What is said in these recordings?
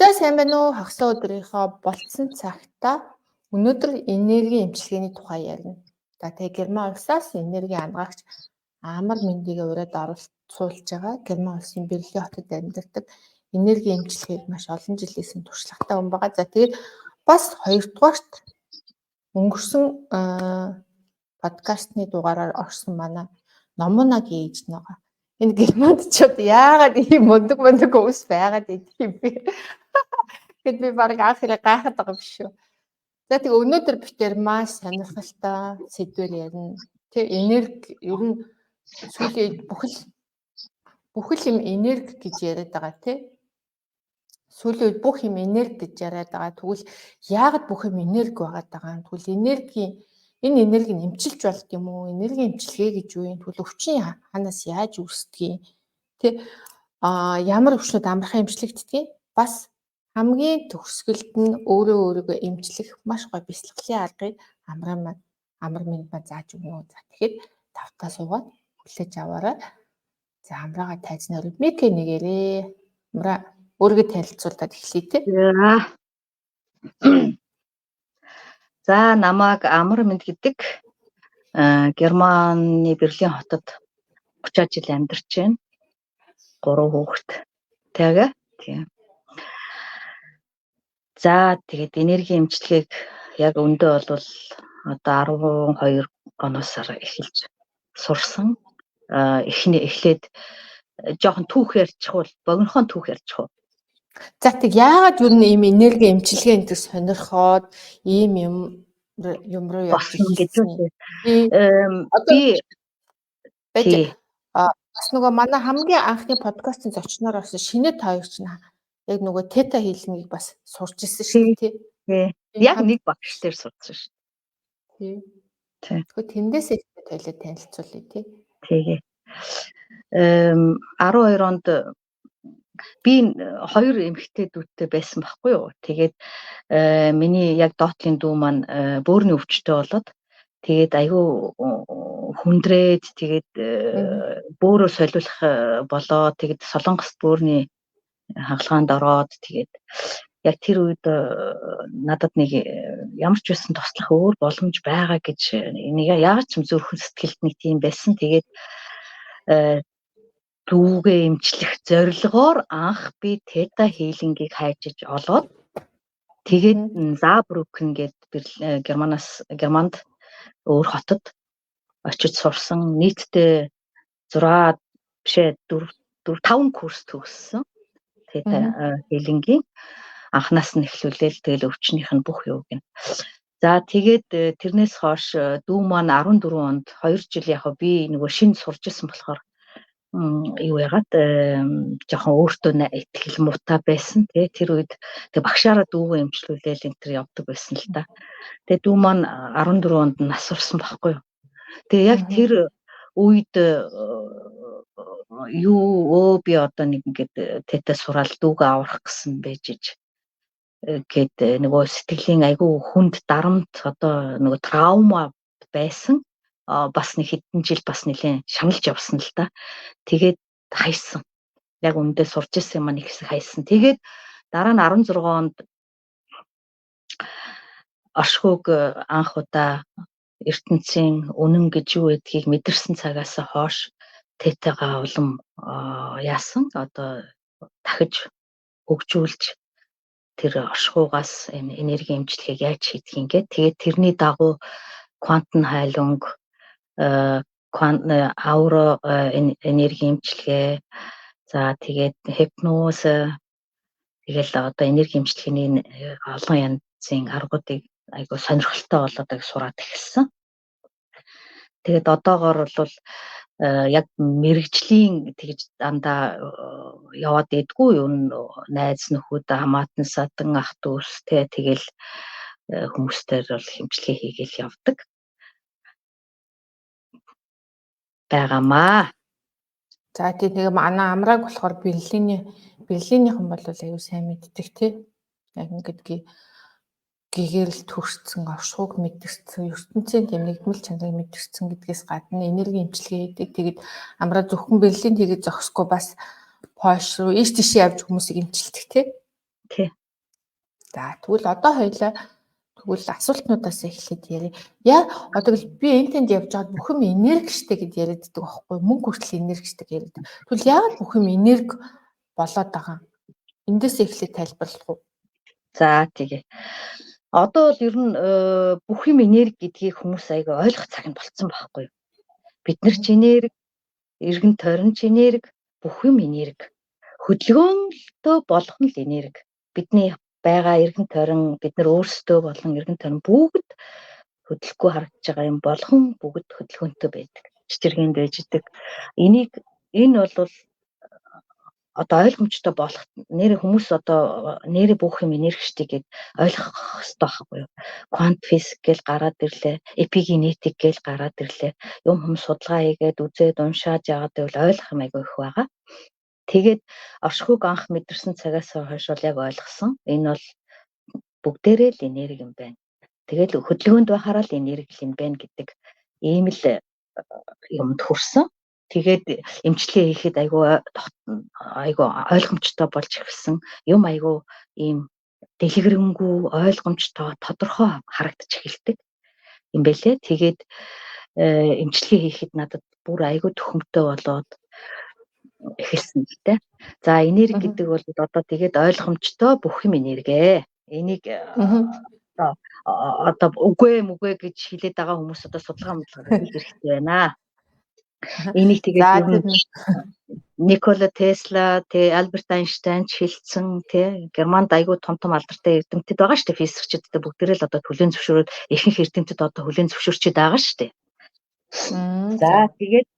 За сайн байна уу? Хагас өдрийнхөө болцсон цагта өнөөдөр энерги эмчилгээний тухай ярина. За тэгээ Герман улсаас энерги ангаагч Амар Мэндигээ ураад оролцуулж байгаа Герман улсын Берлин хотод амьдардаг энерги эмчилгээг маш олон жилээс нь туршлагатай хүн байгаа. За тэгээд бас хоёрдугаарт өнгөрсөн подкастны дугаараар орсон манай Номонагийн ээж байгаа. Энэ германчууд яагаад ийм мундаг ус байгаад идэх юм бэ? Гэт би баг анх хэрэг гайхаад байгаа биш үү. За тэг өнөөдөр битэр маш сонирхолтой сэдвээр ярина. Тэг энерги ер нь сүүлийн бүхэл юм энерги гэж яриад байгаа тий. Сүүлийн үед бүх юм энерги гэж яриад байгаа. Тэгвэл яагаад бүх юм энерги байгаад байгаа юм? Тэгвэл энэ энерги нэмчилж болд юм уу? Энерги эмчилгээ гэж юу юм? Тэгвэл өвчин ханаас яаж үүсдэг юм? Тэ ямар өвчнүүд амархан эмчлэгддэг? Бас хамгийн төгсгөлд нь өөрийгөө эмчлэх маш гоё бясалгалын аргыг амар минь зааж өгнө. За тэгэхээр тавтаа суугаад хүлээж аваарай. За амраагаа тайзнаар мик нэгээрээ. Амраа өөрийгөө танилцуулаад эхлэе те. За намайг Амар Мэнд гэдэг Германы Берлин хотод 30 жил амьдарч байна. 3 хүүхэдтэйгээ. Тийм. За тэгээд энерги эмчилгээг яг өндөө бол одоо 12 оноос эхэлж сурсан. Эхлээд жоохон түүх ярьчих бол богинохон түүх ярьчих уу. За тэг яагаад юу ийм энерги эмчилгээ энэ сонирхоод ийм юм руу явж ирсэн би бас нөгөө манай хамгийн анхны подкастын зочноор орсон шинэ таягч нь яг нөгөө тета хийлнийг бас сурч ирсэн шүү дээ тий. Яг нэг багш дээр сурсан шүү. Тий. Тэгвэл тэндээс ихтэй тойлоо танилцуулъя тий. Тэгээ. 12 онд би 2 эмэгтэй дүүтэй байсан байхгүй юу. Тэгээд миний яг доотлын дүү маань бөөрийн өвчтөй болоод тэгээд айгүй хүндрээд тэгээд бөөрөө солиулах болоо тэгээд Солонгост бөөрийн хагалгаанд ороод тэгээд яг тэр үед надад нэг ямар ч байсан туслах өөр боломж байгаа гэж нэг яаж ч зүрхэн сэтгэлд нэг тийм байсан. Тэгээд дүүгээ эмчлэх зорилгоор анх би тета хийлингийг хайжиж олоод тэгээд Забрүкен гэдэг Германд өөр хотод очиж сурсан. Нийтдээ 5 курс төгссөн. Тета хийлингийн анхнаас нь эхлүүлээл тэгэл өвчнийх нь бүх юуг нь. За тэгээд тэрнээс хойш дүү маань 14 онд 2 жил яг би нөгөө шинэ сурж исэн болохоор юу яагаад жоохон өөртөө итгэл муутай байсан тий. Тэр үед тэг багшаараа дүүгээ эмчлүүлээл энэ төр явдаг байсан л та. Тэгээ дүү маань 14 онд насварсан байхгүй юу. Тэгээ яг тэр үед би одоо нэг ингээд тета сураал дүүгээ аврах гэсэн байжиж гээд нөгөө сэтгэлийн айгүй хүнд дарамт одоо нөгөө траума байсан. Бас нэг хэдэн жил бас нэлээд шаналж явсан л та. Тэгээд хайсан. Яг өндөө сурч ирсэн юм нэг хэсэг хайсан. Тэгээд дараа нь 16 онд оршихуйг анх удаа ертөнцийн үнэн гэж юу гэдгийг мэдэрсэн цагаас хойш тетагаа улам яасан. Одоо дахиж хөгжүүлж тэр оршихуйгаас энерги эмчилгээг яаж хийдэг юм гээд тэгээд тэрний дагуу квантын хайлунг ауро энерги эмчилгээ за тэгээд хипноз тэгэл одоо энерги эмчилгээний олон янзын аргуудыг айгуу сонирхолтой болоод сураад эхэлсэн. Тэгээд одоогоор бол яг мэрэгжлийн тэгж дандаа яваад идэггүй юу найз нөхөд хамаатан садан ах дүүс тэгэл хүмүүстээр бол хэмжлэгээ хийгээл явдаг. Байгамаа. За тэгээ манай амрааг болохоор Берлинийнхэн бол аюу сайн мэддэг тий. Яг ингээд гэгэрэл төрсөн оршууг мэдэрсэн ертөнцийн тэмнэгдмэл чанарыг мэдэрсэн гэдгээс гадна энерги эмчилгээ хийдэг. Тэгээд амраа зөвхөн Берлинд хийгээд зогсохгүй бас Польш руу ийш тийш явж хүмүүсийг эмчилдэг тий. Тий. За тэгвэл одоо хоёлаа тэгвэл асуултнуудаас эхлээд ярив. Яа одоо би энтэнд явж байгаад бүх юм энерги штэ гэд яриаддаг байхгүй мөнгө хүртэл энерги штэ гэдэг. Тэгвэл яагаад бүх юм энерги болоод байгаа юм? Эндээс эхлээд тайлбарлах уу? За тэгээ. Одоо бол ер нь бүх юм энерги гэдгийг хүмүүс аяга ойлгох цаг нь болцсон байхгүй юу? Бид нар ч энерги, эргэн тойрон ч энерги, бүх юм энерги. Хөдөлгөөнтэй болох нь л энерги. Бидний байгаа эргэн тойрон бид нар өөрсдөө болон эргэн тойрон бүгд хөдөлгөхгүй харагдаж байгаа юм болгон бүгд хөдөлгөөнтэй байдаг. Чичиргээнд байж идэг. Энэ бол одоо ойлгомжтой болох нэр хүмүүс одоо нэрээ бүх юм энерги штий гэд ойлгох хэрэгтэй байхгүй юу? Квант физик гэл гараад ирлээ, эпигенетик гэл гараад ирлээ. Юм хүмүүс судалгаа хийгээд үзээд уншаад яагаад гэвэл ойлгох юм айгүй их байгаа. Тэгээд оршихуйг анх мэдэрсэн цагаас хойш бол яг ойлгосон. Энэ бол бүгдээрээ л энерги юм байна. Тэгээд хөдөлгөөнд байхаараа л энерги юм байна гэдэг ийм л юмд хүрсэн. Тэгээд эмчилгээ хийхэд айгүй ойлгомжтой болж ирсэн. Юм айгүй ийм дэлгэрэнгүй ойлгомжтой тодорхой харагдаж эхэлдэг юм бэлээ. Тэгээд эмчилгээ хийхэд надад бүр айгүй төхөмтэй болоод эхэлсэн л дээ. За энерги гэдэг бол одоо тэгээд ойлгомжтой бүх юм энерги. Энийг одоо үгүй мүгүй гэж хэлээд байгаа хүмүүс одоо судалгаа хийх хэрэгтэй байна. Энийг тэгээд Никола Тесла, Альберт Айнштайн хэлсэн, Германд айгүй том алдартай эрдэмтэд байгаа шүү дээ. Физикчдтэй бүгдээрээ л одоо хүлээн зөвшөөрөөд ихэнх эрдэмтэд одоо хүлээн зөвшөөрчихэд байгаа шүү дээ. За тэгээд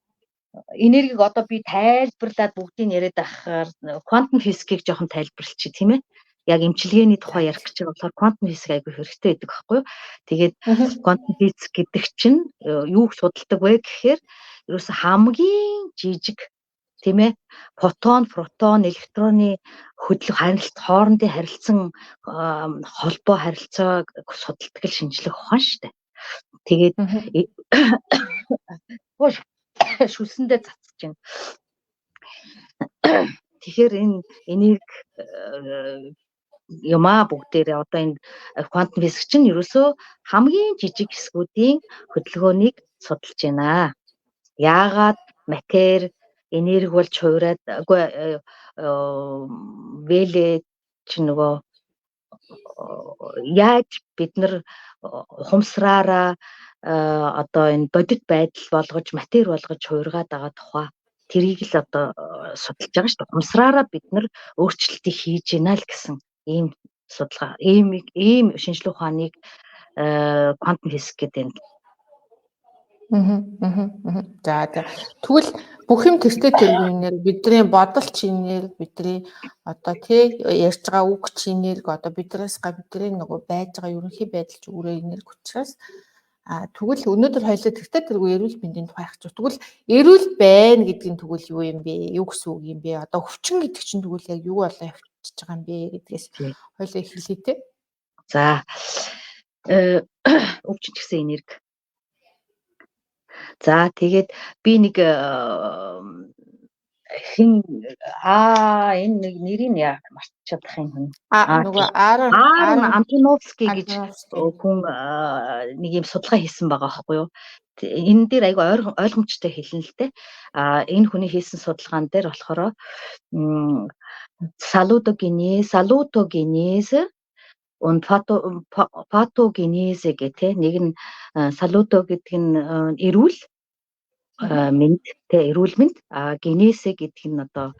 энергийг одоо би тайлбарлаад бүгдийг яриад ахаар квантум физикийг жоохон тайлбарлчих тийм ээ. Яг эмчилгээний тухай ярих гэж байгаа болохоор квантум физик айгүй хэрэгтэй байдаг байхгүй юу? Тэгээд квантум физик гэдэг чинь юуг судалдаг вэ гэхээр ерөөсө хамгийн жижиг тийм ээ фотон, протон, электроны хоорондын харилцан холбоо харилцааг судалдаг л шинжлэх ухаан шүү дээ. Тэгээд шүлсэндээ цацж байна. Тэгэхээр энэ энерги юмаа бүгдээрээ одоо энэ квантум физик чинь ерөөсөө хамгийн жижиг хэсгүүдийн хөдөлгөөнийг судалж байна. Яагаад матери энерги болж хуураад вэлэ чи нөгөө яаж бид нар ухамсараараа одоо энэ бодит байдал болгож матери болгож хуургаад байгаа тухай тэрийг л одоо судалж байгаа шүү дээ. Ухамсараараа бид нар өөрчлөлтийг хийж гинэ л гэсэн ийм судалгаа, ийм шинжлэх ухааныг квантум физик гэдэг юм. За тэгвэл бүх юм тэртээ тэргүүнээр бидний бодол чинээр бидний одоо ярьж байгаа үг чинээр одоо биднээс бидний нөгөө байж байгаа ерөнхий байдал ч өөрөө энерги учраас тэгвэл өнөөдөр хоёлаа тэртээ тэргүй эрүүл мэндийн тухай ярих гэж. Тэгвэл эрүүл байна гэдгийг тэгвэл юу юм бэ? Юу гэсэн үг юм бэ? Одоо өвчин гэдэг чинь тэгвэл яг юу болоо явчихж байгаа юм бэ гэдгээс хоёлаа эхэлье те. За өвчин гэсэн энерги. За тэгээд би нэг энэ нэг нэрийг марцчихад байх юм хүн. Нөгөө Аарон Антоновский гэж хүн нэг юм судалгаа хийсэн байгаа байхгүй юу? Энэ дээр айгүй ойлгомжтой хэлнэ л дээ. Энэ хүний хийсэн судалгаан дээр болохоор салутогенез und патогенез гэх нэг нь салуто гэдэг нь эрүүл мэнд эрүүл мэнд генесе гэдэг нь одоо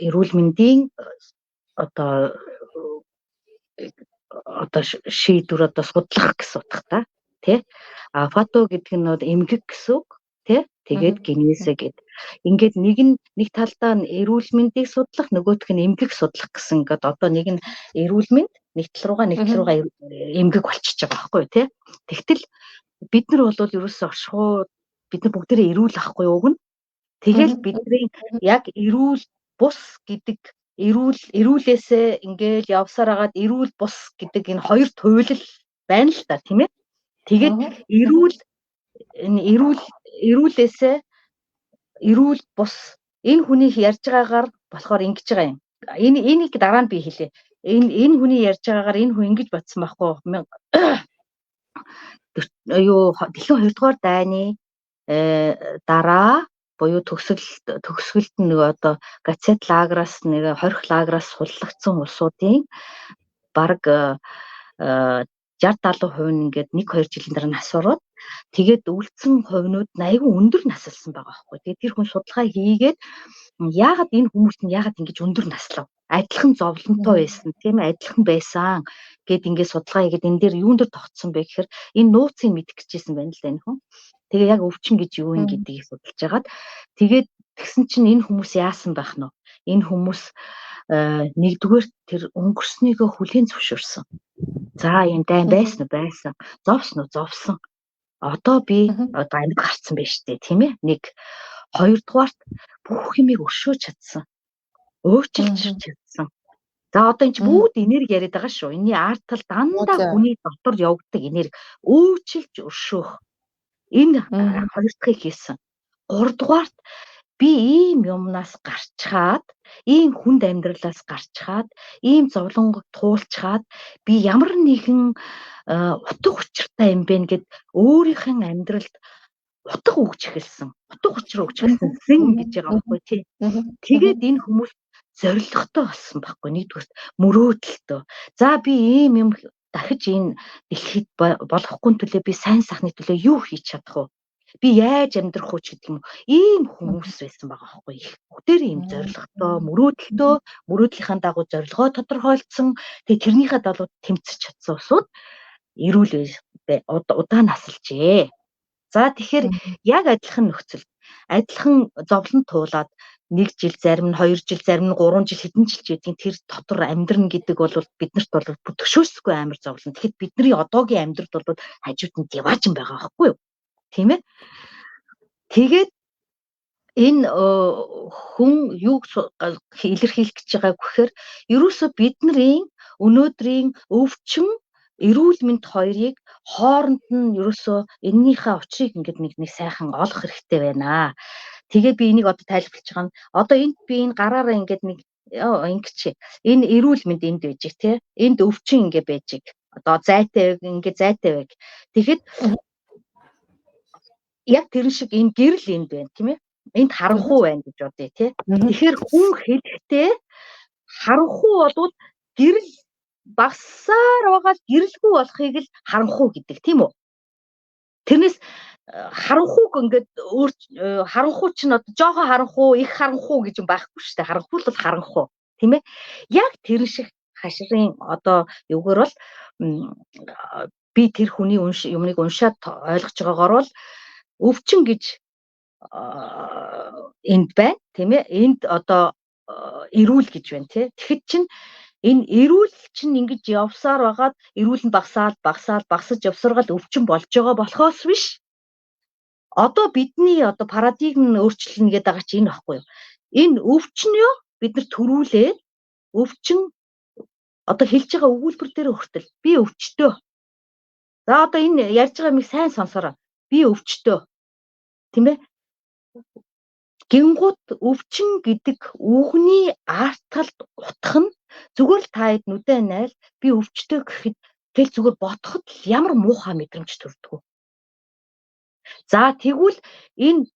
эрүүл мэндийн одоо шийдвэр одоо судлах гэсэн утгатай тий фато гэдэг нь эмгэг гэсэн үг тий тэгээд генесе гэдэг ингээд нэг талдаа нь эрүүл мэндийг судлах нөгөөх нь эмгэг судлах гэсэн ингээд одоо нэг нь эрүүл мэнд нэг тал руугаа эмгэг болчихж байгаа байхгүй юу тий тэгтэл бид нар бол ерөөсөө оршихуй бид нар бүгдээрээ эрүүл ахгүй уг нь тэгэл бидний яг эрүүл бус гэдэг эрүүлээсээ ингээл явсаар хагаад эрүүл бус гэдэг энэ хоёр туйлал байна л та тийм ээ тэгээд эрүүлээсээ эрүүл бус энэ хүний ярьж байгаагаар болохоор ингэж байгаа юм энийг дараа нь би хэлье. Энэ хүний ярьж байгаагаар энэ хүн ингэж бодсон байхгүй дэлхийн 2 дугаар дайны дараа буюу төгсгөлд нэг одоо Гацет лаграас нэг хорих лаграас суллагдсан улсуудын бараг 60-70% нь ингээд 1-2 жилийн дараа нас ороод тэгээд үлдсэн хувинууд айгүй өндөр наслсан байгаа байхгүй. Тэгээд тэр хүн судалгаа хийгээд яагаад энэ хүмүүс нь яагаад ингэж өндөр наслав? Адилхан зовлонтой байсан тийм ээ, адилхан байсан гэд ингээд судалгаа хийгээд энэ дээр юунд тогтсон бэ гэхээр энэ нууцыг мэдэх гэжсэн байна л да энэ хүн. Тэгээ яг өвчин гэж юу юм гэдгийг судалж агаад тэгээд тэгсэн чинь энэ хүмүүс яасан байх нь вэ? Энэ хүмүүс нэгдүгээр тэр өнгөрснийгөө хүлээн зөвшөөрсөн. За энэ дайн байсан уу? Байсан. Зовсон уу? Зовсон. Одоо би одоо амьд гарцсан байж тээ тийм ээ. Нэг хоёрдугаарт бүх юмыг өршөөж чадсан. Өөрчилж чадсан. За одоо энэ ч бүгд энерги яриад байгаа шүү. Энийний артал дандаа хүний дотор явагддаг энерги өөрчилж өршөөх. Энэ хоёр дахь хийсэн. Гуравдугаарт би ийм юмнаас гарчхаад, ийм хүнд амьдралаас гарчхаад, ийм зовлонгод туулчхаад би ямар нэгэн утга учиртай юм бэ гэд өөрийнхөө амьдралд утга өгч эхэлсэн. Утга учир өгч эхэлсэн гэж байгаа байхгүй тий. Тэгээд энэ хүмүүс зоригтой болсон байхгүй нэгдүгürt мөрөөдөлтөө. За би ийм юм дахиж энэ дэлхийд болохгүй төлөө би сайн сайхны төлөө юу хийж чадах вэ? Би яаж амьдрах вэ гэдэг юм. Ийм хүмүүс байсан байгаа байхгүй. Бүгдээр ийм зоригтой, мөрөөдөлтөө, мөрөөдлийнхаа дагуу зорилгоо тодорхойлцсон. Тэгээ тэрнийхээ дагуу тэмцэж чадсан усуд эрүүл удаан насалжээ. За тэгэхээр яг адилхан нөхцөл, адилхан зовлон туулаад 1 жил, зарим нь 2 жил, зарим нь 3 жил, хэдэн жил гэдгийг тэр дотор амьдрна гэдэг бол биднэрт бол бүтгэшөөсгүй амар зовлон. Тэгэхэд бидний одоогийн амьдрал бол хажууд нь диваажин байгаа байхгүй юу? Тийм ээ. Тэгээд энэ хүн юу илэрхийлэх гэж байгааг гэхээр ерөөсөө бидний өнөөдрийн өвчин эрүүл мэнд хоёрыг хооронд нь ерөөсөө эннийхээ учрыг ингээд нэг сайхан олох хэрэгтэй байна. Тэгээд би энийг одоо тайлбарлаж байгаа нь одоо энд би энэ гараараа ингээд нэг ингэж энэ эрүүл мэнд энд байж гэх тий. Энд өвчин ингээд байж гэх. Одоо зайтай ингээд зайтай байг. Тэгэхэд яг тэр шиг энэ гэрэл энд байна тийм ээ. Энд харанхуй байна гэж бодъё тий. Тэгэхээр хүн хэлэхдээ харанхуй болвол гэрэл багсаар байгаа гэрэлгүй болохыг л харанхуй гэдэг тийм үү? Тэрнээс харанхуйг ингээд харанхуй чинь одоо жоохон харанхуй, их харанхуй гэж юм байхгүй шүү дээ. Харанхуй бол харанхуй тийм ээ. Яг тэр шиг хашрын одоо юугаар бол би тэр хүний юмыг уншаад ойлгож байгаагаар бол өвчин гэж энд байна тийм ээ. Энд одоо эрүүл гэж байна тий. Тэгэхэд чинь энэ эрүүл чинь ингэж явсаар байгаад эрүүл нь багсаж явсаргаад өвчин болж байгаа болохоос биш. Одоо бидний одоо парадигм нь өөрчлөлнө гэдэг байгаа чи энэ баггүй юу? Энэ өвчнөө бид нар төрүүлээд өвчин одоо хэлж байгаа өгүүлбэр дээр хүртэл би өвчтөө. За одоо энэ ярьж байгаа юмыг сайн сонсороо. Би өвчтөө. Тийм ээ? Гингут өвчин гэдэг үгний арталд утах нь зүгээр л та хэд нүдэн найл би өвчтөө гэхэд тэл зүгээр бодоход ямар муухай мэдрэмж төрдөг. За тэгвэл энэ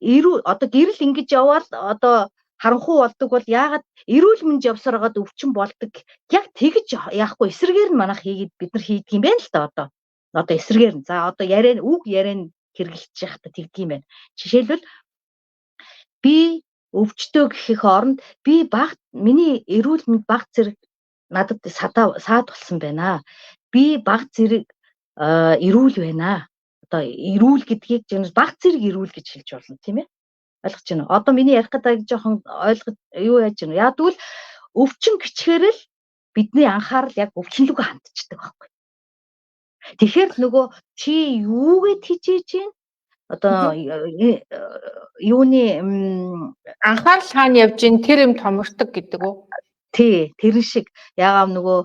одоо гэрэл ингэж явбал одоо харанхуй болдог бол яагаад эрүүл мэнд явсаар хагаад өвчин болдог яг тэгж яахгүй эсрэгээр нь манайх хийгээд бид нар хийдэг юм байна л да одоо. Одоо эсрэгээр нь. За одоо үг яриан хэрэглэж явах та тэгдэг юм байна. Жишээлбэл би өвчтөө гэхих оронд би миний эрүүл мэнд баг зэрэг надад саад болсон байна. Би баг зэрэг эрүүл байна. Одоо эрүүл гэдгийг баг зэрэг эрүүл гэж хэлж болно тийм ээ. Ойлгож байна уу? Одоо миний ярих гэдэг жоохон ойлгож юу яаж байна? Яг тэгвэл өвчин гिचхээр л бидний анхаарал яг өвчин рүүгээ хандчихдаг байхгүй. Тэгэхээр нөгөө чи юугээд хичээж байна? Одоо юуны анхаарал хаана явж ин тэр юм томордог гэдэг үү? Тий, тэрэн шиг яагаад нөгөө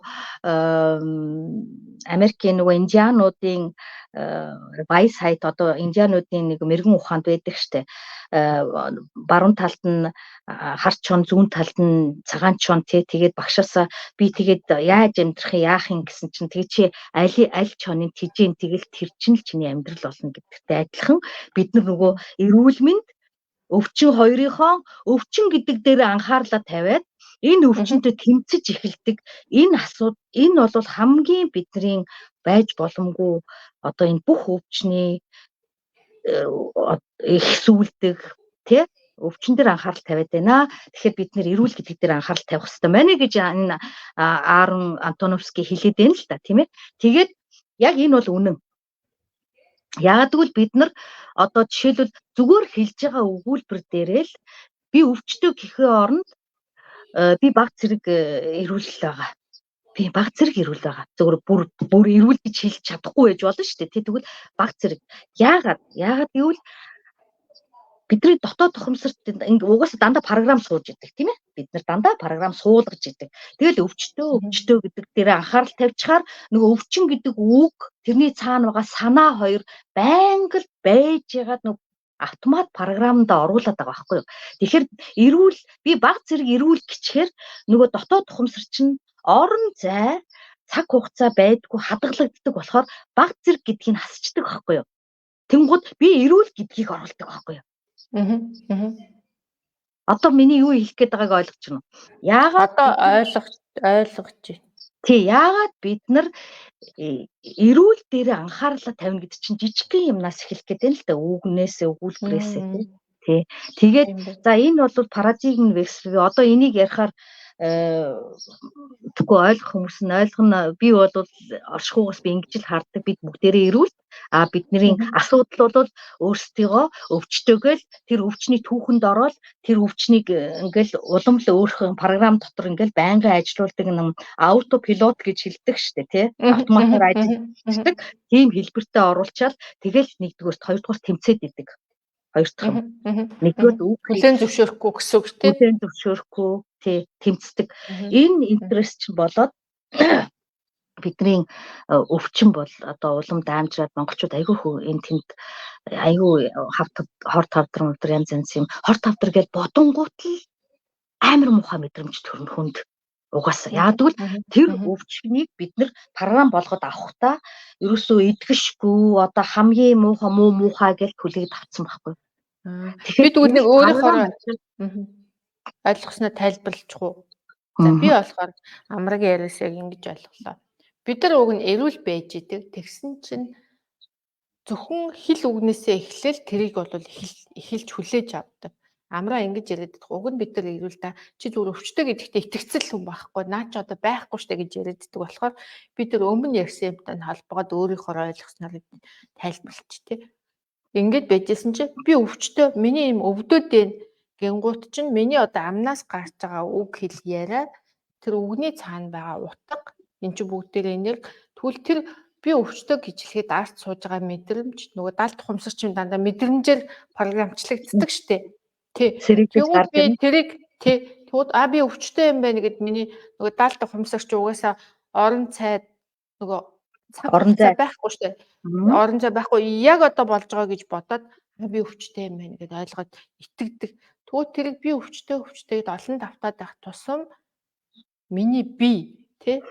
Америкийн нөгөө индиануудын Вайс хайт одоо индиануудын нэг мэрэгэн ухаанд байдаг штэ. баруун талд нь хар чон, зүүн талд нь цагаан чон тэгээд багшаасаа би тэгээд яаж амьдрах яах юм гэсэн чинь тэгээд чи аль чоныг тижээн тэгэл тэр чинь л чиний амьдрал болно гэдэгтэй адилхан бид нар нөгөө эрүүл мэнд өвчин хоёрынхоо өвчин гэдэг дээр анхаарлаа тавиад энэ өвчнөд тэмцэж эхэлдэг энэ бол хамгийн бидний байж боломгүй одоо энэ бүх өвчний их сүулдэг тий өвчин дээр анхаарал тавиад байна. Тэгэхээр бид нэр эрүүл гэдэг дээр анхаарал тавих хэрэгтэй байна гэж энэ Аарон Антоновский хэлээд байна л да тийм ээ. Тэгээд яг энэ бол үнэн. Яагадгүй бид нар одоо жишээлбэл зүгээр хэлж байгаа өгүүлбэр дээрээ л би өвчтөй гэхээ оронд би баг зэрэг эрүүл байгаа. Би баг зэрэг эрүүл байгаа. Зөвхөн бүр эрүүл гэж хэлж чадахгүй байж болно шүү дээ. Тэгвэл баг зэрэг. Яагаад гэвэл бидний дотоод тохиромсорт угаасаа дандаа програм сууж идэг тийм ээ. Бид нар дандаа програм суулгаж идэг. Тэгэл өвчтөө гэдэг дээр анхаарал тавьчихаар нөгөө өвчин гэдэг үг тэрний цаана байгаа санаа хоёр байнга л байж ягаад нөгөө автомат програмд оруулаад байгаа байхгүй юу. Тэгэхээр би баг зэрэг эрүүл гिचхээр нөгөө дотоод тохиромсор чинь орон зай цаг хугацаа байдгүй хадгалагддаг болохоор баг зэрэг гэдгийг хасчдаг байхгүй юу. Тэнгууд би эрүүл гэдгийг оруулдаг байхгүй юу. Одоо миний юу хэлэх гээд байгааг ойлгож байна уу? Яагаад одоо ойлгож байна. Тий, яагаад бид нар эрүүл дээр анхаарлаа тавина гэдэг чинь жижигхэн юмнаас эхэлэх гээд байна л да. Үгнээсээ, өгүүлбэрээсээ тий. Тэгээд за энэ бол парадигм вексель. Одоо энийг ярихаар тэггүй ойлгох хүмүүс нь ойлгоно. Би бол оршихугаас би ингэж л харддаг. Бид бүгдээрээ эрүүл. Бидний асуудал бол өөрсдийгөө өвчтөөгөл тэр өвчний түүхэнд ороод тэр өвчнийг ингээл улам л өөрхөн програм дотор ингээл байнгын ажилуулдаг юм автопилот гэж хэлдэг штэ тий. Автоматар ажилладаг. Тийм хэлбэртэй оруулчаал тэгэл нэгдүгээрт хоёрдугаар тэмцээд идэг. Хоёр дахь нь. Нэгдүгээр хүлэн зөвшөөрөхгүй гэсэн үг тий. Хүлэн зөвшөөрөхгүй тий тэмцдэг. Энэ интерес чинь болоод бидний өвчин бол одоо улам даамжраад монголчууд айгүй энэ тэнд айгүй хор тавдар янз янз юм хор тавдар гэж бодонгууд л амар муухай мэдрэмж төрн хүнд угаасаа яадгүй тэр өвчнийг бид нар програм болгоод авахтаа ерөөсөө идгэшгүй одоо хамгийн муухай гэж хүлээж авцсан байхгүй. Бид нэг өөрийнхөө ойлгосноо тайлбарлахгүй. За би болохоор амрагийн яриасыг ингэж ойлголоо. Бид нар уг нь эрүүл байж идэг. Тэгсэн чинь зөвхөн хэл үгнээсээ эхлээл тэрийг бол эхэлж хүлээж авдаг. Амраа ингэж яриад уг нь бид нар эрүүл та чи зүгээр өвчтөй гэдэгтээ итгэцэл хүн байхгүй. Наа чи одоо байхгүй штэ гэж яриаддаг болохоор бид нар өмнө ярьсан юмтай холбоод өөрийнхөө ойлгосноор тайлбарлаж тий. Ингээд байжсэн чи би өвчтөй миний юм өвдөд байна гингуут чинь миний одоо амнаас гарч байгаа үг хэл яриа тэр үгний цаана байгаа утга эн чинь бүгдээрээ энерги тэгвэл тэр би өвчтөй гэж хэлэхэд арт сууж байгаа мэдрэмж нөгөө даалт ухамсарч юм дандаа мэдрэмжээр програмчлагддаг штэ тий тэгвэл би тэрийг тий тэгвэл би өвчтөй юм байна гэд миний нөгөө даалт ухамсарч угаасаа орон цайд нөгөө орон зай байхгүй штэ орон зай байхгүй яг одоо болж байгаа гэж бодоод би өвчтөй юм байна гэдээ ойлгоод итгэдэг. Тэгвэл тэрийг би өвчтөйд олон давтаад байх тусам миний би тий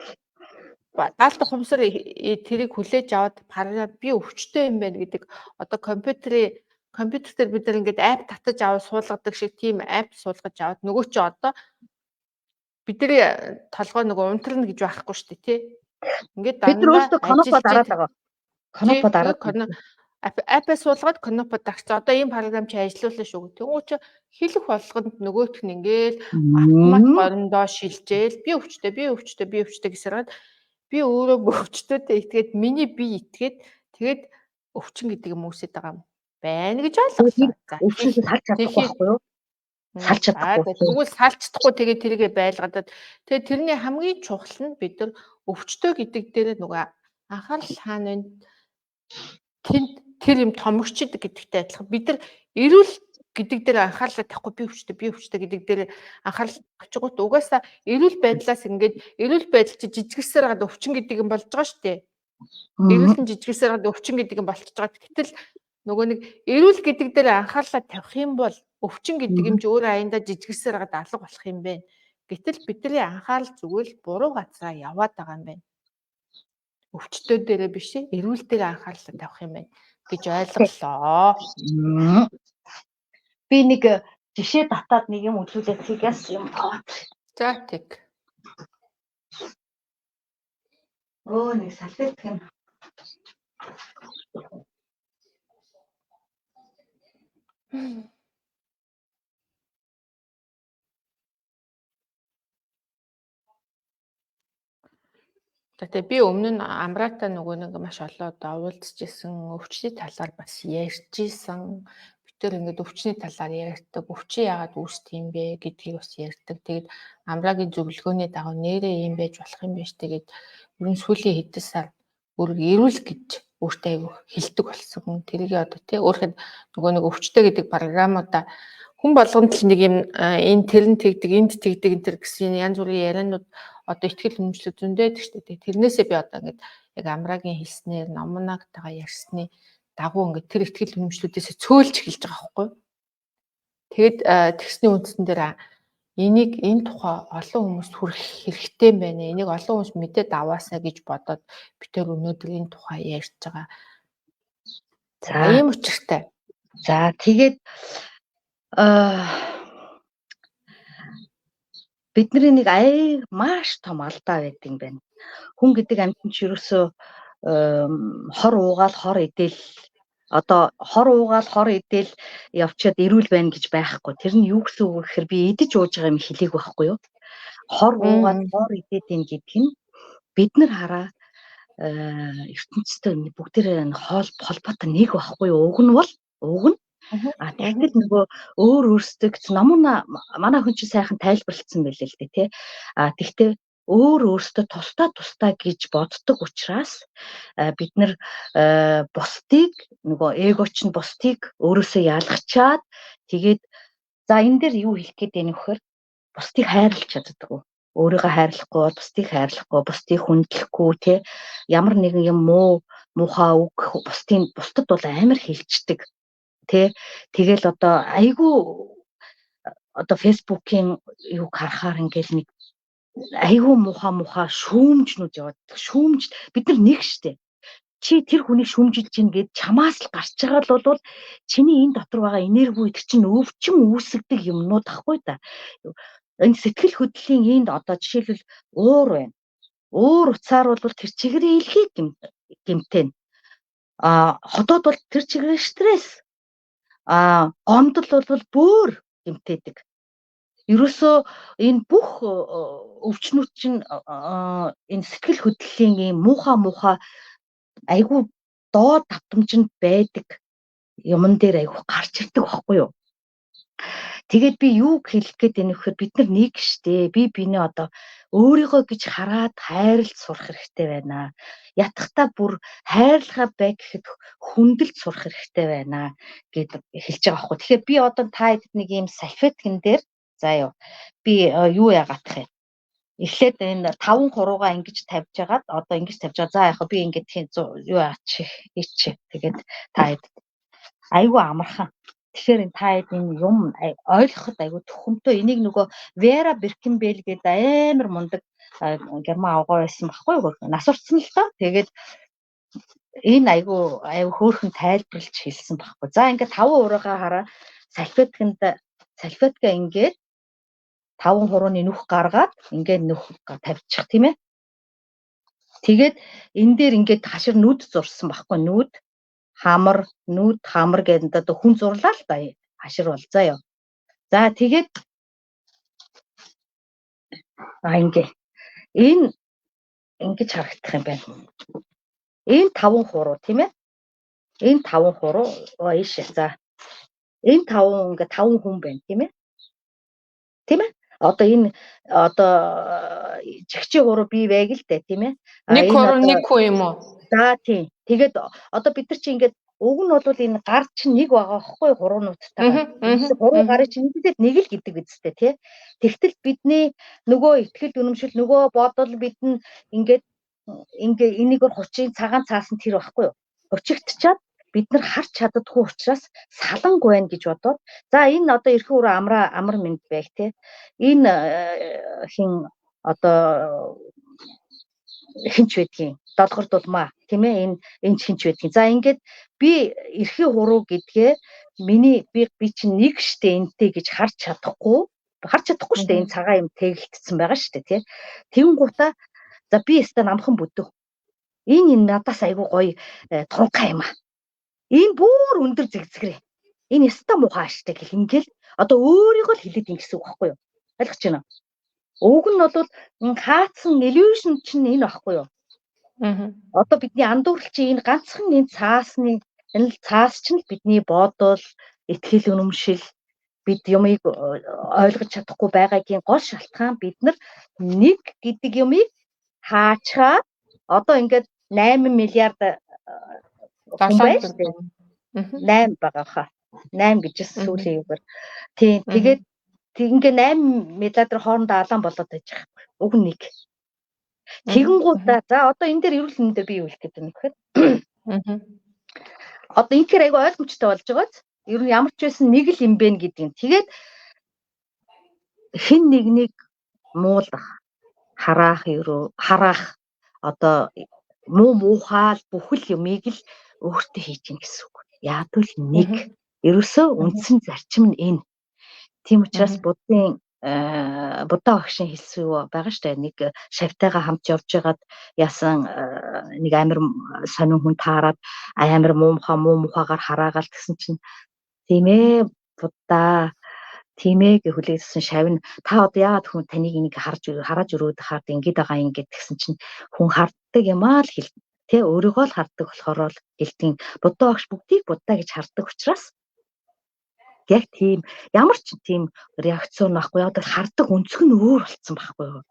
даалт ухамсар тэрийг хүлээж аваад програм би өвчтөй юм байна гэдэг одоо компьютер дээр бид нар ингээд апп татаж аваад суулгадаг шиг тийм апп суулгаж аваад нөгөө чи одоо бидний толгой нөгөө унтрна гэж байхгүй штэ тий ингээд дандаа конопо дараад байгаа. Конопо дараад. Апп суулгаад конопо дагчаа. Одоо ийм програм чи ажиллуулна шүү. Тэгвэл чи хэлэх болгонд нөгөөх нь ингээл автомат горондоо шилжээл би өвчтөй гэсэргээд би өөрөө өвчтөйтэй итгээд миний би итгээд тэгээд өвчин гэдэг юм үсэт байгаа юм байна гэж ойлголоо. За өвчнөөс салж чадахгүй байхгүй юу? Салж чадахгүй. Тэгвэл салж чадахгүй тэгээд тэргээ байлгаад тэгээд тэрний хамгийн чухал нь бид нар өвчтөй гэдэг дээр нөгөө анхаарал хаана вэ? Тэр юм томогчд гэдэгтэй адилхан бид нар эрүүл гэдэг дээр анхаарлаа тавихгүй би өвчтөй гэдэг дээр анхаарал тавьчихгүйт угаасаа эрүүл байдлаас ингээд эрүүл байдал чи жижигсээр гад өвчин гэдэг юм болж байгаа шүү дээ. Эрүүл нь жижигсээр гад өвчин гэдэг юм болчихж байгаа. Гэтэл Нөгөө нэг эрүүл гэдэг дээр анхаарлаа тавих юм бол өвчин гэдэг юм чи өөр аяндаа жижигсээр хагаад алга болох юм бэ. Гэтэл бидний анхаарал зүгээр л буруу газараа яваад байгаа юм байна. Өвчтөө дээрээ биш эрүүл дээр анхаарлаа тавих юм байна гэж ойлголоо. Би нэг жишээ татаад нэг юм үзүүлээд тэгээс юм тоо. За тэг. Нэг салфетк нь. Тэгээ би өмнө нь Амраатай нөгөө нэг маш олон удаа уулзчихсан, өвчний талаар бас ярьжсэн. Бид тээр ингээд өвчний талаар ярьдаг, өвчин яагаад үүсдэг юм бэ гэдгийг бас ярьдаг. Тэгээд Амраагийн зөвлөгөөний дагуу нэрээ юм байж болох юм биш. Тэгээд ер нь сүүлийн хэдэн сар өөрийгөө эрүүл гэж өөртөө аяг хэлдэг болсон. Тэрийг одоо тий өөрөөр нөгөө нэг өвчтэй гэдэг програмуудаа хүн болгонд л нэг юм энэ тэрэн тэгдэг, энд тэгдэг энэ төр гэсэн янз бүрийн ярианууд одоо ихтгэл үнэмшлүүд зөндөөд шүү дээ. Тэрнээсээ би одоо ингээд яг Амраагийн хэлснээр номнаагтайгаа ярьсны дагуу ингээд тэр ихтгэл үнэмшлүүдээс цөөлж эхэлж байгаа байхгүй. Тэгэд тэгсний үндсэн дээр энэ тухай олон хүмүүст хүрэх хэрэгтэй юм байна. Энийг олон хүмүүс мэдээд аваасаа гэж бодоод би тэр өнөөдөр энэ тухай ярьж байгаа. За ийм учиртай. За тэгээд бидний нэг маш том алдаа байдаг юм байна. Хүн гэдэг амьтан ч ерөөсөө хор уугаал хор идэл одоо хор уугаал хор идэл явчаад эрүүл байна гэж байхгүй. Тэр нь юу гэсэн үг гэхээр би идэж ууж байгаа юм хэлээг байхгүй юу? Хор уугаад хор идээд ийн гэдэг нь бид нар хараа ертөнцийн бүгдээр холбоотой нэг байхгүй юу? Уг нь тэгэхээр нөгөө өөр өөрсдөө манай хүн чинь сайхан тайлбарлагдсан байлээ л дээ тий. Тэгтээ өөр өөрсдөө тусдаа гэж боддог учраас бид нар бусдыг нөгөө эгоч нь бусдыг өөрөөсөө ялгачаад тэгээд за энэ дээр юу хэлэх гээд байна вэ гэхээр бусдыг хайрлах чаддаггүй. Өөрийгөө хайрлахгүй, бусдыг хайрлахгүй, бусдыг хүндлэхгүй тий. Ямар нэгэн юм муухай үг бусдад бол амар хилчдэг. Тэгэл одоо айгүй одоо фэйсбүүкийн юг харахаар ингээл нэг айгүй муухай шүүмжнүүд яваад шүүмж бид нар нэг штэ чи тэр хүнийг шүүмжилж гин гэд чамаас л гарч байгаа л бол чиний энэ дотор байгаа энерги гэдэг чинь өвчин үүсгдэг юмнууд ахгүй да. Энэ сэтгэл хөдлөлийн энд одоо жишээлбэл уур байна. Уур уцаар бол тэр чигээрээ илхий гэмтэн. Хотод бол тэр чигээрээ стресс. Гомдол бол бөөр гэмтээдэг. Ерөөсөө энэ бүх өвчнүүд чинь энэ сэтгэл хөдлөлийн ийм муухай айгүй доод давтамжинд байдаг юмн дээр айгүй гарч ирдэг байхгүй юу? Тэгээд би юу хэлэх гээд байна вэ гэхээр бид нар нэг штэ. Бинээ одоо өөрийгөө гэж хараад хайрлж сурах хэрэгтэй байна. Ятгахтаа бүр хайрлахаа бай гэхэд хүндэлж сурах хэрэгтэй байна гэд хэлж байгаа байхгүй. Тэгэхээр би одоо та хэд нэг ийм салфеткэн дээр заа юу. Би юу яагаадах юм. Эхлээд энэ 5 хуруугаа ингэж тавьж агаад одоо ингэж тавьж байгаа. За яг би ингэж юу аачих ич. Тэгээд та хэд айгүй амархан. Тэгэхээр энэ та хэд энэ юм ойлгоход айгүй төхөмтөө. Энийг нөгөө Вера Беркенбель гэдэг амар мундаг герман авгаа байсан байхгүй юу? Нас урцсан л тоо. Тэгээд энэ айгүй хөөрхөн тайлбарлаж хэлсэн байхгүй. За ингээд 5 хуруугаа хараа. Салфетка ингээд 5 хурууны нүх гаргаад ингээд нүх тавьчих тийм ээ. Тэгээд энэ дээр ингээд хашир нүд зурсан байхгүй. Нүд хамар гэдэг одоо хүн зурлаа л да хашир бол заа ёо. За тэгээд ингээ энэ ингэж харагдах юм байна. Энэ 5 хуруу тийм ээ. Энэ 5 хуруу ийш. За энэ 5 ингээ 5 хүн байна тийм ээ. Тийм ээ. Одоо энэ жигчээ хуруу бий байг л дээ тийм ээ. Нэг хуруу нэг хүн юм уу? За тийм. Тэгээд одоо бид нар чи ингээд уг нь бол энэ гар чинь нэг байгаа байхгүй хуруунуудтайгаа. Хуруу гарын чинь нэг л гэдэг үстэй тий. Тэгтэл бидний нөгөө ихтгэл үнэмшил нөгөө бодол бид нь ингээд энийгээр 30-ын цагаан цаасан тэр байхгүй юу? Хүчигдчихэд бид нар харж чаддаггүй учраас саланг байна гэж бодоод за энэ одоо эрхэн уруу амар мэнд байг те энэ хин одоо хинч байдгийн долгор дулмаа тийм ээ энэ хинч байдгийн за ингээд би эрхийн хуруу гэдгээ би чинь нэг штэ энтэй гэж харж чадахгүй штэ энэ цагаан юм тэгэлтсэн байгаа штэ тий тэгэнгуутаа за би өстө намхан бүдүү энэ надаас айгу гоё тунхай юм а энэ бүр өндөр зэгзгэрээ энэ өстө муухай штэ гэх ингээл одоо өөрийгөө л хэлээд ин гэсэн үг байхгүй юу ойлгож байна уг нь бол хаацсан illusion чинь энэ байхгүй юу одоо бидний андуурал чи энэ ганцхан энэ цаас чинь бидний бодол итгэл үнэмшил бид юмыг ойлгож чадахгүй байгаагийн гол шалтгаан бид нар нэг гэдэг юмыг хаачаа одоо ингээд 8 миллиард хүн байж тээ 8 байгаа хаа 8 гэж сүүлийн үгээр тийм тэгээд ингээ 8 миллиард хоорондоо алан болоод байж байгаа уг нэг тэгэнгүүтээ за одоо энэ дээр эрүүл мэндээр би юу хэлэх гэдэг юм гэхээр одоо энэ хэрэг айгу ойлгомжтой болж байгааз ер нь ямар ч байсан нэг л юм бэ гэдгийг тэгээд хэн нэгнийг муулах хараах одоо муухаал бүхэл юмыг л өөртөө хийж гин гэсэн үг. Яадвал нэг ерөөсөө үндсэн зарчим нь энэ. Тийм учраас буддаа багшийн хэлсэн юу байгаа штэ нэг шавтайгаа хамт явж байгаад яасан нэг амир сонин хүн таарад амир муухагаар хараагаал гэсэн чинь тийм ээ буддаа тийм ээ гэж хүлээсэн шав нь та одоо яагаад хүн таныг энийг хараад өрөөд хаад ингэж байгаа юм гэдгсэн чинь хүн харддаг юмаа л хэл тэ өөрийгөө л харддаг болохоор л хэлтийн буддаа багш бүгдийг буддаа гэж хардаг учраас яг тийм ямар ч тийм реакцон байхгүй яг хардаг өнцөг нь өөр болсон байхгүй юу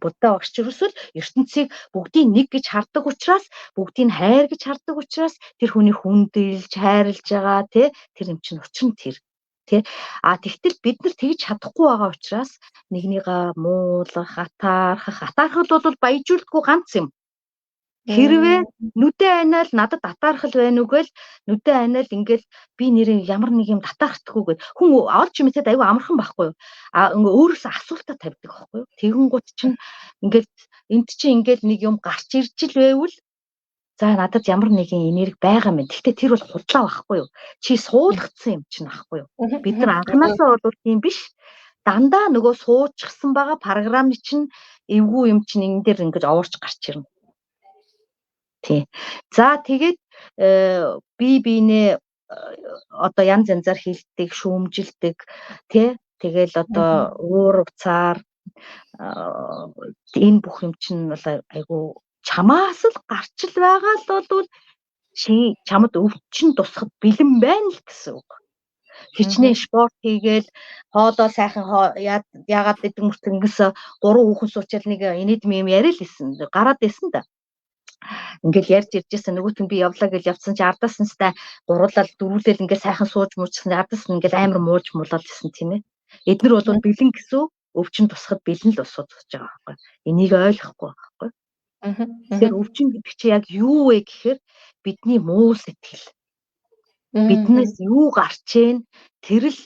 буддаа багш ерөөсөл ертөнцийг бүгдийг нэг гэж хардаг учраас бүгдийг хайр гэж хардаг учраас тэр хүний хүндэлж хайрлж байгаа тэр юм чинь учир нь тэр тэгтэл бид нар тэгж чадахгүй байгаа учраас нэгнийгээ муулах атаархал бол баяжуулдаггүй ганц юм хэрвээ нүдэн айнаал надад татаархал байна уу гэл нүдэн айнаал ингээл би нэрээ ямар нэг юм татаархдаггүй гэд хүн олж мэдээд аюу амархан байхгүй юу ингээ өөрөөсөө асуултаа тавьдаг байхгүй юу тэгэнгუთ чинь ингээл энд чинь ингээл нэг юм гарч ирж л байвал за надад ямар нэгэн энерги байгаа юм. Гэхдээ тэр бол худлаа байхгүй юу? Чи суулгацсан юм чинь байхгүй юу? Бид нар анханасаа бол тийм биш. Дандаа нөгөө суучихсан байгаа програмны чинь эвгүй юм чинь энэ дээр ингэж овоорч гарч ирнэ. Тий. За тэгээд биенээ одоо янз янзаар хилдэг, шүүмжилдэг тий. Тэгэл одоо өөр уцаар энэ бүх юм чинь бол айгу чамаас л гарч л байгаа л бол чи чамд өвчин тусахад бэлэн байна л гэсэн үг. Хичнээн спорт хийгээл хоолоо сайхан яагаад гэдэг мөртөнгөөс 3 хүүхэн суучаал нэг инээд юм яриа л исэн гараад исэн да. Ингээл ярьж иржсэн нөгөөт нь би явлаа гэж явцсан чи ардаас нь ста гуруулал дөрүүлэл ингээ сайхан сууж муучсан ардаас нь ингээл амар мууж муулаад исэн тийм ээ. Эднэр бол бэлэн гэсэн өвчин тусахад бэлэн л усууд болж байгаа байхгүй. Энийг ойлгохгүй байхгүй. Тэгэхээр өвчин гэдэг чи яг юу вэ гэхээр бидний муу сэтгэл. Биднээс юу гарч ийн тэр л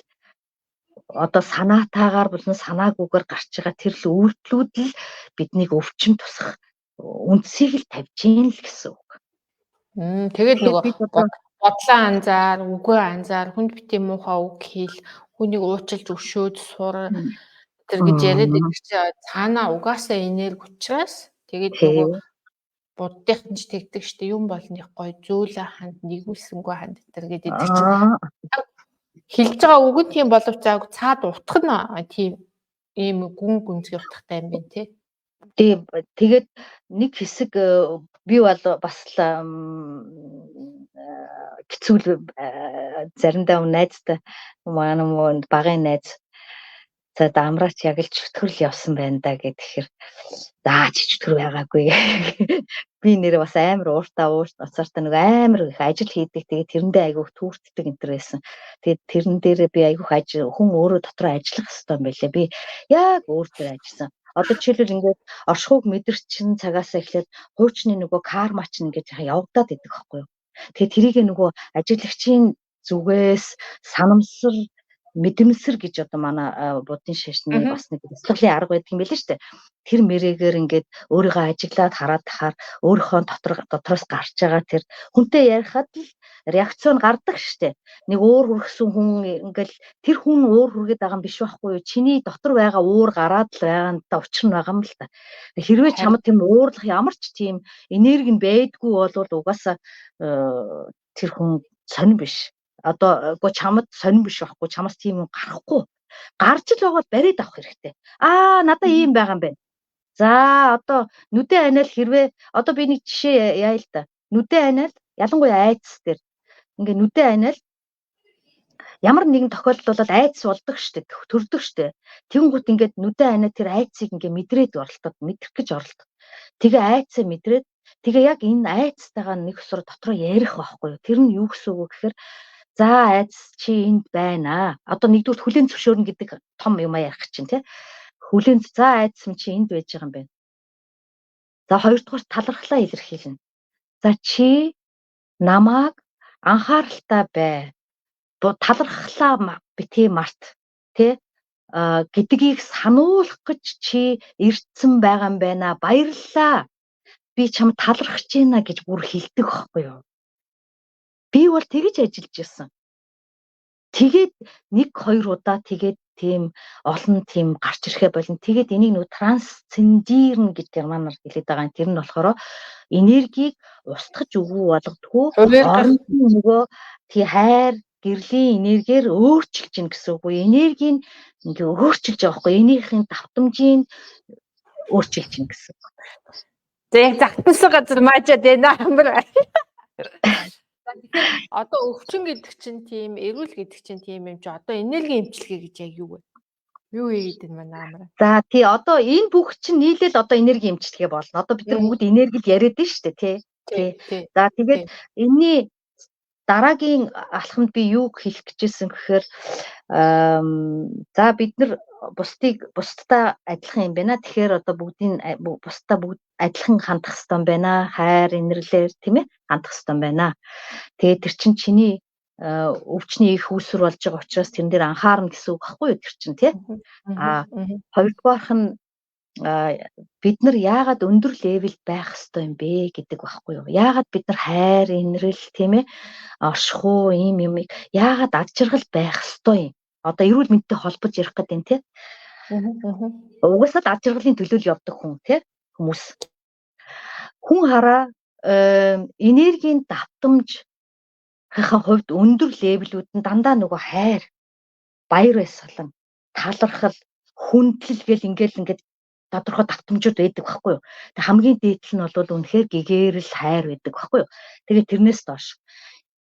одоо санаатаагаар болон санаагүйгээр гарч байгаа тэр л үйлдэлүүд л биднийг өвчин тусах үндсийг л тавьж ийн л гэсэн үг. Тэгээд нөгөө бодлоо анзаар, үгөө анзаар, хүнд бити муухай үг хэл, хүнийг уучлж өшөөд сур тэр гэж яриад байдаг чи цаанаа угаасаа энерги учраас тэгээд нөгөө буддынхан ч тэгдэг штэ юм болных гой зөөлө ханд нэгүүлсэнгүй ханд тэр гэдэг чинь хэлж байгаа үг нь тийм боловч зааг цаад утах нь тийм ийм гүн гүнзгий утгатай юм байна тий. Тэгээд нэг хэсэг би бол бас хэцүүл заримдаа найзтай манай багын найз за дамраач яг л чөтгөрл явсан байна да гэхээр за чөтгөр байгаагүй би нэрээ бас амар ууртаа уцаартай нэг амар их ажил хийдэг тэгээд тэрэндээ айгүйх түүртдэг энэ төр байсан тэгээд тэрэн дээрээ би айгүйх хүн өөрөө дотроо ажиллах хэрэгтэй юм байлээ би яг өөр төр ажилласан одоо жишээлбэл ингээд оршихуйг мэдэрч чин цагаас эхлээд хуучны нөгөө карма чинь ингээд явагдаад идэх байхгүй юу Тэгээ тэрийг нөгөө ажиглагчийн зүгээс санамсар, мэдэмсэр гэж одоо манай буддын шашны Мгм. бас нэг бяцлаглалын арга байдаг юм байл шүү дээ. Тэр мэрээгээр ингээд өөрийгөө ажиглаад хараад тахаар өөрийнхөө дотроос гарч байгаа тэр хүнтэй ярихад л реакцон гардаг шүү дээ. Нэг уур хүрхсэн хүн ингээл тэр хүн уур хүргээд байгаа юм биш байхгүй юу? Чиний дотор байгаа уур гараад л байгаандаа учир нь байгаа юм л та. Хэрвээ Харин чамд тийм уурлах ямар ч тийм энерги нь байдгүй бол угаасаа тэр хүн сонирн биш. Одоо үгүй чамд сонирн биш байхгүй, чамаас тийм юм гарахгүй. Гарч л байгаад бариад авах хэрэгтэй. Надаа ийм байгаа юм байна. За одоо нүдэн аниал хэрвээ одоо би нэг жишээ яа л та. Нүдэн аниал ялангуяа айдас дээр ингээ нүдэн аниал ямар нэгэн тохиолдолд бол айдас болдог штэ, төрдөг штэ. Тэнгүүт ингээд нүдэн аниа тэр айдсыг ингээ мэдрээд оролдоод мэдрэх гэж оролдоод. Тэгээ айдсаа мэдрээд тэгээ яг энэ айдстайгаа нэг усраа дотроо ярих байхгүй юу? Тэр нь юу гэсэн үг гэхээр за айдас чи энд байна. Одоо нэгдүгээр хүлээн зөвшөөрнө гэдэг том юм ярих чинь тий. Хүлээн за айдас минь чи энд байж байгаа юм байна. За хоёрдугаар талархлаа илэрхийлнэ. За чи намайг анхааралтай бай. Талархлаа битгий март тий гэдгийг сануулах гэж чи ирдсэн байгаа юм байна. Баярлалаа. Би чамд талархаж байна гэж бүр хэлдэг байхгүй юу? Би бол тэгэж ажиллаж ирсэн. Тэгээд 1-2 удаа тэгээд тийм олон тийм гарч ирэхэ болно. Тэгээд энийг нөгөө трансцендирн гэж германаар хэлээд байгаа юм. Тэр нь болохоор энергийг устгаж өгөө болгодгүй оронд нь нөгөө тий хайр гэрлийн энергиэр өөрчилж гин гэсэн үг. Энерги нь ингээ өөрчилж байгаа байхгүй. Энийхин давтамжийг өөрчилж гин гэсэн. Тэг загтсан газар маажаад байна амар. Тэгэхээр одоо өвчин гэдэг чинь тийм, эрүүл гэдэг чинь тийм юм чи одоо энерги эмчилгээ гэж яг юу вэ? Юу хийгээд байна манай амар. За тий одоо энэ бүх чинь нийлээл одоо энерги эмчилгээ болно. Одоо бид нар бүгд энергил яриад байна шүү дээ тий. За тэгээд энэний дараагийн алхамд би юу хэлэх гэжсэн гэхээр за бид нар бусдаа адилхан юм байна. Тэгэхээр одоо бусдаа бүгд адилхан хандах хэрэгтэй юм байна. Хайр, инэрлэр тийм ээ хандах хэрэгтэй юм байна. Тэгээд тэр чинь чиний өвчний их үүсвэр болж байгаа учраас тэрэн дээр анхаарна гэсэн үг байхгүй юу тэр чинь тий. Хоёрдугаарх нь бид нар яагаад өндөр левел байх хэрэгтэй юм бэ гэдэг байхгүй юу? Яагаад бид нар хайр, инрэл тийм ээ оршихуу ийм юмыг яагаад ад жаргал байх хэрэгтэй юм? Одоо эрүүл мэндтэй холбож ярих гэдэг юм тий. Угаасаа ад жаргалын төлөө л явдаг хүн тий хүмүүс. Хүн хараа энергийн давтамж хувьд өндөр левелүүд нь дандаа нөгөө хайр, баяр баясгалан, талархал, хүндлэл гэл ингээд тодорхой давтамжууд байдаг байхгүй юу. Тэг хамгийн дээдл нь бол үнэхээр гэгэрэл хайр байдаг байхгүй юу. Тэгээд тэрнээс доош.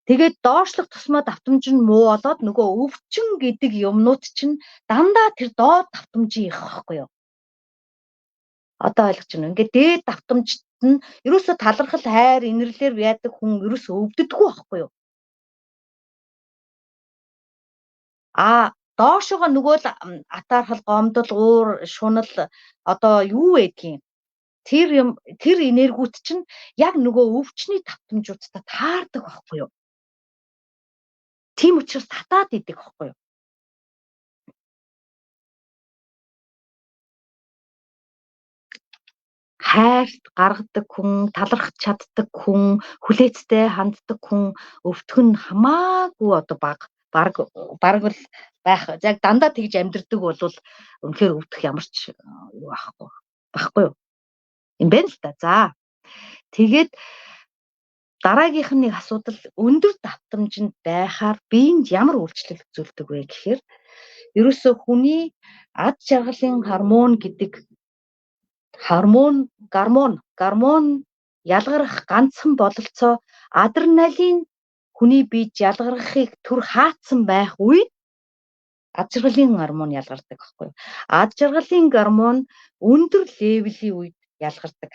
Тэгээд доошлох тусмаа давтамж нь муу болоод нөгөө өвчин гэдэг юмнууд чинь дандаа тэр доод давтамжийн их байхгүй юу. Одоо ойлгож байна. Ингээд дээд давтамжт нь ерөөсө талархал, хайр, инэрлэр яадаг хүн ерөөсө өвддөггүй байхгүй юу. Доошоогоо нөгөө л атаархал, гомдол, уур, шунал одоо юу байдгийг тэр энергиут чинь яг нөгөө өвчний давтамжуудтай таардаг байхгүй юу. Тийм учраас татаад идэг байхгүй юу. Хайрт гаргадаг хүн, талархаж чаддаг хүн, хүлээцтэй ханддаг хүн өвдөх нь хамаагүй одоо баг л байх. Яг дандаа тэгж амьдрдаг бол үнэхээр өвдөх ямар ч юу байхгүй юу. Юм байна л та. За. Тэгээд дараагийнх нь нэг асуудал өндөр давтамжинд байхаар биеинд ямар үйлчлэл үзүүлдэг вэ гэхээр ерөөсөө хүний ад жаргалын гормон гэдэг гормон ялгарах ганцхан бололцоо адреналин хүний биед ялгарахыг түр хаацсан байх үед ад жаргалын гормон ялгардаг байхгүй юу. Ад жаргалын гормон өндөр левелийн үед ялгардаг.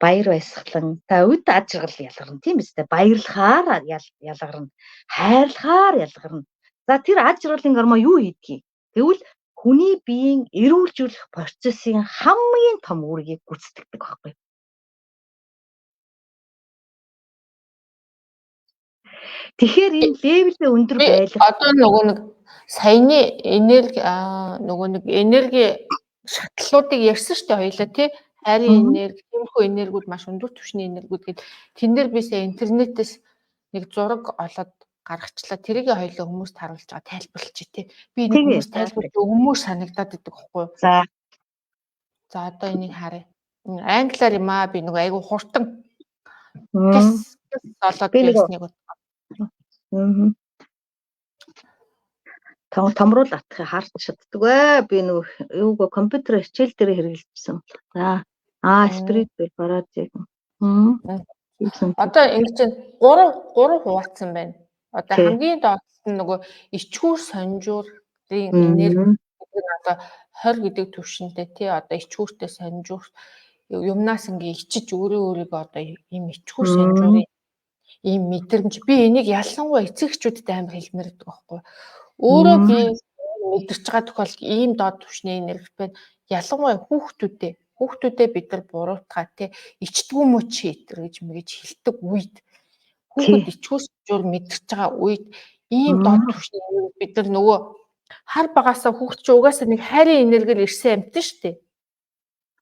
Баяр баясгалан та үед ад жаргал ялгарна тийм биз дээ. Баярлахаар ялгарна. Хайрлахаар ялгарна. За тэр ад жаргалын гормон юу хийдгийг? Тэгвэл хүний биеийн эрүүлжүүлэх процессын хамгийн том үүргийг гүйцэтгэдэг байхгүй юу. Тэгэхээр энэ левелээ өндөр Би байлгах одоо нөгөө нэг саяны нөгөө нэг энерги шатлалуудыг ярьсан шүү дээ хоёлаа тий. Хайрын энерги, тиймэрхүү энергиуд маш өндөр түвшний энергиуд гээд тэн дээр би сая интернетээс нэг зураг олоод гаргачлаа. Тэрийг хоёлаа хүмүүст харуулж байгаа тайлбарлаж тий. Би энийг Тэгээ, хүмүүст тайлбарлаж өгмөр санагдаад идэг байхгүй юу? за За одоо энийг харъя. Англиар юм аа би нөгөө айгу хурдан мм, гэс олоод би би нөгөө ясныг мгм. Томруул атхыг харж чаддаг бай. Би нөгөө юугаа компьютер хичээл дээр хэрэглэжсэн. За спирит бараад яг. одоо ингэ чинь 3 хуваацсан байна. Одоо Тий. хамгийн доотлолт нь нөгөө ичгүүр сонжуурын энерги гэдэг нь одоо 20 гэдэг түвшинтэй тий одоо ичгүүртэй сонжуур юмнаас ингээ ичиж өөрийгөө одоо ийм ичгүүр сонжуурын ийм мэдрэмж би энийг ялангуяа эцэгчүүдэд амар хэлмээр байдаг байхгүй. Өөрөө би мэдэрч байгаа тохиолдолд ийм доод түвшний энерги байна. Ялангуяа хүүхдүүдэд бид нар буруутгаа тий ичдгүү мөч хитэр гэж мэгж хэлдэг үед хүүхэд ичгүүс жур мэдэрч байгаа үед ийм доод түвшний энерги бид нар нөгөө хар багасаа хүүхд чи угаасаа нэг хайрын энергиэр ирсэн амт шүү дээ.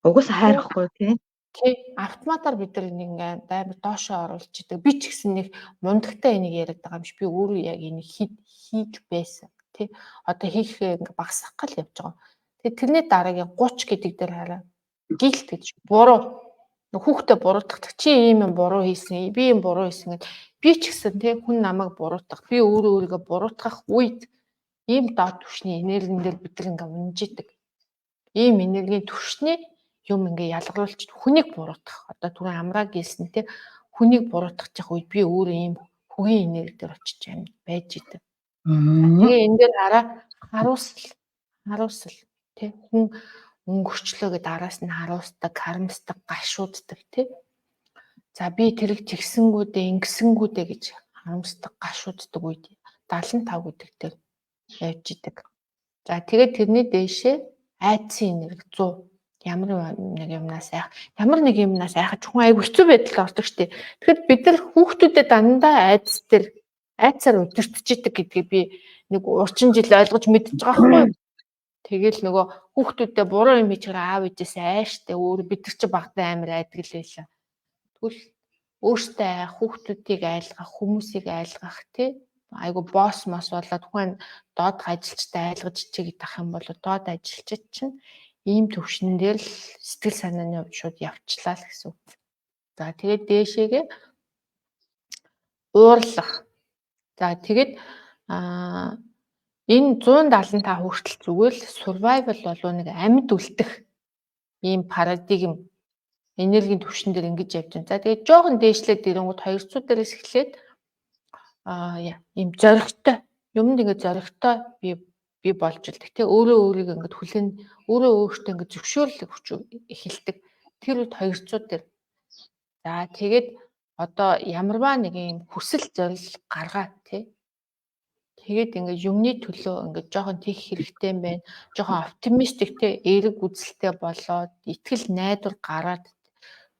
Угаасаа хайрахгүй тий. Тий автоматар бид нар нэг ингээд амар доошоо оруулж идэг. Би ч гэсэн нэг мундагтай энийг яриад байгаа юм шиг би өөрөө яг энийг хийж байсан. Тий одоо хийхээ ингээд багасгах гал явж байгаа. Тэгээ тэрний дараагийн 30 гэдэг дээр хараа. Гилт гэж буруу хүүхдээ буруутгах чи ийм юм буруу хийсэн би юм буруу хийсэн гэд би ч гэсэн тий хүн намайг буруутгах би өөрийгөө буруутгах үед ийм доод түвшний энергин дээр бид нар ингээд унж идэг. Ийм энергийн түвшний юм ингээ ялгаруулж хүнийг буруутгах. Одоо түрүү амраа гэлсэн тий хүнийг буруутгах үед би өөрөө ийм хөгийн энерги дээр очиж амьд байж идэг. Тэгээ энэ дээр харуусал тий хүн өнгөрчлөө гэд араас нь харуусдаг, харамсдаг, гашууддаг тий. За би тэрэг тэгсэнгүүдээ ингэсэнгүүдээ гэж харамсдаг, гашууддаг үед 75 гэдэг дээр явж идэг. За тэгээд тэрний дээшээ айдсын энерги 100 ямар нэг юмнаас айхаж хүн айгу хэцүү байдалд ордог штеп. Тэгэхэд бид нар хүүхдүүдэд дандаа айдсаар удирдах идэг гэдгийг би нэг урчин жил ойлгож мэдчихэж байгаа байхгүй юу. Тэгэл нөгөө хүүхдүүдэд буруу юм хийж байгаа аав ээжээс айштай өөр бид нар чи багтаа амар айдаг л байлаа. Тэгвэл өөртөө айх, хүүхдүүдийг айлгах, хүмүүсийг айлгах тий айгу босс мос болоод хүн доод ажилчтай айлгаж ичээгээд ах юм бол доод ажилчид чинь ийм төвшин дээр л сэтгэл санааны хувьд шууд явчлаа л гэсэн үг. За тэгээд дээшээгээ уурлах. За тэгээд энэ 175 хүртэл зүгээр л survival болов нэг амьд үлдэх ийм парадигм энергийн түвшин дээр ингэж явж байна. За тэгээд жоохон дээшлээд ирэнгүүт 200 дээрээс эхлээд ийм зоригтой юмд ингээд зоригтой би болж илдэг тий өөрөө өөрийгөө ингээд өөрөө өөртөө ингээд зөвшөөрлөг хүч эхэлдэг. Тэр үед 200 дээр. За тэгээд одоо ямарваа нэг юм хүсэл зориг гаргаад тий тэгээд ингээд юмны төлөө ингээд жоохон тийх хэрэгтэй юм байна. Жоохон оптимистик тий эерэг үзэлтэй болоод итгэл найдвар гараад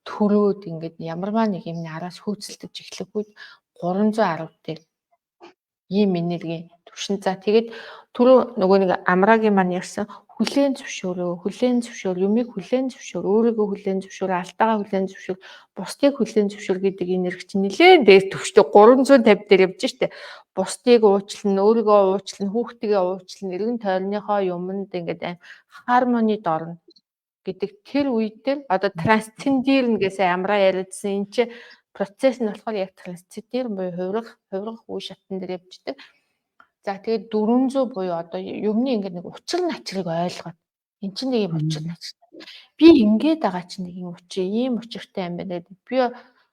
төрөөд ингээд ямарваа нэг юмны араас хөөцөлдөж эхлэх үед 310 дээр ийм энергийн түвшин. За тэгээд түрүү нөгөө нэг амраагийн маань ярьсан хүлээн зөвшөөрөө, юмыг хүлээн зөвшөөр, өөрийгөө хүлээн зөвшөөр, алдаагаа хүлээн зөвшөөр, бусдыг хүлээн зөвшөөр гэдэг энерги чинь нэлээд дээр төвштэй 350 дээр явж штэ. Бусдыг уучлна, өөрийгөө уучлна, хүүхдийгээ уучлна, эргэн тойрныхоо юмд ингээд хармонид орно гэдэг тэр үед дээр одоо трансцендерн гэсэн амраа яриадсан энэ чи процесс нь болохоор яг трансцендерн буюу хувирах үе шатн дээр явждаг. За тэгээд 400 буюу одоо юмны ингээд нэг учир начрыг ойлгоод эн чинь нэг юм учир начир. Би ингээд байгаа чинь нэг юм учир, ийм учиртай юм байна гэдэг. Би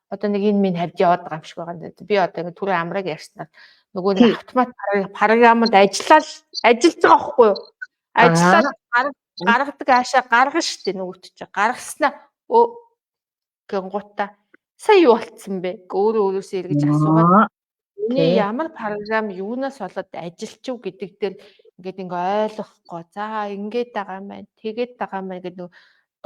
одоо нэг энэ минь хавьд яваад байгаа юм шиг байгаа. Би одоо ингээд түрүү амрааг ярьснаар нөгөө нэг автомат програмд ажиллаж байгаа байхгүй юу? Ажиллаад гаргадаг аашаа гаргана штэ нөгөөт чи гаргаснаа гингуута сая юу болцсон бэ? Өөрөөсөө эргэж асуугаад энэ ямар програм юунаас болоод ажилчив гэдэг дээр ингээд ойлгохгүй. За ингээд байгаа юм байна. Тэгээд байгаа юм байна гэдэг нөгөө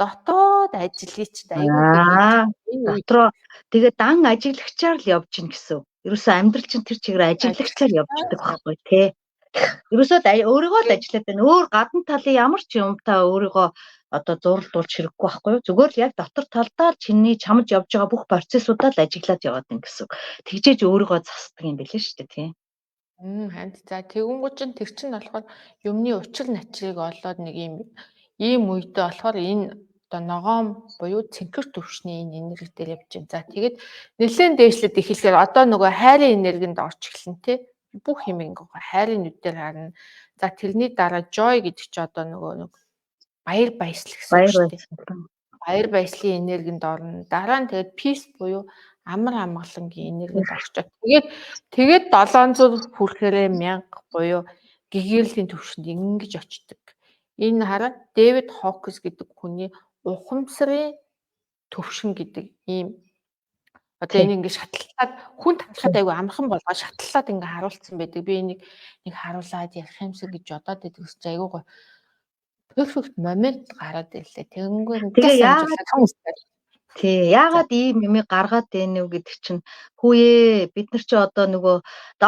дотоод ажил хийчихэд айгүй дотроо тэгээ дан ажиглагчаар л явж гин гэсэн. ерөөсөө амьдрал чинь тэр чигээр ажиглагчаар явждаг Ажиллаа. байхгүй тий. Ерөөсөө өөрийгөө л ажиллаад байна. Өөр гадна талын ямар ч юмтай өөрийгөө одоо зуралдуулж хэрэггүй байхгүй юу? Зүгээр л яг дотор талдаа л чиний чамд явж байгаа бүх процессуудаа л ажиглаад яваад байна гэсэн үг. Тэгжээж өөрийгөө засдаг юм билээ шүү дээ тий. Ханд. За тэгэнгүүт чинь тэр чинь болохоор юмны учир начрыг олоод нэг ийм үедээ болохоор энэ одоо ногоон буюу цэнхэр төвшний энэ энерги дээр явж байна. За тэгээд нэлээд дээшлээд эхлэхээр одоо нөгөө хайрын энергинд орж эхэлнэ тий. Бүх юм ингээ хайрын нүдээр харна. За тэрний дараа joy гэдэг чи одоо нөгөө нэг баяр баясгал гэсэн үг шүү дээ. Баяр баясгалын энергинд орно. Дараа нь тэгээд peace буюу амар амгалангийн энергинд орчоод тэгээд 700 хүрэхээрээ 1000 буюу гэгэрлийн түвшинд ингэж очдог. Энэ хараад Дэвид Хокинс гэдэг хүний ухамсарын төвшин гэдэг ийм одоо энэ ингэ шатлаад хүн харахад айгүй амархан болгоо шатлаад ингэ харуулсан байдаг. Би энийг нэг харуулад ярих юмсан гэж бодоод байдаг ус айгүй гоё. Perfect момент гараад ирлээ. Тэгээ яагаад ийм юмыг гаргаад байна вэ гэдэг чинь хүүе бид нар чи одоо нөгөө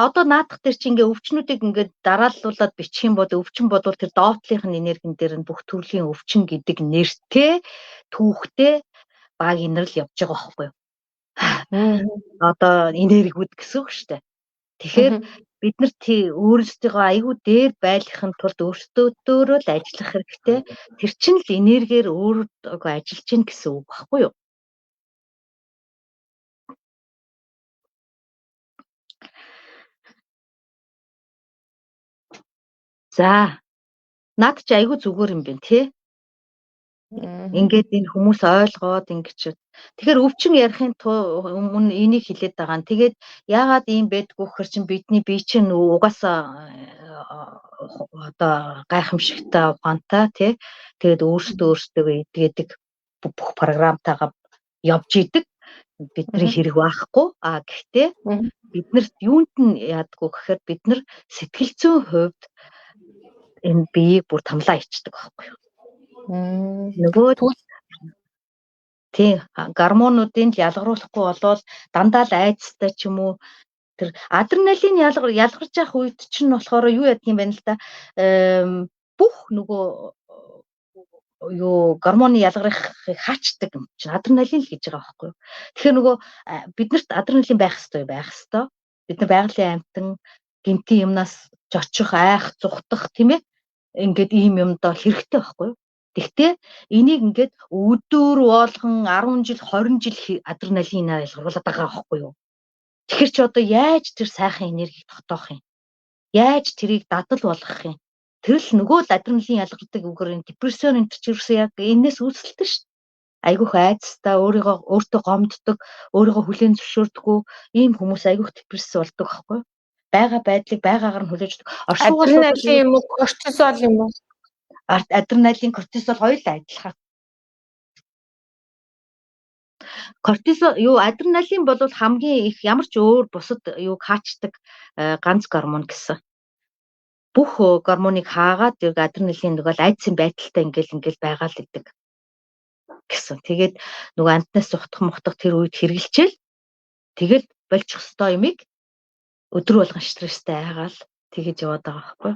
одоо наадах дээр чи ингээ өвчнүүдийг ингээ дарааллуулаад бичих юм бол өвчин бодвол тэр доотлынх нь энергин дээр нь бүх төрлийн өвчин гэдэг нэртэй түүхтэй баг инэрл явж байгаа байхгүй юу? Одоо энергиуд гэсэн үг шүү дээ. Тэгэхээр бид нар өөрсдийгөө аягүй дээр байлгахын тулд өөрсдөө л ажиллах хэрэгтэй. Тэр чинь л энергиэр өөрөөгөө ажиллаж гин гэсэн үг баггүй юу? За. Наад чи аягүй зүгээр юм байна тий. Ингээд энэ хүмүүс ойлгоод ингэж. Тэгэхээр өвчин ярихын өмнө энийг хэлээд байгаа нь. Тэгээд яагаад ийм байдгүй гэхээр чинь бидний бие чинь угаасаа одоо гайхамшигтай ухаантай тий. Тэгээд өөртөө идгээд бүх програмтайгаа явж идэг. Бидний хэрэг байхгүй. Гэхдээ биднэрт юунд нь яадгүй гэхээр бид нар сэтгэл зүйн хувьд энэ биеийг бүр тамлаа ичдэг байхгүй юу? Нөгөө тийм гормонуудын ялгаруулахгүй болвол дандаа л айцтай ч юм уу тэр адреналин ялгарч явах үед чинь болохоор юу ядг юм байна л да бүх нөгөө юу гормоны ялгархыг хаачдаг юм чинь адреналин л гэж байгаа байхгүй юу? Тэгэхээр нөгөө биднэрт адреналин байх ёстой. Бид нар байгалийн амьтан гэмтэн юмнаас жочих, айх, зүхтах тийм ээ. Ингээд ийм юмдаа хэрэгтэй байхгүй юу? Тэгтээ энийг ингээд өдөр болгон 10 жил 20 жил адреналинаар ялгаруулад байгаа байхгүй юу? Тэгэхээр чи одоо яаж тэр сайхан энергийг тогтоох юм? Яаж тэрийг дадал болгох юм? Тэр л нөгөө л адреналин ялгардаг үгээр энэ депресsion энэ ч ерөөсөө яг энэс үүсэлтэй шүү дээ. Айгүйх айцтай өөртөө гомддог, өөрийгөө хүлээн зөвшөөрдөггүй ийм хүмүүс айгүйх депресс болдог байхгүй юу? Бага байдлыг байгаагаар нь хүлээж өгдөг. Адреналин юм уу, кортизол юм уу? Адреналин, кортизол хоёулаа адилхан. Кортизол адреналин бол хамгийн их ямар ч өөр бусад хаачдаг ганц гормон гэсэн. Бүх гормоныг хаагаад адреналин нөгөө айдсын байдалтай ингээл байгаа л гэдэг гэсэн. Тэгээд нөгөө амтнаас сухтах тэр үед хэрглэжэл тэгэл болчих ёстой юмыг өдөр болгон стресстэй айгаал тэгэж яваад байгаа байхгүй.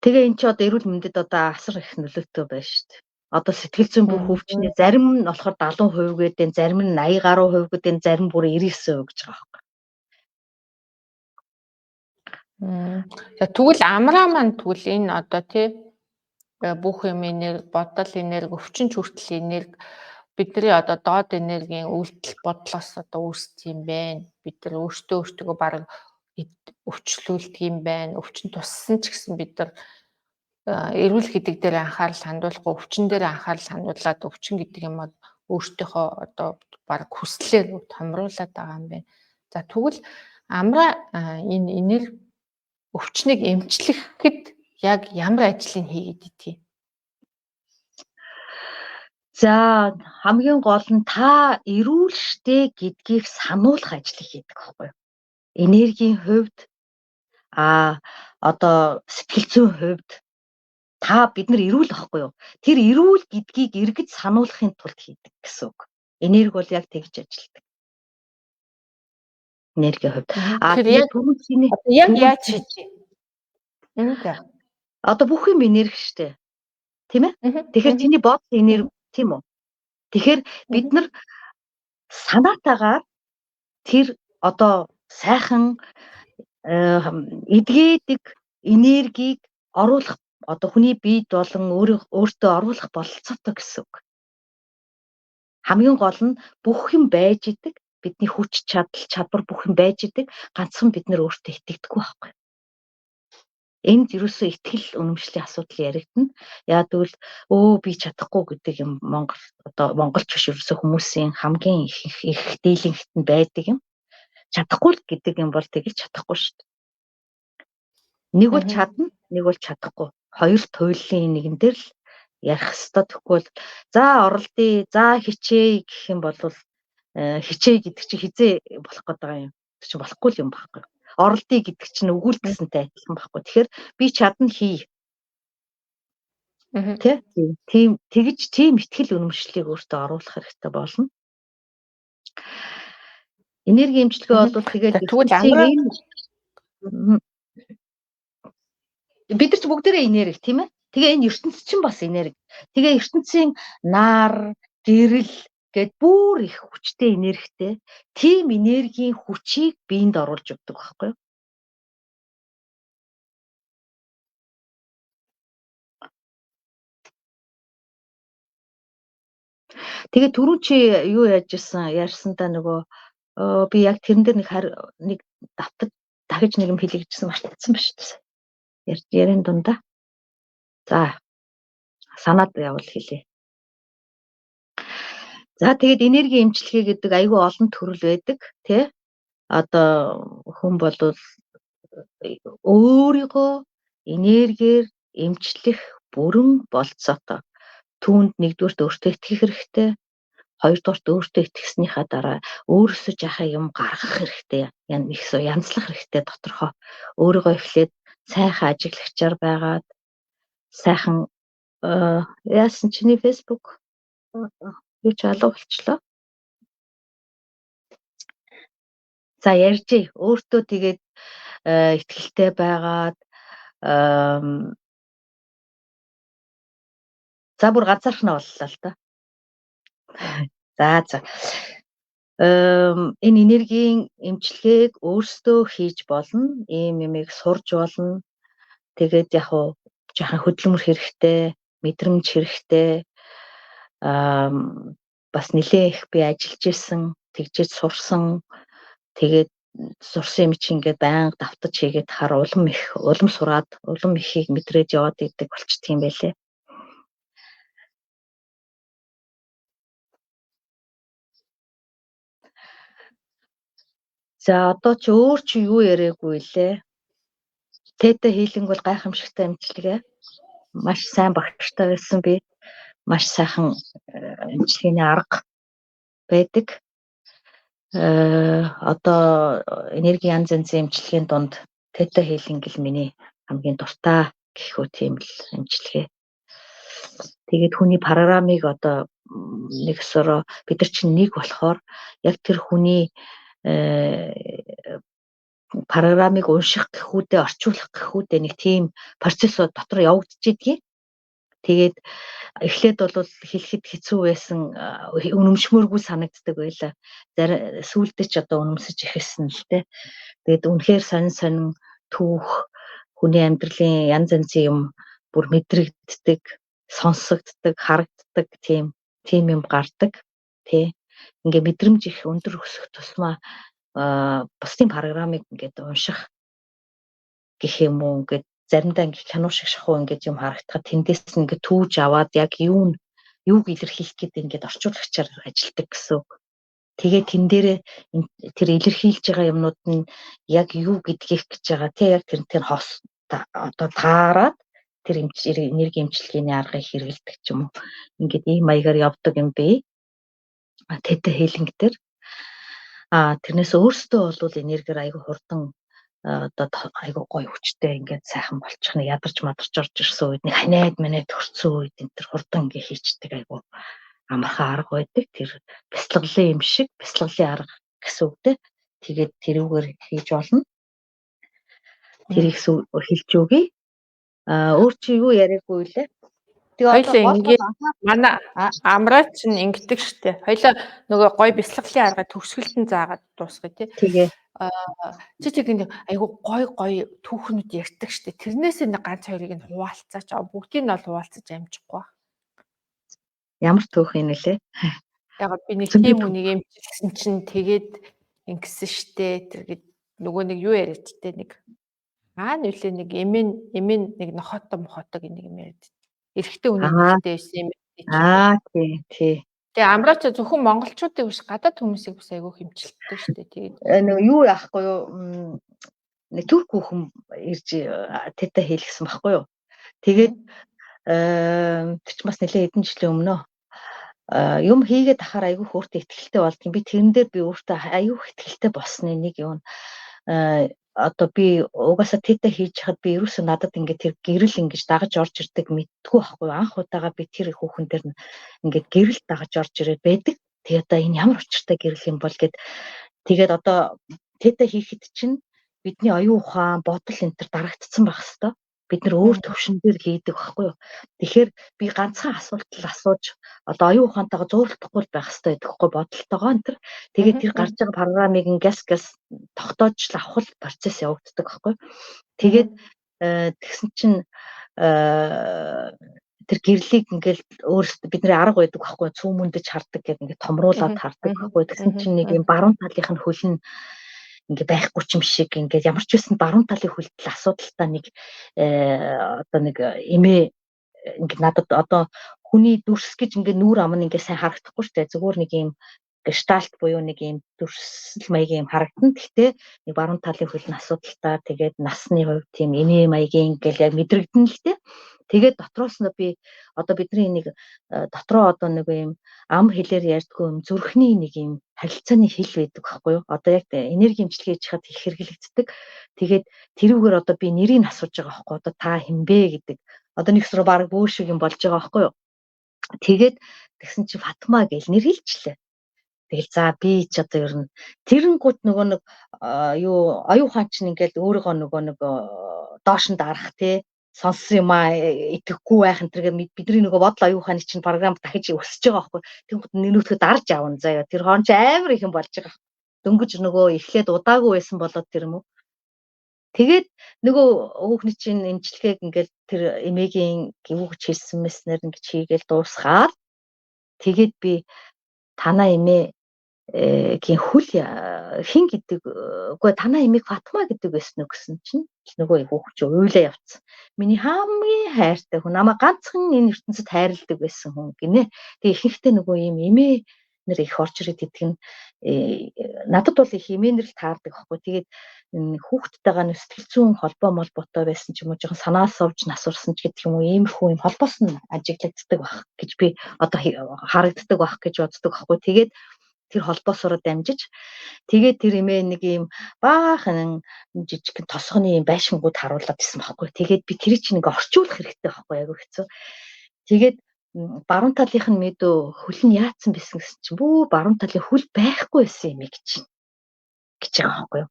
Тэгээ эн чи одоо эрүүл мэндэд одоо асар их нөлөөтэй байна шүү дээ. Одоо сэтгэл зүйн бүх өвчнээ зарим нь болохоор 70% гэдэг, зарим нь 80 гаруй хувь гэдэг, зарим бүр 99% гэж байгаа байхгүй. За тэгвэл амраа маань тэгвэл энэ одоо тий бүх юм энерги, бодол энерги, өвчин хүртэл энерги бидний одоо доод энергийн үйлдэл бодлоос одоо үүсдэг юм байна. Бид нар өөртөө бараг өвчлүүлдэг юм байна. Өвчин туссан ч гэсэн бид нар эрүүл гэдэг дээр анхаарал хандуулахгүй өвчин дээр анхаарал хандуулаад өвчин гэдэг юм өөртөөхөө одоо бараг хүслээр томруулаад байгаа юм байна. За тэгвэл амраа энэ энерги өвчнийг эмчлэхэд яг ямар ажлыг хийгээд идэх юм? За хамгийн гол нь та эрүүл штэ гэдгийг сануулах ажлыг хийдэг байхгүй юу? Энергийн хувьд одоо сэтгэл зүйн хувьд бид нар эрүүл байхгүй юу? Тэр эрүүл гэдгийг эргэж сануулахын тулд хийдэг гэсэн үг. Энерги бол яг тэгж ажилладаг. Энергийн хувьд. Тэгэхээр Тэгээд яг түрүүний одоо яг яаж хийчих юм? За. одоо бүх юм энерги штэ. Тийм ээ? Тэгэхээр Тэгэхээр чиний бодол энерги тийм үү? Тэгэхээр бид нар санаатаагаар тэр одоо сайхан эдгээдэг энергийг оруулах одоо хүний биед болон өөртөө оруулах бололцоотой гэсэн үг. Хамгийн гол нь бүх юм байж идэг, бидний хүч чадал чадвар бүх юм байж идэг, ганцхан бид нар өөртөө итгэдэггүй байхгүй. Энд ерөөсөө итгэл үнэмшлийн асуудал яригдана. Яа тэгвэл би чадахгүй гэдэг юм монголч биш ерөөсөө хүмүүсийн хамгийн их дийлэнхт нь байдаг юм. Чадахгүй л гэдэг юм бол тэгж чадахгүй шүү дээ. Нэг бол чадна, нэг бол чадахгүй. Хоёр туйлын нэгэн дээр л ярих хэвээр тэгэхгүй бол за оролдъё, за хичээе гэх юм бол хичээе гэдэг чинь хизээ болох гээд байгаа юм. Тэр чинь болохгүй юм байхгүй. Оролдъё гэдэг чинь өгүүлдэгсэнтэй адилхан байхгүй. Тэгэхээр би чадна хий. Тийм итгэл үнэмшлийг өөртөө оруулах хэрэгтэй болно. Энерги эмчилгээ бол тэгээд бид нар ч бүгдээрээ энерги тийм ээ. Тэгээ энэ ертөнцийн чинь бас энерги. Тэгээ ертөнцийн нар, гэрэл гэд бүр их хүчтэй энергитэй. Тийм энергийн хүчийг биеинд оруулж өгдөг байхгүй юу? Тэгээ түрүү чи юу ярьсандаа нөгөө би яг тэрэн дээр нэг давтаж дахиж нэг юм хэлье гэжсэн мартчихсан ба шүү дээ. Ярин дундаа. За санаад явал хэлье. За тэгээд энерги эмчилгээ гэдэг айгүй олон төрөл байдаг тий. Одоо хүн бол өөрийгөө энергиэр эмчлэх бүрэн болцоотой. Түүнд нэгдүгээрт өөртөө итгэх хэрэгтэй. Хоёрдугаарт өөртөө итгэснийхаа дараа өөрөөсөө жахаа юм гаргах хэрэгтэй. Янзлах хэрэгтэй доторхоо. Өөрийгөө эхлээд сайхан ажиглагчаар байгаад сайхан яасан чиний фэйсбુક юу ч алга болчлоо. За ярьжээ. Өөртөө тэгээд итгэлтэй байгаад за бүр ганцаархнаа боллоо л да. За. Энэ энергийн эмчилгээг өөрсдөө хийж болно. Ийм юмыг сурж болно. Тэгээд яг уу жоохон хөдөлмөр хэрэгтэй, мэдрэмж хэрэгтэй. Бас нэлээ их би ажиллаж исэн, тэгжээж сурсан. Тэгээд сурсан юм чи ингээд байнга давтаж хийгээд хар улам сураад улам ихийг мэдрээд яваад идэг болчдөг юм байлээ. За одоо чи өөр чи юу яриаггүй лээ? Тета хийлинг бол гайхамшигтай эмчилгээ. Маш сайн багштай байсан би. Маш сайхан эмчилгээний арга байдаг. Одоо энерги янз янзын эмчилгээний дунд тета хийлинг л миний хамгийн дуртай гэх үү тийм л эмчилгээ. Тэгээд хүний программыг одоо нэг өсөрөө бид нар чинь нэг болохоор яг тэр хүний программыг унших гэхүүдээ орчуулах гэхүүдээ нэг тийм процесс дотор явагдчихийдгийг. Тэгээд эхлээд бол хэлэхэд хэцүү байсан, үнэмшмөөргүй санагддаг байлаа. Сүүлдээ ч одоо үнэмсэж ихсэн л дээ. Тэгээд үнэхээр сонин түүх хүний амьдралын янз янзын юм бүр мэдрэгддэг, сонсогддог, харагддаг тийм юм гардаг. Тэ. Ингээ мэдрэмж их өндөр өсөх тусмаа бусдын программыг ингээд унших гэх юм уу ингээд заримдаа ингээд кино шиг шахуу ингээд юм харагдахад тэндээс нь ингээд түүж аваад яг юуг илэрхийлэх гэдэг ингээд орчуулагчаар ажилладаг гэсэн үг. Тэгээд тэн дээрээ тэр илэрхийлж байгаа юмнууд нь яг юу гэдгийг гэж байгаа тий яг тэр хос одоо таарад тэр энерги эмчилгээний аргыг хэрэгэлдэг ч юм уу. Ингээд ийм маягаар явдаг юм бэ. Тета хийлинг дээр тэрнээс өөрсдөө бол энергиэр айгүй хурдан одоо айгүй гоё хүчтэй ингээд сайхан болчих нь ядарч орж ирсэн үед нэг ханаад манад төрсөн үед энэ тэр хурдан ингээд хийчдэг айгүй амархан арга байдаг. Тэр бяцлаглалын юм шиг бяцлаглалын арга гэсэн үг дээ. Тэгээд тэрүүгээр хийж болно. Тэрийг хэлж өгье. Өөр чи юу яриаггүй лээ? Тэгээ одоо Хоёлаа гол ингээд анхаа манай амраач нь ингэдэг штэ. Хоёлаа нөгөө гоё бяцлаглалын арга төгсгөлтөн заагаад дуусгая тий. тэгээ Чи нэг айгу гоё түүхнүүд ярьдаг штэ. Тэрнээсээ нэг ганц хоёрыг нь хуваалцаач. Бүгдийг нь бол хуваалцаж амжихгүй. ямар түүх юм нэлээ? Ягаад би нэг тийм хүнийг эмчилсэн чинь тэгээд ингэсэн штэ. Тэгээд нөгөө нэг юу яриад штэ нэг нүлээ нэг эмэн нэг нохотоо нэг юм яриад. Эрэгтэй хүний нэртэй байсан юм. Тий. Тэгээ амраач зөвхөн монголчуудыг биш гадаад хүмүүсийг бас айгүй хэмжилттэй штэ. Тэгээд нөгөө юу яахгүй юу? Нэг турк хүүхэн ирж тета хийлгсэн байхгүй юу? Тэгээд тэр ч бас нэлээд хэдэн жилийн өмнө юм хийгээд ахаар айгүй өөртөө ихтгэлтэй болдгийн. Би тэрэн дээр би өөртөө айгүй ихтгэлтэй болсны нэг юм. Одоо би угаасаа тета хийж хахад би ерөөсөө надад ингээд тэр гэрэл ингэж дагаж орж ирдэг мэдтгүй байхгүй юу? Анх удаага би тэр хүүхэн дээр ингээд гэрэл дагаж орж ирээд байдаг. Тэгээд одоо энэ ямар учиртай гэрэл юм бол гэд тэгээд одоо тета хийхэд чинь бидний оюун ухаан бодол энэ төр дарагдсан байх хэвээр. Бид нар өөр төвшин дээр хийдэг байхгүй юу? Тэгэхээр би ганцхан асуултал асууж одоо оюун ухаантайгаа зуурлахгүй байх хэвээр гэдэгхгүй бодолтойгоо энэ төр. Тэгээд тэр гарч байгаа программыг газ тогтоож авах процесс явагддаг байхгүй юу? Тэгээд тэгсэн чинь тэр гэрлийг ингээл өөрөөсөө бидний арга байдаг байхгүй юу? Цүү мөндөж хардаг гэдэг ингээд томруулаад хардаг байхгүй юу? Тэгсэн чинь нэг юм баруун талынх нь хөл нь ингээ байхгүй ч юм шиг ингээ ямар ч байсан баруун талын хөлтөл асуудалтай нэг одоо нэг эмээ ингээ надад одоо хүний дүрс гэж ингээ нүүр ам нь ингээ сайн харагдахгүй шүү дээ. Зүгээр нэг юм гештальт буюу нэг юм дүрсэл маягийн юм харагдана. Гэхдээ нэг баруун талын хөл нь асуудалтай. Тэгээд насны хувьд тийм инээ маягийн ингээл яг мэдрэгдэн л дээ. Тэгээд дотроос нь би одоо бидний нэг дотроо одоо нэг юм ам хэлээр ярьдгүй юм зүрхний нэг юм харилцааны хэл байдаг байхгүй юу? Одоо яг энерги имчилгээ хийж хад их хэрэглэгддэг. Тэгээд тэрүүгээр одоо би нэрийг асууж байгаа байхгүй юу? Одоо та хинбэ гэдэг. Одоо нэгсрөө баг бөө шиг юм болж байгаа байхгүй юу? Тэгээд тэгсэн чи Фатма гэж нэр хэлчихлээ. Тэгэл за би ч одоо ер нь тэрэнгууд нөгөө нэг юу оюун ухаан чинь ингээл өөрийгөө нөгөө нэг доош нь дарах тий сонссон юм итгэхгүй байх энэ төргээ бидний нөгөө бодол оюун ухааны чинь програм дахиж өсөж байгаа байхгүй. Тэнгууд нэрнүүтгөө дарж аавн заяа. Тэр хоон ч амар их юм болж байгаа. Дөнгөж нөгөө эхлээд удаагүй байсан болоод тэр юм уу. Тэгээд нөгөө хүүхний чинь эмчилгээг ингээл тэр эмээгийн гівгч хэлсэн мэснэр ингэж хийгээл дуусгаад тэгээд би танаа эмээ гин хүл хин гэдэг үгүй танаа эмийг Фатма гэдэг байсан уу гэсэн чинь нөгөө хүүхч уйлаа явцсан. Миний хамгийн хайртай хүн намайг ганцхан энэ ертөнцид хайрладаг байсан хүн гинэ. Тэгээ ихэнхдээ нөгөө юм эмээ нэр их орж ирээд идэх нь надад бол их эмээнэр л таардаг байхгүй. Тэгээд хүүхдтэйгээ нэг сэтгэл зүйн холбоо молбоотой байсан ч юм уу жоохон санаа сувж насурсан ч гэдэг юм уу иймэрхүү юм холбоос нь ажиглагддаг байх гэж би одоо харагддаг байх гэж боддог байхгүй. Тэгээд тэр холбоосоор дамжиж тэгээд тэр эмээ нэг юм баахан жижиг тосгоны юм байшингууд харуулад исэн байхгүй. Тэгээд би тэр чинь ингээ орчуулах хэрэгтэй байхгүй айгүй хэцүү. Тэгээд баруун талынх нь мэдөө хөл нь яатсан байсан гэсэн чинь бүү баруун талын хөл байхгүй байсан юм гэж байгаа байхгүй юу.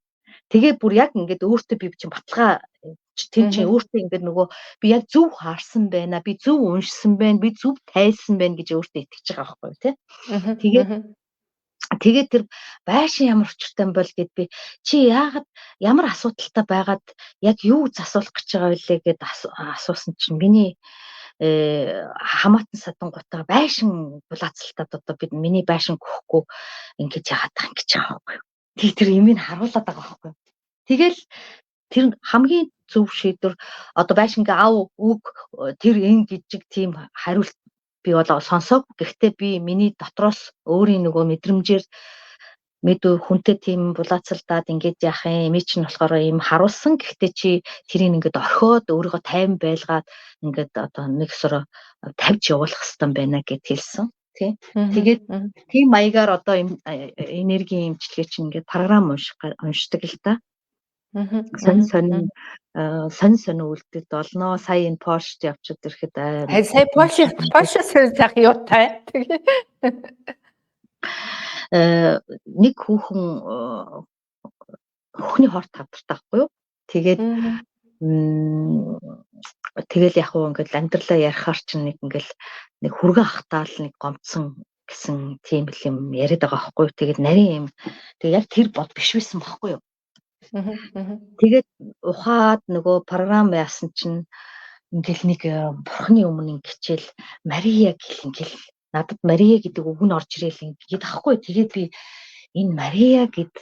Тэгээд бүр яг ингээд өөртөө би чинь баталгаа тэр чинь өөртөө ингээд нөгөө би яг зөв харсан байна. Би зөв уншсан байна. Би зөв тайлсан байна гэж өөртөө итгэж байгаа байхгүй юу тий. Тэгээд тэр байшин ямар учиртай юм бол гэд би чи яагаад ямар асуудалтай байгаад яг юу асуулах гэж байгаа вэ гэд асуусан чинь миний хамаатан садангуудаа байшин булаацалтад одоо бид миний байшин гөхгүй ингэж яагаад байгаа юм гэж байгаа байхгүй. Тэр имийг харуулад байгаа байхгүй. Тэгэл тэр хамгийн зөв шийдвэр одоо байшингаа ав үг тэр энэ гिचиг тийм хариулт би бол сонсоог. Гэхдээ би миний дотроос өөрийн нөгөө мэдрэмжээр мэдүү хүнтэй тийм булаацалдаад ингэж яах юм эмээ чинь болохоор юм харуулсан. Гэхдээ чи тэрийг ингээд орхиод өөрийгөө тайван байлгаад ингээд одоо нэг сороо тавьж явуулах хэрэгтэй байна гэд хэлсэн. Тий. Тэгээд тийм маягаар одоо энергийн эмчилгээ чинь ингээд програм уншдаг л та. Сонин сонин сонин үйлдэл болно. Сая энэ Porsche явчихад ирэхэд Харин сая Porsche сайх юутай. Тэгээ. Нэг хүүхний хорт тавдартай байхгүй юу? Тэгээд тэгэл яг уу ингээд амьдралаа ярихаар чинь нэг ингээл нэг хүргэн ахтаал нэг гомцсон гэсэн тийм л юм яриад байгаа байхгүй юу? Тэгээд нарийн юм. Тэгээд яг тэр бод биш байсан байхгүй юу? Тэгээд ухаад нөгөө програм яасан чинь ингээл нэг бурхны өмнө ингэчээл Мария гэл ингээл надад Мария гэдэг үг нь орж ирээл ингээд ахгүй. Тэгээд би энэ Мария гэд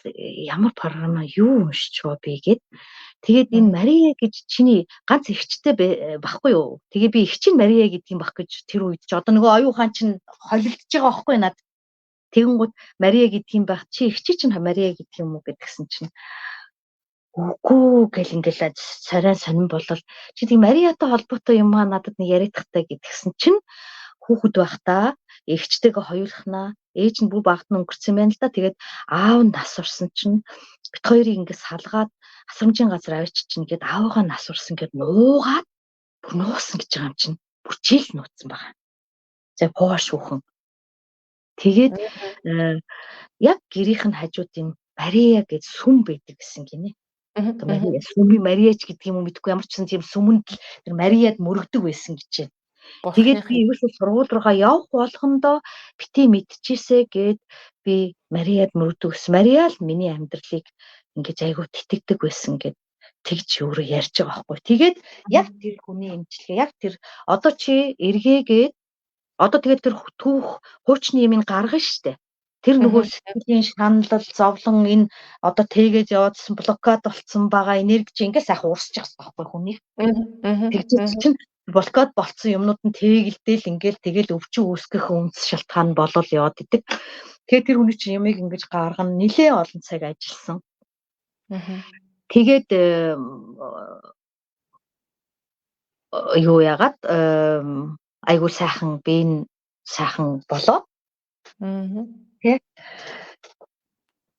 ямар програм юу уншиж байгаа би гэд. Тэгээд энэ Мария гэж чиний ганц эгчтэй багхгүй юу? Тэгээ би эгчийн Мария гэдэг юм баг гэж тэр үед ч одоо нөгөө оюун хаан чинь холилдож байгаа байхгүй над. Тэгэнгүүт Мария гэдэг юм баг чи эгчий чинь Мария гэдэг юм уу гэдгсэн чинь үгүй гэл ингээл царай сонирн болол чи тийм Мариатай холбоотой юм аа надад нэг яриадахтай гэдгсэн чинь хүүхэд байхдаа эгчтэйгээ хоёулахнаа ээж нь бүр багт нь өнгөрцөн байна л да. Тэгээд аав нь нас урсан чинь бит хоёрыг ингээд салгаад асрамжийн газар авчиж чинь гээд аавгаа нас урсан гээд нуугаад бүр нуусан гэж байгаа юм чинь бүр жил нууцсан байгаа. За поош хүүхэн. Тэгээд яг гэрийнх нь хажууд юм Мария гэж сүм байдаг гэсэн гинэ. Мария сүмби Мариач гэдэг юм уу мэдгүй ямар ч тийм сүмэнд тэр Мариад мөрөгдөг байсан гэж байна. Тэгээд би ерөөсөө сургууль руугаа явах болгондоо бити мэдчихээсэ гээд би Мариад мөрөгдөг гэсэн. Мария л миний амьдралыг ингэж айгуу тэтгдэг байсан гэд тэгж өөрөө ярьж байгаа байхгүй. Тэгээд яг тэр хүний эмчилгээ яг тэр одоо чи эргээгээд одоо тэгээд тэр түүх хуучны юм гаргана штэ. Тэр нөгөө сэтгэлийн шаналл зовлон энэ одоо тэгээд яваадсан блокад болцсон байгаа энерги ингээ сайхан уурсаж байгаа байхгүй хүнийг. Тэгж чинь блокад болцсон юмнууд нь тэгэлдээл ингээл тэгэл өвчин үүсгэх үндэс шалтгаан болол яваад идэг. Тэгээд тэр хүний чинь ямыг ингэж гаргана нилээ олон цаг ажилласан. Тэгээд юу яагаад айгуу сайхан би сайхан болоо.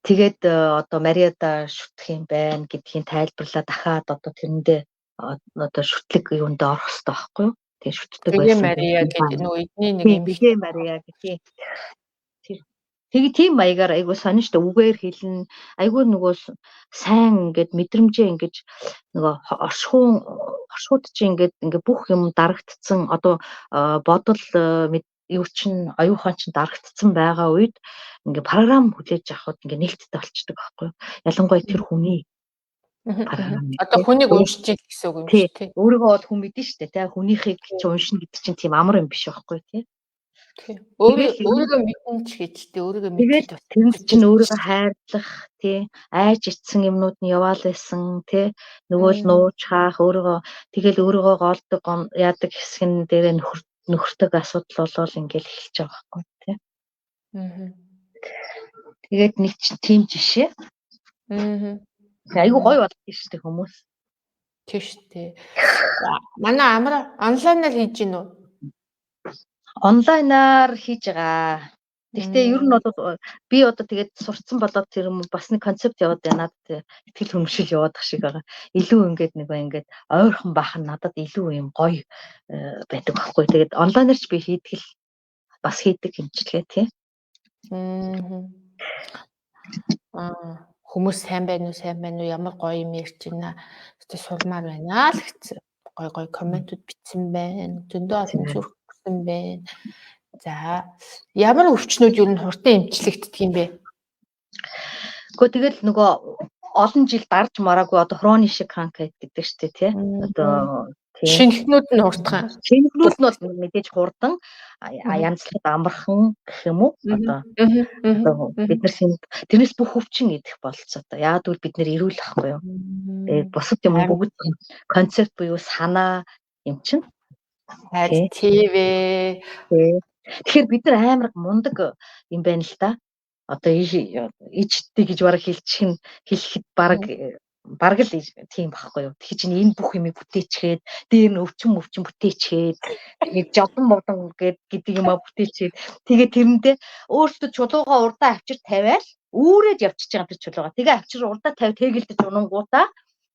Тэгээд одоо Мариада шүтэх юм байна гэдгийг тайлбарлаа дахиад одоо тэрэндээ одоо шүтлэг юунд орох хэрэгтэй байхгүй юу? Тэгээд шүтдэг байсан. Мария гэдэг нөгөө эдний нэг юм Бige Мария гэдэг. Тэгээд тийм маягаар айгуу сонин штэ үгээр хэлнэ. Айгуу нөгөө сайн ингээд мэдрэмжээ ингэж нөгөө оршууд чинь ингээд бүх юм дарагдцсан одоо бодол юу чин оюухан чин дарагдцсан байгаа үед ингээ програм хүлээж авахд ингээ нээлттэй болчдөг байхгүй юу? Ялангуяа тэр хүний програм. Одоо хүнийг уншиж ил гэсэн үг юм шүү тий. Өөрийгөө бол хүн мэднэ шүү дээ тий. Хүнийхийг ч уншина гэдэг чинь тийм амар юм биш байхгүй тий. Өөрийгөө мэднэ ч гэж тий өөрийгөө мэдээд тэр чинь өөрийгөө хайрлах тий айж ичсэн юмнууд нь яваал байсан тий нөгөө л нууж хаах өөрийгөө тэгэл өөрийгөө голдог яадаг хэсгэн дээрээ нөхөртөг асуудал болол ингээл эхэлж байгаа байхгүй тий. Тэгээд нэг тийм жишээ. Айгу гоё болчих шүү дээ хүмүүс. Тийм шүү дээ. Манай амар онлайнаар хийж гин үү? Онлайнаар хийж байгаа. Гэхдээ ер нь бол би одоо тэгээд сурцсан болоод тэр юм бас нэг концепт яваад байна. Надад ихтгэл хөмшил яваад ах шиг байгаа. Илүү ингээд нэг ингээд ойрхон бах нь надад илүү юм гоё байдаг байхгүй. Тэгээд онлайнаар ч би хийдэг л бас хийдэг хэмжлээ тий. Хүмүүс сайн байна уу ямар гоё юм ярьж байна. Тэ сурмаар байна л гэсэн. Гоё комментууд бичсэн байна. Зөндөө олон зүрх өгсөн байна. За ямар өвчнүүд юу н хурдан эмчлэгддэг юм бэ? Гэхдээ тэгэл нөгөө олон жил дарж мараагүй одоо хронишик хранкайт гэдэг шүү дээ тий. Одоо шинэхнүүд нь хурдхан. Шинэхнүүд нь бол мэдээж хурдан янзлахад амархан гэх юм уу? Одоо бид нар тэрнээс бүх өвчин идэх болцоо. Яагад гэвэл бид нэр эрүүл ахгүй юу? Тэгээд бусад юм бүгд концепт буюу санаа юм чинь. ТV. Тэгэхээр бид нар амар мундаг юм байна л да. Одоо ичдэг гэж бараг хэлэхэд бараг бараг л тийм байхгүй юу. Тэгэхээр чинь энэ бүх юмыг бүтээчгээд дээр нь өвчин бүтээчгээд тэгээд жодон модон гэдэг юм а бүтээчээд тэгээд тэрэндээ өөртөө чулууга урдаа авчир тавиал үүрээд явчихж байгаа тэр чулууга. Тэгээ авчир урдаа тавь тэгэлдэж унангуудаа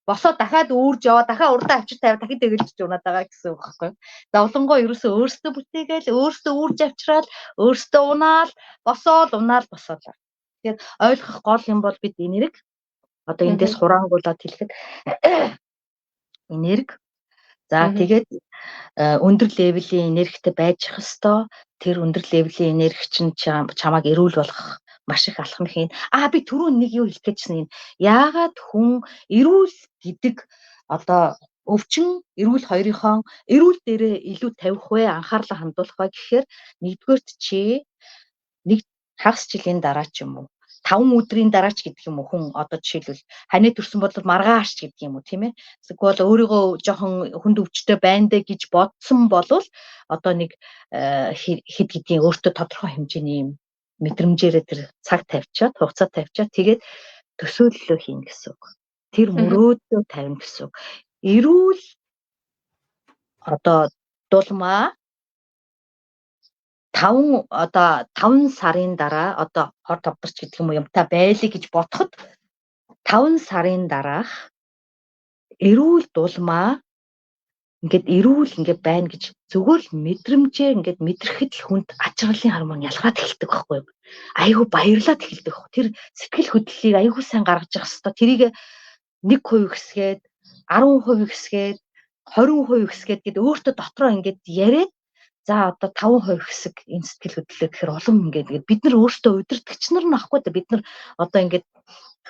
босоо дахиад үүрж яваа дахиад урдаа авчир тавь дахиад тэгэлдэж унаад байгаа гэсэн үг байхгүй юу. Зовлонгоо ерөөсөө өөртөө бүтээгээл өөртөө үүрж авчираад өөртөө унаал босоод унаал босоод. Тэгэхээр ойлгох гол юм бол бид энерги одоо эндээс хураангуулаад хэлэхэд энерги. За тэгээд өндөр левелийн энергитэй байж хэвээр тэр өндөр левелийн энерги чинь чамайг эрүүл болгох маш их алхам хийн. Би түрүүн нэг юу хэлэх гэжсэн юм. Яагаад хүн эрүүл гэдэг одоо өвчин эрүүл хоёрынхон эрүүл дээрээ илүү тавих вэ? Анхаарлаа хандуулах вэ гэхээр нэгдүгээрт чи нэг хагас жилийн дараа ч юм уу 5 өдрийн дараа ч гэдэг юм уу хүн одоо жишээлбэл ханаа төрсөн бол маргааш ч гэдэг юм уу тийм ээ. Эсвэл өөрийгөө жоохон хүнд өвчтэй байна дэ гэж бодсон болвол одоо нэг хэд гэдгийг өөртөө тодорхой хэмжээний юм мэдрэмжээрээ тэр цаг тавьчаад хугацаа тавьчаад тэгээд төсөөллөө хийн гэсэн үг. Тэр мөрөөдөө тавина гэсэн үг. Эрүүл одоо дулмаа 5 сарын дараа одоо хор тавдарч гэдэг юм уу юмтай байлиг гэж бодоход 5 сарын дараах эрүүл дулмаа ингээд эрүүл ингээд байна гэж зүгээр л мэдрэмжээр ингээд мэдрэхэд л хүнд ачааллын гормон ялгаад эхэлдэг байхгүй юу? Айгу баярлаад эхэлдэг байхгүй. Тэр сэтгэл хөдлөлийг айгу сайн гаргаж явах хэрэгтэй. Тэрийг 1% хэсгээд 10% хэсгээд 20% хэсгээд гэд өөртөө дотроо ингээд яриад за одоо 5% хэсэг энэ сэтгэл хөдлөлөө гэхээр улам ингээд бид нар өөртөө удирдахч нар нь ахгүй да бид нар одоо ингээд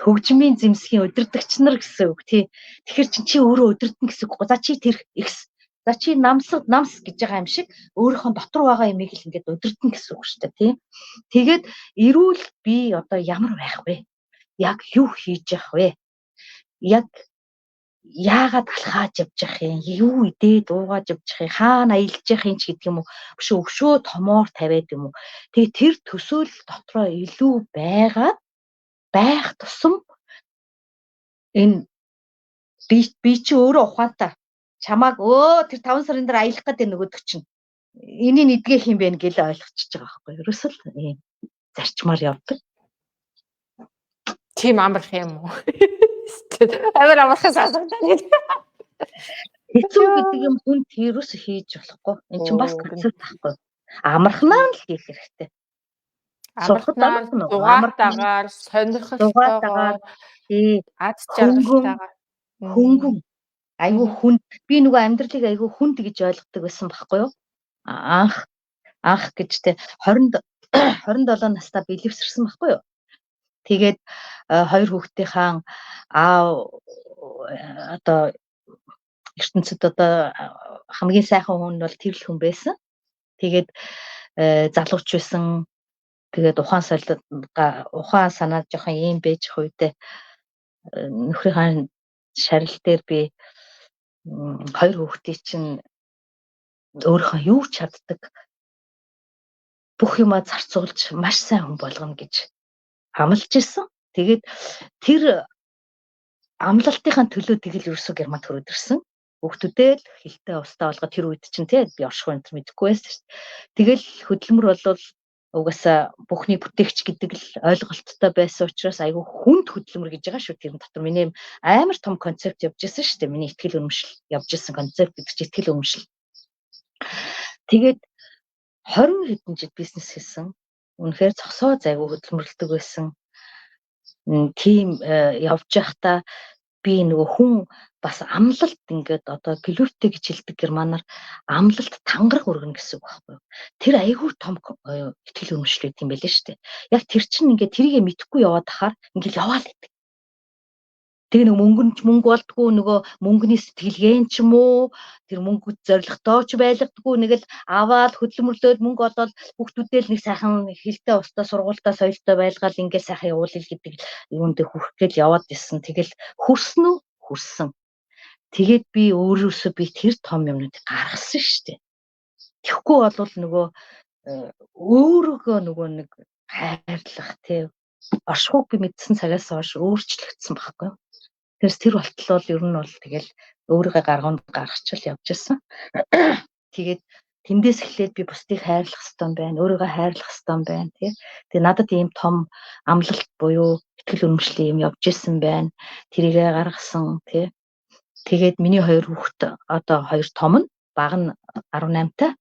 хөгжмийн зэмсгийн удирдагч нар гэсэн үг тий. Тэгэхээр чи өөрөө удирдна гэсэн үг. За чи тэр X за чи намс гэж байгаа юм шиг өөрийнхөө дотор байгаа юмыг л ингээд удирдна гэсэн үг шүү дээ тий. Тэгээд эрүүл би одоо ямар байх вэ? Яг юу хийж явах вэ? Яг яагаад алхааж явж явах юм? Юу идээд уугаад явж явах юм? Хаана аялж явах юм ч гэдэг юм уу? Биш өвшөө томоор тавиад юм уу? Тэгээ тэр төсөөлөл дотроо илүү байх тусам энэ би чи өөрөө ухаантай чамааг тэр 5 сарын дараа аялах гэдэг нөгөөдөг чинь энийг эдгэх юм бэ гэж ойлгочихж байгаа байхгүй юу? Ерөөсөө л зарчмаар явдаг. Тийм амарх юм уу? Амархаас асуусан. Хэцүү гэдэг юм хүн тэрус хийж болохгүй. Энд чинь бас концепт байхгүй. Амархнаа л хийх хэрэгтэй. Амархнаа дугаартаагаар сонирхолтойгоор ад жаргалтайгаар хөнгөн айгүй хүнд би нөгөө амьдралыг айгүй хүнд гэж ойлгодог байсан байхгүй юу? Анх гэж те 27 настай бэлэвсэрсэн байхгүй юу? Тэгээд 2 хүүхдийнхаа одоо ертөнцид одоо хамгийн сайхан хүн бол тэр л хүн байсан. Тэгээд залууч байсан. Тэгээд ухаан санаад жоохон ийм байж хуйдэ нөхрийнхээ шарил дээр би 2 хүүхдийн чинь өөрийнхөө юу ч чаддаг бүх юмаа зарцуулж маш сайн хүн болгоно гэж амлаж ирсэн. Тэгээд тэр амлалтынхаа төлөө тэгэл ерөөсөө герман төрөөд ирсэн. Хүүхдүүдээ л хилтэй устаа болгоод тэр үед чинь тий би оршихуй энэ мэдэхгүй байсан шүү дээ. Тэгэл хөдөлмөр болвол угаасаа бүхний бүтээгч гэдэг л ойлголттой байсан учраас айгүй хүнд хөдөлмөр гэж байгаа шүү. Тэр дотор миний амар том концепт явж ирсэн шүү дээ. Миний ихтгэл үнэмшил явж ирсэн концепт гэдэг чинь ихтгэл үнэмшил. Тэгээд 20 хэдэн жил бизнес хийсэн. Үнэхээр зогсоо зайгүй хөдөлмөрлөдөг байсан. Тийм явж байхдаа би нөгөө хүн бас амлалт ингээд одоо глюте гэж хэлдэг германаар амлалт тангараг өргөнө гэсэн үг байхгүй юу. Тэр айгүй том ихтгэл үнэмшлүүд юм байл шүү дээ. Яг тэр чинь ингээд тэрийг мэдхгүй яваад тахаар ингээд яваал гэдэг. Тэгээ нэг мөнгө болдгоо нөгөө мөнгөний сэтгэлгээн ч юм уу тэр мөнгөд зоригтой ч байлгадгүй нэг л аваад хөдөлмөрлөөд мөнгө олоод хүүхдүүдээ л нэг сайхан хилтэй устаа сургуультаа соёлтой байлгаал ингээд сайхан явуулъя гэдэг юунд хүрэх гээл яваад исэн. Тэгэл хүрсэн үү? Хүрсэн. Тэгээд би өөрөөсөө би тэр том юмнуудыг гаргасан шүү дээ. Тэгэхгүй бол нөгөө өөрөөгөө нөгөө нэг хайрлах тий оршихуйг би мэдсэн цагаас хойш өөрчлөгдсөн байхгүй юу? Тэрс тэр болтол бол ер нь бол тэгэл өөрийгөө гаргуунд гаргачил явж ирсэн. Тэгээд тэндээс эхлээд би бусдыг хайрлах хэрэгтэй юм байна. Өөрийгөө хайрлах хэрэгтэй юм байна тий. Тэгээ надад ийм том амлалт буюу итгэл үнэмшлийн юм явж ирсэн байна. Тэрийгээ гаргасан тий. Тэгээд миний 2 хүүхэд одоо 2 том нь баг нь 18-тай.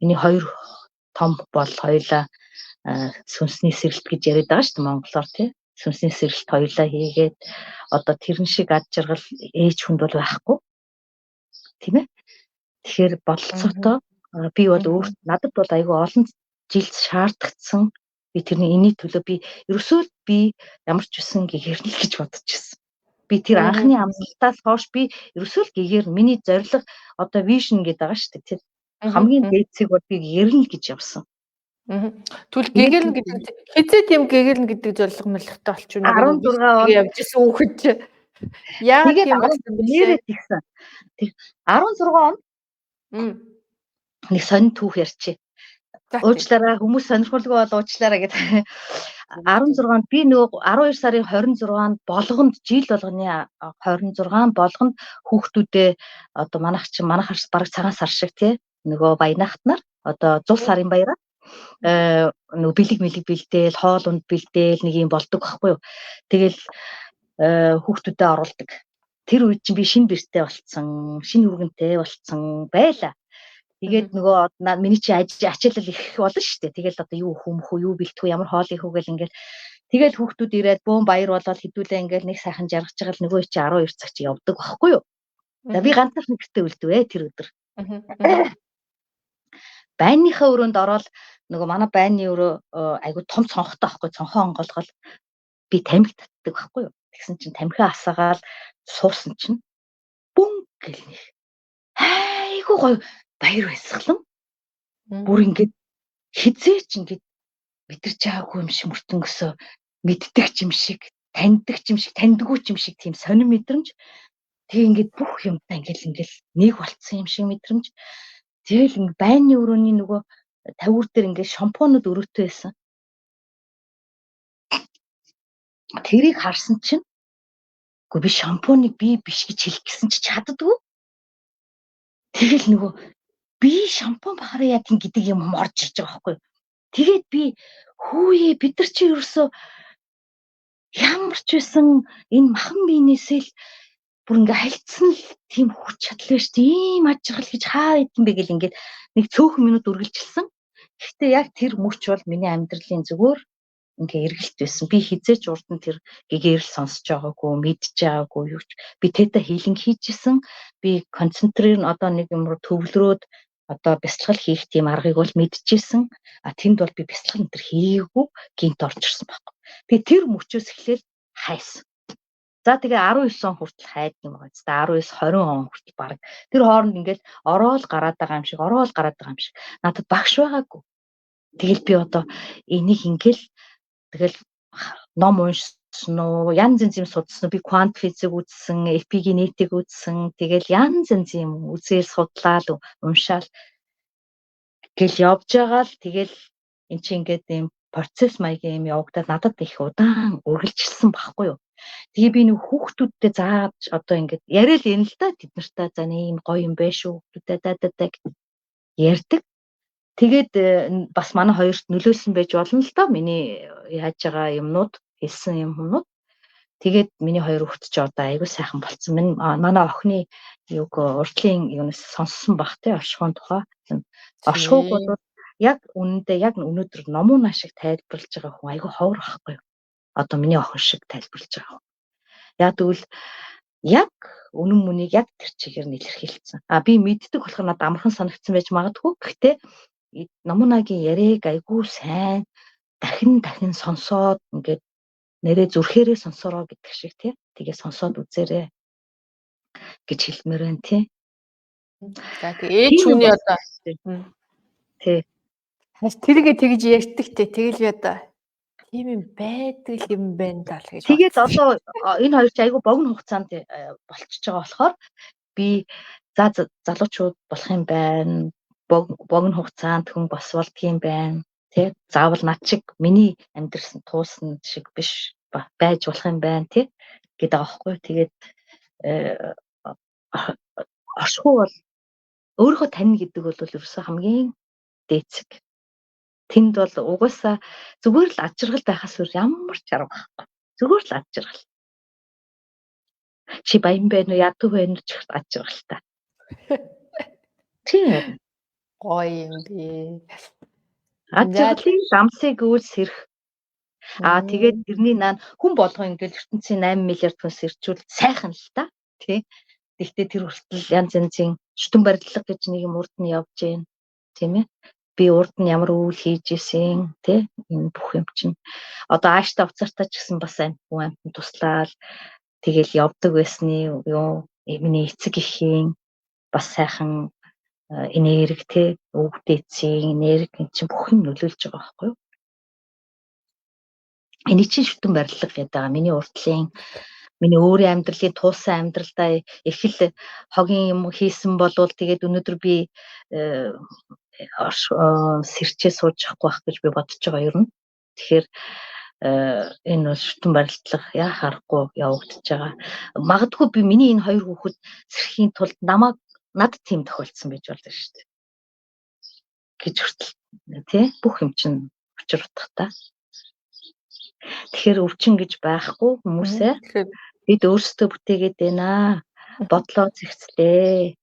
Миний 2 том бол хоёулаа сүнсний сэрэлт гэж яриад байгаа шүү дээ монголоор тий. Сүнсний сэрэлт хоёулаа хийгээд одоо тэрэн шиг ад жаргал ээж хүнд бол байхгүй. Тийм ээ. Тэгэхээр бололцоотой би бол надад бол айгүй олон жил шаардагдсан. Би тэрний эний төлөө би ерөөсөө би ямар ч үсэн гэгэрнэ гэж бодож ирсэн. Би тэр анхны амлалтаас хойш би ерөөсөө л гэгээр миний зорилго одоо вижн гэдэг байгаа шүү дээ. Тэр хамгийн дээдсийг бол би гэгэрнэ гэж явсан. Тэгвэл гэгэрнэ гэдэг хэзээ тийм гэгэрнэ гэдэг зорилго мэлхтэй болчихно. 16 он явж исэн хүүхэд чи. Яагаад тийм болсон бэ? Тэгсэн. 16 он нэг сонин түүх ярьчих. Уучлаарай хүмүүс сонирхолгүй бол уучлаарай гэдэг. 16-нд би нөгөө 12 сарын 26-нд болгонд жил болгоны 26 болгонд хүүхдүүдээ одоо манайх бараг цагаан сар шиг тий нөгөө баянахт нар одоо 100 сарын баяраа нөгөө бэлэг бэлдээл хоол унд бэлдээл нэг юм болдог байхгүй юу. Тэгэл хүүхдүүдэд оруулдаг. Тэр үед чинь би шинэ бэртэй болцсон, шинэ хүргэнтэй болцсон байлаа. Тэгээд нөгөө миний чи ачаалал их болно шүү дээ. Тэгэл одоо юу хүмх үү, юу бэлтэх үү, ямар хоол их үү гэл ингээл. Тэгэл хүүхдүүд ирээд бөөн баяр болоод хідүүлээ ингээл нэг сайхан жаргаж байгаа л нөгөө чи 12 цаг чи явдаг байхгүй юу. За би ганцхан гэртээ үлдвэ тэр өдөр. Байныхаа өрөөнд ороод нөгөө манай байны өрөө айгу том цонхтой байхгүй, цонхоо онголгол би тамхи татдаг байхгүй юу. Тэгсэн чинь тамхиа асаагаал суусан чинь бүн гэл нэг айгу гоё баяр баясгалан бүр ингээд хизээч ингээд мэдэрч байгаагүй юм шиг мөртөнгөсөө мэддэг юм шиг, таньдаг юм шиг, таньдгүй юм шиг тийм сонир мэдрэмж. Тэгээ ингээд бүх юмтай ингээл нэг болцсон юм шиг мэдрэмж. Тэгэл байны өрөөний нөгөө тавиур дээр ингээд шампунууд өрөөтэй байсан. Тэрийг харсан чинь үгүй би шампуныг би биш гэж хэлэх гэсэн чи чаддгүй. Тэгэл нөгөө би шампун бахараа яа тийм гэдэг юм орж ирж байгаа байхгүй. Тэгээд би хөөе бид нар чи ерөөсөө ямар ч байсан энэ махан биенээсээ л бүр ингээ хальцсан л тийм хүч чадал байж тийм аж аргал гэж хаа идэм бэ гэл ингээд нэг цөөхөн минут үргэлжилсэн. Гэхдээ яг тэр мөч бол миний амьдралын зүгээр ингээ эргэлт байсан. Би хизээч урд нь тэр гэгэрл сонсож байгаагүй, мэдж байгаагүй юу ч. Би тета хилинг хийжсэн. Би концентрэр одоо нэг юм руу төвлөрөөд одоо бясалгал хийх тийм аргыг бол мэдчихсэн. Тэнд бол би бясалгал энэ төр хийгээгүй гинт орчирсан байхгүй. Би тэр мөчөөс эхлээл хайсан. За тэгээ 19 он хүртэл хайдаг юм байна. 19 20 он хүртэл баг. Тэр хооронд ингээд ороод гараад байгаа юм шиг, надад багш байгаагүй. Тэгэл би одоо энийг ингээл тэгэл ном уншсан уу, янз янз юм судсан уу, би квант физик үзсэн, эпигенетик үзсэн, тэгэл янз янз юм үзэл судлаад уншаал гэл явж байгаа л тэгэл эн чинь ингээд юм процесс маягийн юм явагдаад надад их удаан үргэлжилсэн байхгүй юу. Тэгээ би нэг хүүхдүүдтэй зааж одоо ингээд яриад юм л да тэд нартай за нэг юм гоё юм байна шүү хүүхдүүдэд ярьдаг. Тэгээд бас манай хоёрт нөлөөлсөн байж болно л доо миний яаж байгаа юмнууд хэлсэн юмнууд. Тэгээд миний хоёр хүүхэд ч одоо айгүй сайхан болцсон. Манай охины юг уртлын юунаас сонссон бах те оршихуун тухай. Оршихуйг бол яг үнэндээ яг өнөөдөр номууна шиг тайлбарлаж байгаа хүн айгүй ховор байхгүй юу. Одоо миний охин шиг тайлбарлаж байгаа хүн. Яг тэгвэл яг үнэн мөнийг яг тэр чигээр нь илэрхийлсэн. Би мэддэг болохоор надад амархан санагдсан байж магадгүй. Гэхдээ номунагийн яриаг айгүй сайн дахин сонсоод ингээд нэрээ зүрхээрээ сонсороо гэдэг шиг тий. Тэгээ сонсоод үзээрэй гэж хэлмээр байна тий. За тэгээ ээж хүний одоо тий. Тэргээ тэгж ярьдаг те тэгэл би одоо тийм юм байдаг юм байна даа л гэж. Тэгээд одоо энэ хоёр ч айгүй богино хугацаанд болчихж байгаа болохоор би за залуучууд болох юм байна. Богино хугацаанд хүн бос болдгийм байна. Тэ заавал над шиг миний амьдрсан туусна шиг биш байж болох юм байна тий. гэдэг аахгүй. Тэгээд оршихуй бол өөрийнхөө тань гэдэг бол ерөөсөө хамгийн дээцэг. Тэнд бол угаасаа зүгээр л ад жаргал байхаас өөр ямар ч арга байхгүй. Зүгээр л ад жаргал. Чи баян байна уу, ядуу байна уу ч ихт ад жаргалтай. Тийм. Гоё юм би. Ад жаргалын дамсыг үүс сэрх. Тэгээд тэрний наан хүн болгоо ингээл ертөнцийн 8 миллиард хүнс ирчүүл сайхан л та. Тий. Гэхдээ тэр хүртэл янз янзын шүтэн барилга гэж нэг юм урд нь явж гин. Тийм ээ. Би урд нь ямар үйл хийж исэн тий. Энэ бүх юм чинь одоо ааштай уцаартаа ч гэсэн бас амтан туслаад тэгэл явдаг байсны юу миний эцэг эхийн бас сайхан энерги тий өвгдээцийн энерги эн чинь бүх юм нөлөөлж байгаа байхгүй юу? Эний чинь шүтэн барилга гэдэг. Миний урдлын миний өөрийн амьдралын туусан амьдралдаа их л хогийн юм хийсэн болвол тэгээд өнөөдөр би сэрчээ сууж явахгүй байх гэж би бодож байгаа юм. Тэгэхээр энэ бол шүтэн барилдлага яа харахгүй явагдаж байгаа. Магадгүй би миний энэ хоёр хүүхэд сэрхийн тулд над тийм тохиолдсон байж болно шүү дээ. Гэж хүртэл тий бүх юм чинь учир утгатай. Тэгэхээр өвчин гэж байхгүй хүмүүсээ бид өөрсдөө бүтээгээд байна. Бодлоо зэгцлээ.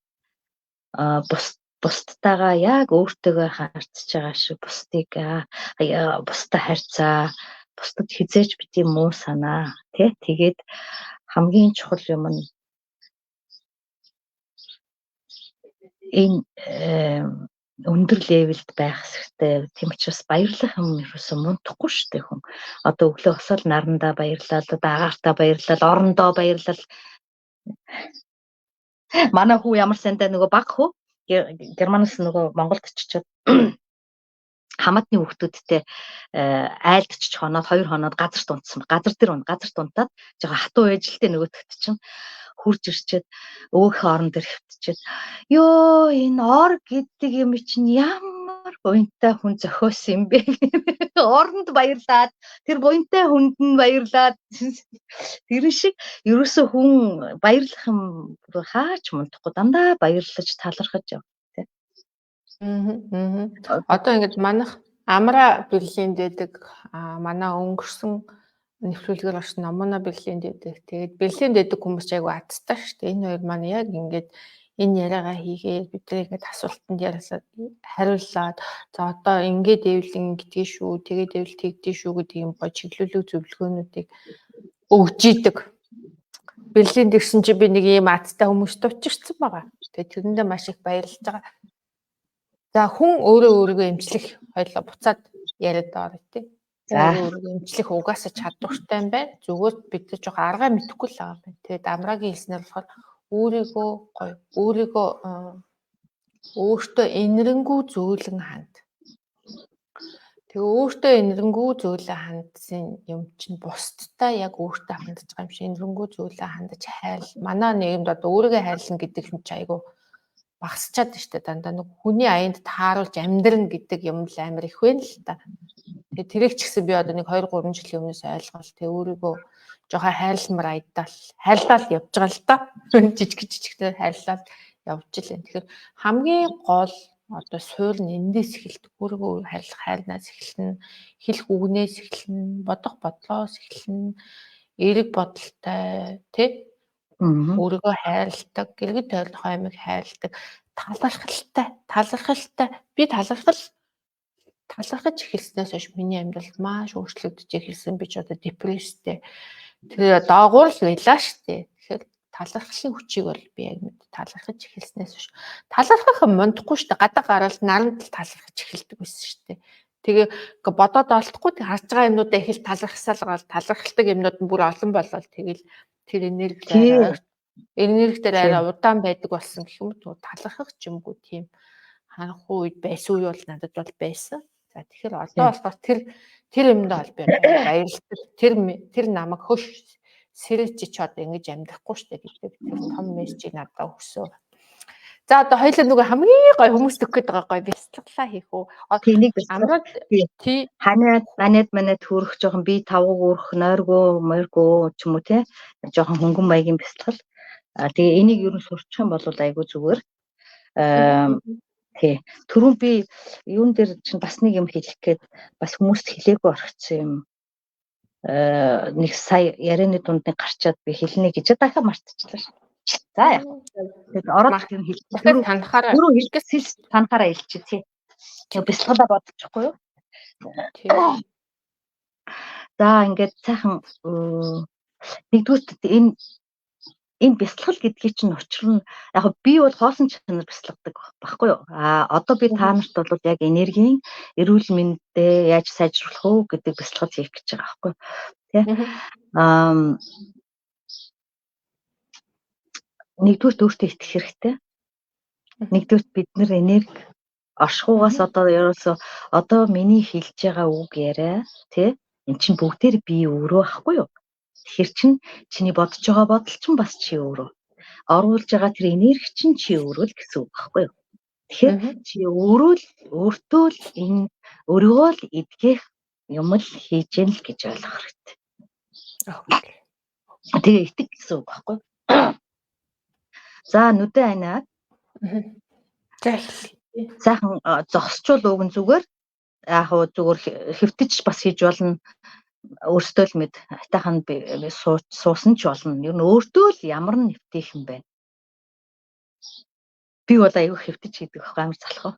Бусдтайгаа яг өөртөөгөө харьцаж байгаа шиг бусдад харьцаа. Бусдад хизээж бити муу санаа. Тэгээд хамгийн чухал юм нь энэ өндөр левелд байх хэрэгтэй. Тийм учраас баярлах юм ерөөсөө мунтахгүй шүү дээ хүн. Одоо өглөө босоод нарандаа баярлал, агаартай баярлал, орондоо баярлал. Манай хүү ямар сайнтай нөгөө баг хүү Германаас нөгөө Монголд очичоод хамаатны хүүхдүүдтэй айлдчих хоноод 2 хоноод газар дунтсан. Газар дунтаад жоо хатуу ээжилтэй нөгөөтгт чинь хурж ирчээд өөхөө орон дээр хөвтчихэд ёо энэ ор гэдэг юм чинь ямар буянтай хүн зохиосон юм бэ? Оронд баярлаад тэр буянтай хүнд нь баярлаад тэр шиг ерөөсөө хүн баярлах юм хаач мундахгүй дандаа баярлаж талархаж явах тий. Одоо ингэж манайх Амра Берлинд байдаг манай өнгөрсөн нэвтрүүлгээр орсон Номона Берлинд байдаг. Тэгээд Берлинд байдаг хүмүүс айгу азтай шүү дээ. Энэ хоёр маань яг ингэж энэ яриагаа хийгээд бид нар ингэж асуултанд хариуллаад за одоо ингээд дэвлэн гэдгийг шүү, тэгээд дэвлэл тэгдэж шүү гэдэг юм гоё чиглүүлэг зөвлөгөөнүүдийг өгж идэг. Берлинд ирсэн чи би нэг ийм азтай хүмүүст учирсан байгаа. Тэгээд тэрэндээ маш их баярлж байгаа. За хүн өөрийгөө эмчлэх хоёлоо буцаад яриад байгаа тий. Өөрийгөө эмчлэх угаасаа чадвартай юм байна. Зүгээр бид нар жоохон аргаа мэдэхгүй л байгаа юм байна. Тэгээд Амрагийн хэлснээр болохоор өөрийгөө өөртөө энэрэнгүй зөөлөн ханд. Тэгээ өөртөө энэрэнгүй зөөлөн хандсан юм чинь бусдтай яг өөртөө хандж байгаа юм шиг энэрэнгүй зөөлөн хандаж хайл. Манай нийгэмд одоо өөрийгөө хайрлан гэдэг юм чи айгу багасчаад штэ дандаа нэг хүний аянд тааруулж амьдрна гэдэг юм л амар их байна л та. Тэгээ тэрийг ч гэсэн би одоо нэг 2-3 жилийн өмнөөс ойлгол тэгээ өөрийгөө жоохон хайрламар хайрлал явж байгаа л та. Жижигтэй хайрлал явж л байна. Тэгэхээр хамгийн гол одоо суурь нь эндээс эхэлдэг. Өөрийгөө хайрлах хайрнаас эхэлнэ, хэлэх үгнээс эхэлнэ, бодох бодлоос эхэлнэ, эерэг бодолтой тий өөрийгөө хайрладаг, гэргэд тойрох аймаг хайрладаг, талархалтай. Би талархаж эхэлснээс хойш миний амьдрал маш өөрчлөгдөж эхэлсэн. Би ч одоо депресстэй. Тэгээ доогуур л байлаа штэ. Тэгэхээр талархлын хүчийг бол би яг мэд талархаж эхэлснээс хойш. Талархах юм мундахгүй штэ. Гадаа гараад наранд л талархаж эхэлдэг байсан штэ. Тэгээ бодоод олдохгүй харж байгаа юмнуудаа их л талархалтай юмнууд нь бүр олон болол тэгэл тэр энергитэй арай удаан байдаг болсон гэх юм уу талархах ч юмгүй тийм ханахгүй үед байсан үе бол надад бол байсан. За тэгэхээр одоо болохоор тэр юмд бол би баярлалаа. Тэр намайг хөш сэрэж ч одоо ингэж амьдрахгүй штэ гэдэг тэр том мессежийг надад өгсөө. За одоо хоёул нөгөө хамгийн гоё хүмүүст өгөх гээд байгаа гоё бяцлаглаа хийх үү? Тэнийг бэлтгэх. Амраад тий Ханаад төрөх жоохон бие тавг өрөх, нойргоо, морьгоо ч юм уу те. Жоохон хөнгөн маягийн бэлтгэл. Тэгээ энийг ер нь сурчих юм бол айгүй зүгээр. Тий. Түрүүн би юун дээр чинь бас нэг юм хэлэх гээд бас хүмүүст хэлээгүй орчихсон юм. Нэг сая ярианы дунд нэг гарчаад би хэлнэ гэж дахиад мартчихлаа ш. За яах вэ? Тэгээд ороод юм хэлчих. дахиад танахаараа Түрүү хэлчихсэн танахаараа хэлчих тий. Тэг бэлтгэлээ бодчихгүй юу? тий. За ингээд сайхан нэгдүгürt энэ бясалгал гэдгийг чинь учир нь яг би бол хоосон чанар бясалгадаг баггүй юу? Одоо би та нарт бол яг энергийн эрүүл мэндэд яаж сайжруулах вэ гэдэг бясалгал хийх гэж байгаа баггүй юу? Тэ? Нэгдүгürt өөртөө итгэх хэрэгтэй. Нэгдүгürt бид нэр энерги оршихугаас одоо миний хэлж байгаа үг яриа тий эн чинь бүгдээр би өөрөө ахгүй юу? Тэгэхээр чиний бодож байгаа бодол чинь бас чи өөрөө. Оруулж байгаа тэр энерги чинь чи өөрөө л гэсэн үг байхгүй юу? Тэгэхээр чи өөртөө л энэ өргөөл эдгэх юм л хийж ял гэж ойлгох хэрэгтэй. Тэгээ итэг гэсэн үг байхгүй юу? За нүдэ анаад. Сайхан зогсчул ууган зүгээр яг хөө зүгээр хэвтэж бас хийж болно. Өөртөө л мэд атайхан суусан ч болно. Ер нь өөртөө л ямар нэвтэх юм бэ? Би бол аюу хэвтэж хийдэг байхгүй амар залхав.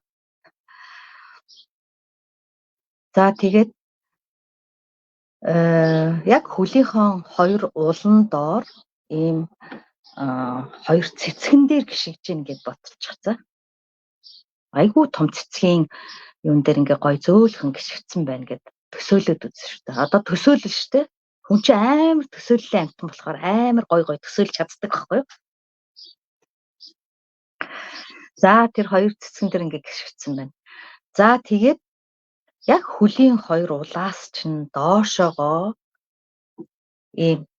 За тэгээд яг хөлийнхөө хоёр улан доор ийм хоёр цэцгэн дээр гიშгэж ийн гэд бодчих цаа. Айгуу том цэцгийн юун дээр ингээ гой зөөлхөн гიშгцэн байна гэд төсөөлөд үзсэн шүү дээ. Одоо төсөөлөл шүү дээ. Хүн чинь амар төсөөллийн амтан болохоор амар гой төсөөлж чаддаг байхгүй юу? За тэр хоёр цэцгэн дээр ингээ гიშгцэн байна. За тэгээд яг хөлийн хоёр улаас чинь доошоогоо ийм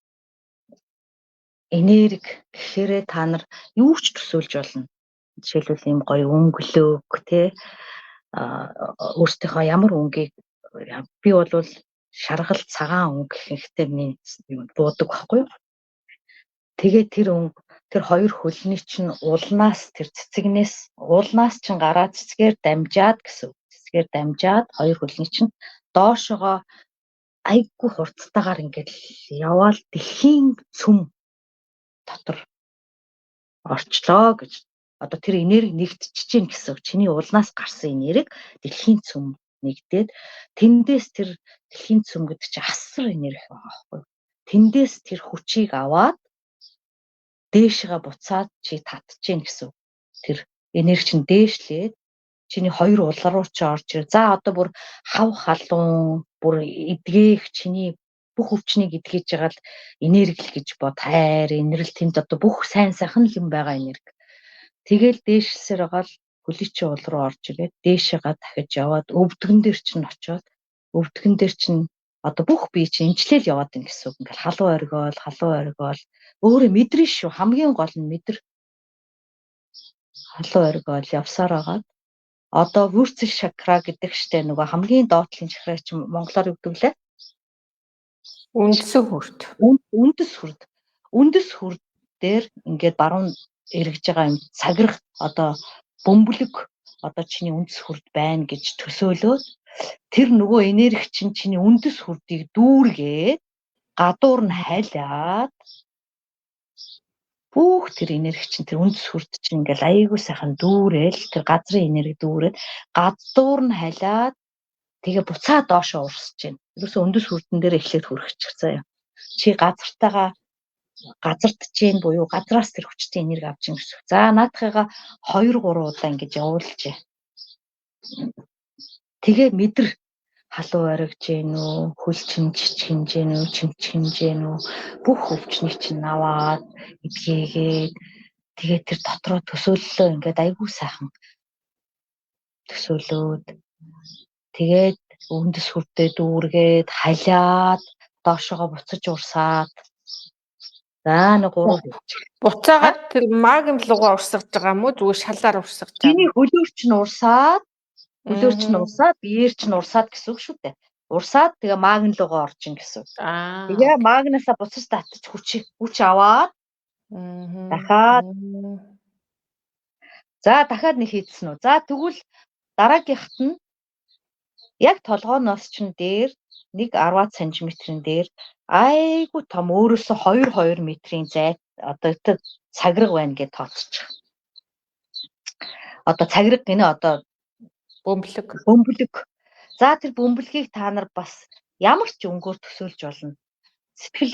энерги гэхээрээ та нар юу ч төсөөлж болно. Жишээлбэл ийм гоё өнгөлөг тий өөртөөхөө ямар өнгийг би бол шаргал цагаан өнгө гэхтэй миний буудаг байхгүй юу? Тэгээд тэр хоёр хөлний чинь улнаас тэр цэцэгнээс уулнаас чинь гараад цэцгээр дамжаад гэсэн. Цэцгээр дамжаад хоёр хөлний чинь доошоогоо айгүй хурцтайгаар ингээд яваал дэлхийн цөм дотор орчлоо гэж. Одоо тэр энерги нэгтчихэж гин гэсэн. Чиний улнаас гарсан энерги дэлхийн цөм нэгдээд тэндээс тэр дэлхийн цөм гэдэг чинь асар энерги байгаа байхгүй. Тэндээс тэр хүчийг аваад дээшгээ буцаад чи татчихээн гэсэн. Тэр энерги чинь дээшлээд чиний хоёр улар руу ч орж ирээ. За одоо бүр хав халуун бүр эдгээх чиний бүх өвчнийг эдгэж байгаа л энерги л гэж бод. Хайр, инрэл тэнд одоо бүх сайн сайхан юм байгаа энерги. Тэгэл дээшсээр байгаа л хөличийн уул руу орж ирээд дээшээгээ дахиж яваад өвдгөн дээр чинь очиод өвдгөн дээр чинь одоо бүх бие чинь имжлэл яваад ин гэсэн үг. Ингээл халуун оргиол өөрөө мэдрэн шүү. Хамгийн гол нь мэдэр халуун оргиол явсаар байгаа. Одоо вүрцэл чакра гэдэг штэ нөгөө хамгийн доотлын чакра чинь монголоор юу гэдэг лээ? Үндэс хүрд. Үндэс хүрд дээр ингээд баруун эргэж байгаа юм цаграх одоо бөмбөлөг одоо чиний үндэс хүрд байна гэж төсөөлөөд тэр нөгөө энерги чинь чиний үндэс хүрдийг дүүргээд гадуур нь хайлаад бүх тэр энерги чинь тэр үндэс хүрд чинь ингээл аяйгуу сайхан дүүрэл тэр газрын энерги дүүрээд гадуур нь хайлаад тэгээ буцаа доошоо урсаж байна. Ерөөсөө үндэс хүрдэн дээр эхлээд хүрэх заяа. Чи газартаа газардж гин буюу газраас тэр хүчтэй энерги авч ин гэсэн. За наадхыгаа 2-3 удаа ингэж явуулж. Тэгээ мэдэр халуун оргиж гин үү, хөл чимчж гин үү, чимчж гин үү, бүх өвчнийг чинь аваад эдгээгээд тэгээ тэр дотроо төсөөллөө ингээд айгүй сайхан төсөөлөөд тэгээд үндэс хүрдээ дүүргээд халиад доошоогоо буцаж урсаад За нэг 3 хөвчих. Буцаагаад тэр магм руугаа урсгаж байгаа юм уу? Зүгээр шалаар урсгаж байгаа Чиний юм уу? хөлөөрч нь урсаад, Мгм. биеэр чинь урсаад гэсэн үг шүү дээ. Урсаад тэгээ магн руугаа орчин гэсэн. Тэгээ Окей. магнасаа буцаж татчих хүч аваад Мгм. дахиад Мгм. дахиад нэг хийдсэн үү. За тэгвэл дараагийнхт нь яг толгооноос чинь дээр нэг 10 см-ийн дээр айгу том өөрөөсөө 2 метрийн зай одоо цагираг байна гэж тооцчих. Одоо цагираг гинэ одоо бөмбөлөг. За тэр бөмбөлгийг та нар бас ямар ч өнгөөр төсөөлж болно. Сэтгэл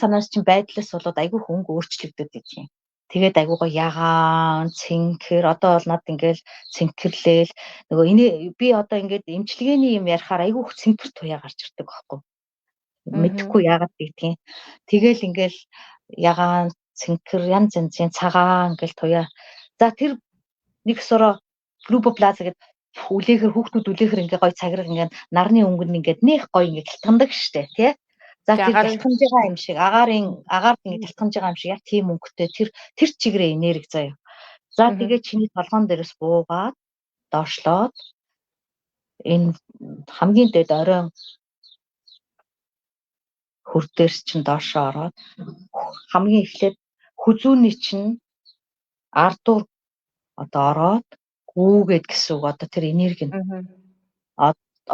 санаас чинь байдлаас болоод айгүй хөнгө өөрчлөгдөд идэв. Тэгээд айгуугаа ягаан цэнхэр одоо бол над ингээл цэнхэрлээл нөгөө би одоо ингээд эмчилгээний юм ярихаар айгүй цэнхэр туяа гарч ирдэг байхгүй. Мэдхгүй яагаад гэдгийг. Тэгэл ингээл ягаан цэнхэр янз янзын цагаан ингээл туяа. За тэр нэг сороо плюбоплаза гэдэг хүүхдүүд үлээхэр ингээ гоё цагираг ингээ нарны өнгөнд ингээ нэх гоё ингээ гэлтгандаг штэ тий. За тэр гэлтганж байгаа юм шиг агаард ингээ гэлтганж байгаа юм шиг яг тийм өнгөтэй тэр чигрээ энерги заяа. За тэгээ чиний толгоон дээрээс буугаад доошлоод энэ хамгийн дээд оройн хөр дээрс чинь доошоо ороод хамгийн эхлээд хүзүүний чинь ардуур одоо ороод гүүгээд гэсэн үг одоо тэр энерги нь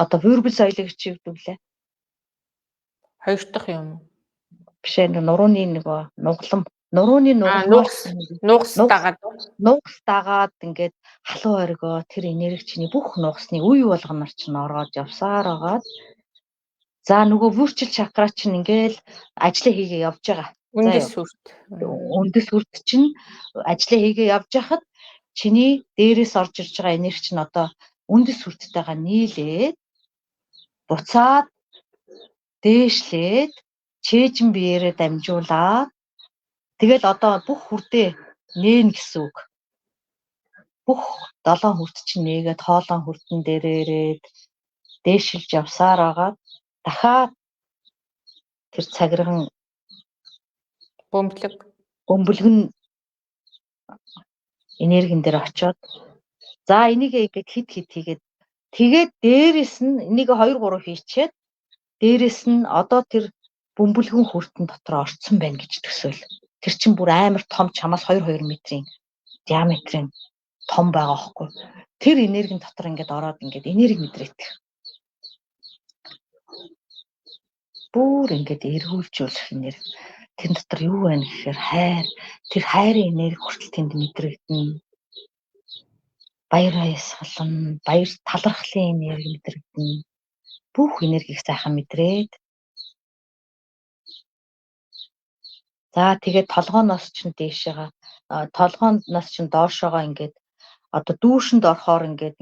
одоо вирбл соёлыг чигдэг лээ. Хоёр дахь юм. Биш ээ нурууны нөгөө нурууны нугас дагаад ингээд халуун оргоо тэр энерги чиний бүх нугасны үе болгоноор чинь ороод явсаар агаад за нөгөө вүрчил чакра чинь ингээл ажлаа хийгээ явж байгаа. Үндэс хүрт чинь ажлаа хийгээ явж хахад чиний дээрээс орж ирж байгаа энерги чинь одоо үндэс хүрттэйгээ нийлээд буцаад дээшлээд чэйжин биеэрээ дамжуулаад тэгэл одоо бүх хүрдээ нээн гэсэн үг. Бүх 7 хүрд чинь нээгээд хоолон хүрдэн дээрээд дээшилж явсаар агаад дахиад тэр цагирган бөмбөлгөн энергин дээр очиод за энийг ингээд хит хийгээд тэгээд дээрэс нь энийг 2 3 хийчихэд дээрэс нь одоо тэр бөмбөлгөн хүртэн дотор орцсон байна гэж төсөөл. Тэр чинь бүр амар том чамаас 2 метрийн диаметрын том байгаа байхгүй. Тэр энергийн дотор ингээд ороод ингээд энерги мэдрээдэг. Бүр ингээд эргүүлжүүлэх энерги. Тэр дотор юу байна гэхээр хайр. Тэр хайрын энерги хүртэл тэнд мэдрэгдэнэ. Баяр баясгалан, баяр талархлын энерги мэдрэгдэнэ. Бүх энергийг сайхан мэдрээд за тэгээд толгооноос чинь дээшээгаа толгооноос чинь доошоогоо ингээд одоо дүүшинд орохоор ингээд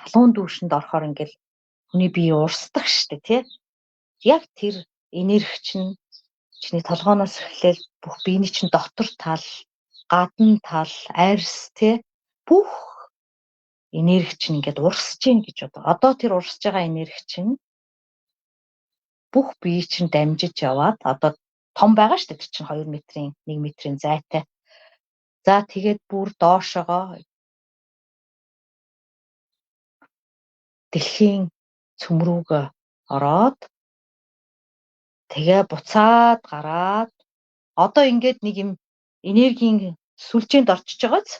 халуун дүүшинд орохоор ингээд хүний бие урсдаг штэ тий. Яг тэр энерги чинь чиний толгооноос эхлээл бүх биений чинь дотор тал, гадна тал, арьс тий бүх энерги чинь ингээд урсж гин гэж бодоо. Одоо тэр урсж байгаа энерги чинь бүх бие чинь дамжиж яваад одоо том байгаа шүү дээ. Тэр чинь 2 метрийн 1 метрийн зайтай. За тэгээд бүр доошоогоо дэлхийн цөмрүүгөө ороод тэгээ буцаад гараад одоо ингээд нэг юм энергийн сүлжээнд орчиж байгааз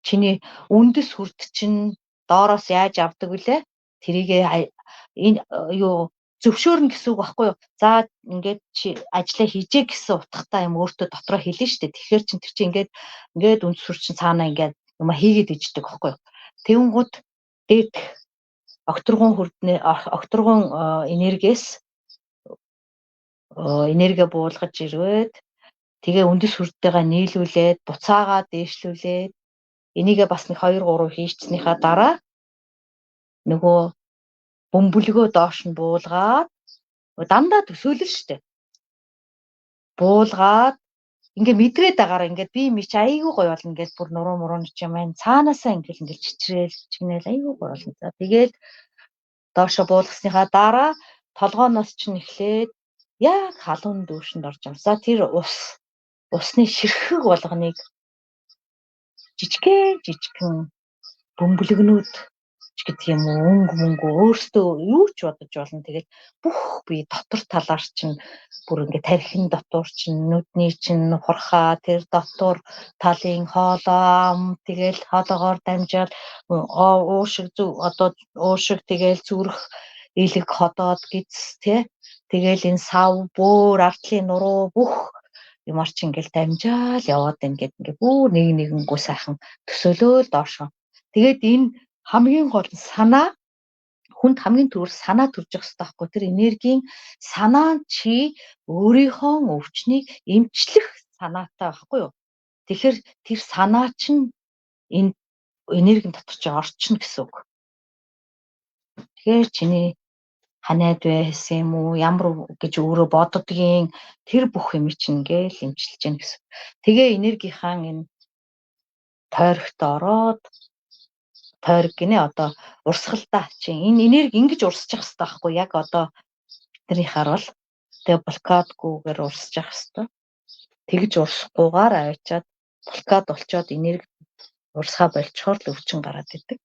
чиний үндэс хүрт чинь доороос яаж авдаг вүлээ? Тэрийгээ энэ юу зөвшөөрнө гэсэн үг байхгүй юу? За ингээд чи ажиллаа хийжээ гэсэн утгатай юм өөртөө дотроо хэлнэ шүү дээ. Тэгэхээр чин тэр чинь ингээд үндэс хүрт чинь цаанаа ингээд юм хийгээд иждэг байхгүй юу? Тэнгууд дээд окторгон энергиэс энерги буулгаж ирвээд тэгээ үндэс хүртэйгээ нийлүүлээд буцаагаа дээшлүүлээд энийгээ бас нэг 2 3 хийчихснийхаа дараа нөгөө бөмбөлгөө доош нь буулгаад дандаа төсөөлөл штэ. Буулгаад ингээ мэдрээд байгаараа ингээд би ми чи айгүй гоё болно ингээд бүр нуруу мурууны ч юм аа цаанаасаа ингээд чичрээл чигнээл айгүй гоё болно. За тэгээд доошо буулгасныхаа дараа толгооноос чинь эхлээд яг халуун дүүшинд орж амсаа тэр усны ширхэг болгоныг жижигхэн бөмбөлгнүүд ч гэдэг юм уу өнгө өөртөө юу ч бодож болно. Тэгээд бүх би дотор талаар чинь бүр ингээд тархин дотор чинь нүдний чинь хурхаа тэр дотор талын хоолоо тэгэл хоолоогоор дамжаад уушиг тэгэл зүрх илэг ходоод гиз тий. Тэгэл энэ сав бөөр ардлын нуруу бүх ямар ч ингээл дамжаал яваад ингээд бүр нэгнгүү сайхан төсөөлөөл доошоо. Тэгээд энэ хамгийн гол нь санаа хүнд хамгийн түрүүр санаа төрж явах хэрэгтэй байхгүй. Тэр энергийн санаа чи өөрийнхөө өвчнийг эмчлэх санаатай байхгүй юу? Тэгэхээр тэр санаа чинь энэ энергийн дотор чи орчно гэсэн үг. Тэгэхээр чиний ханаад байсан юм уу ямар гэж өөрөө боддгийн тэр бүх юм чинь ингээл эмчилж гэнэ гэсэн. Тэгээ энергийнхаа энэ тойрогт ороод тойрог гинэ одоо урсгалдаа чинь энэ энерги ингэж урсчих хэвээр байхгүй яг одоо биднийхаар бол тэгээ блокадгүйгээр урсчих хэвээр. Тэгж урсахгүйгээр авчиад блокад болчоод энерги урсгаа болчоор л өвчин гараад идэг.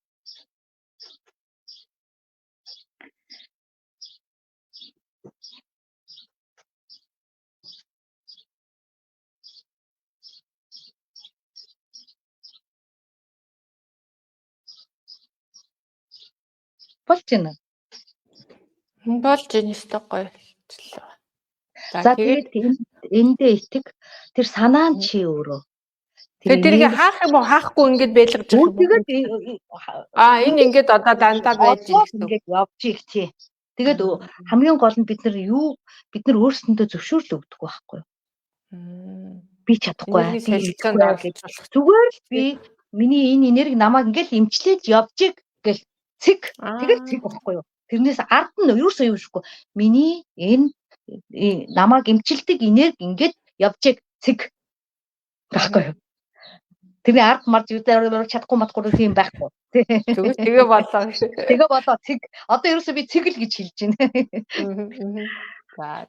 Болж байна. Болж энэ өстой гоё. За тэгээд эндээ итэг тэр санаа нь чи өөрөө. Тэгээд тэрийг хаах юм уу хаахгүй ингэж байлгаж явах юм уу? Энэ ингэж одоо дандаа байж ингэж явж их тий. Тэгээд хамгийн гол нь бид нар өөрсөндөө зөвшөөрөл өгдөг байхгүй юу? Би чадахгүй зүгээр л би миний энэ энерги намайг ингээл эмчлээд явж иг гэл цэг тэгэл цэг байхгүй юу? Тэрнээс ард нь юусоо юу шихгүй. Миний энэ намайг эмчилдэг энерги ингээд явж иг цэг байхгүй юу? Тэрний ард марж чадахгүй матгүй юм байхгүй. Тэгээ болоо. Тэгээ болоо цэг. Одоо ерөөсөө би цэг л гэж хэлж байна. За.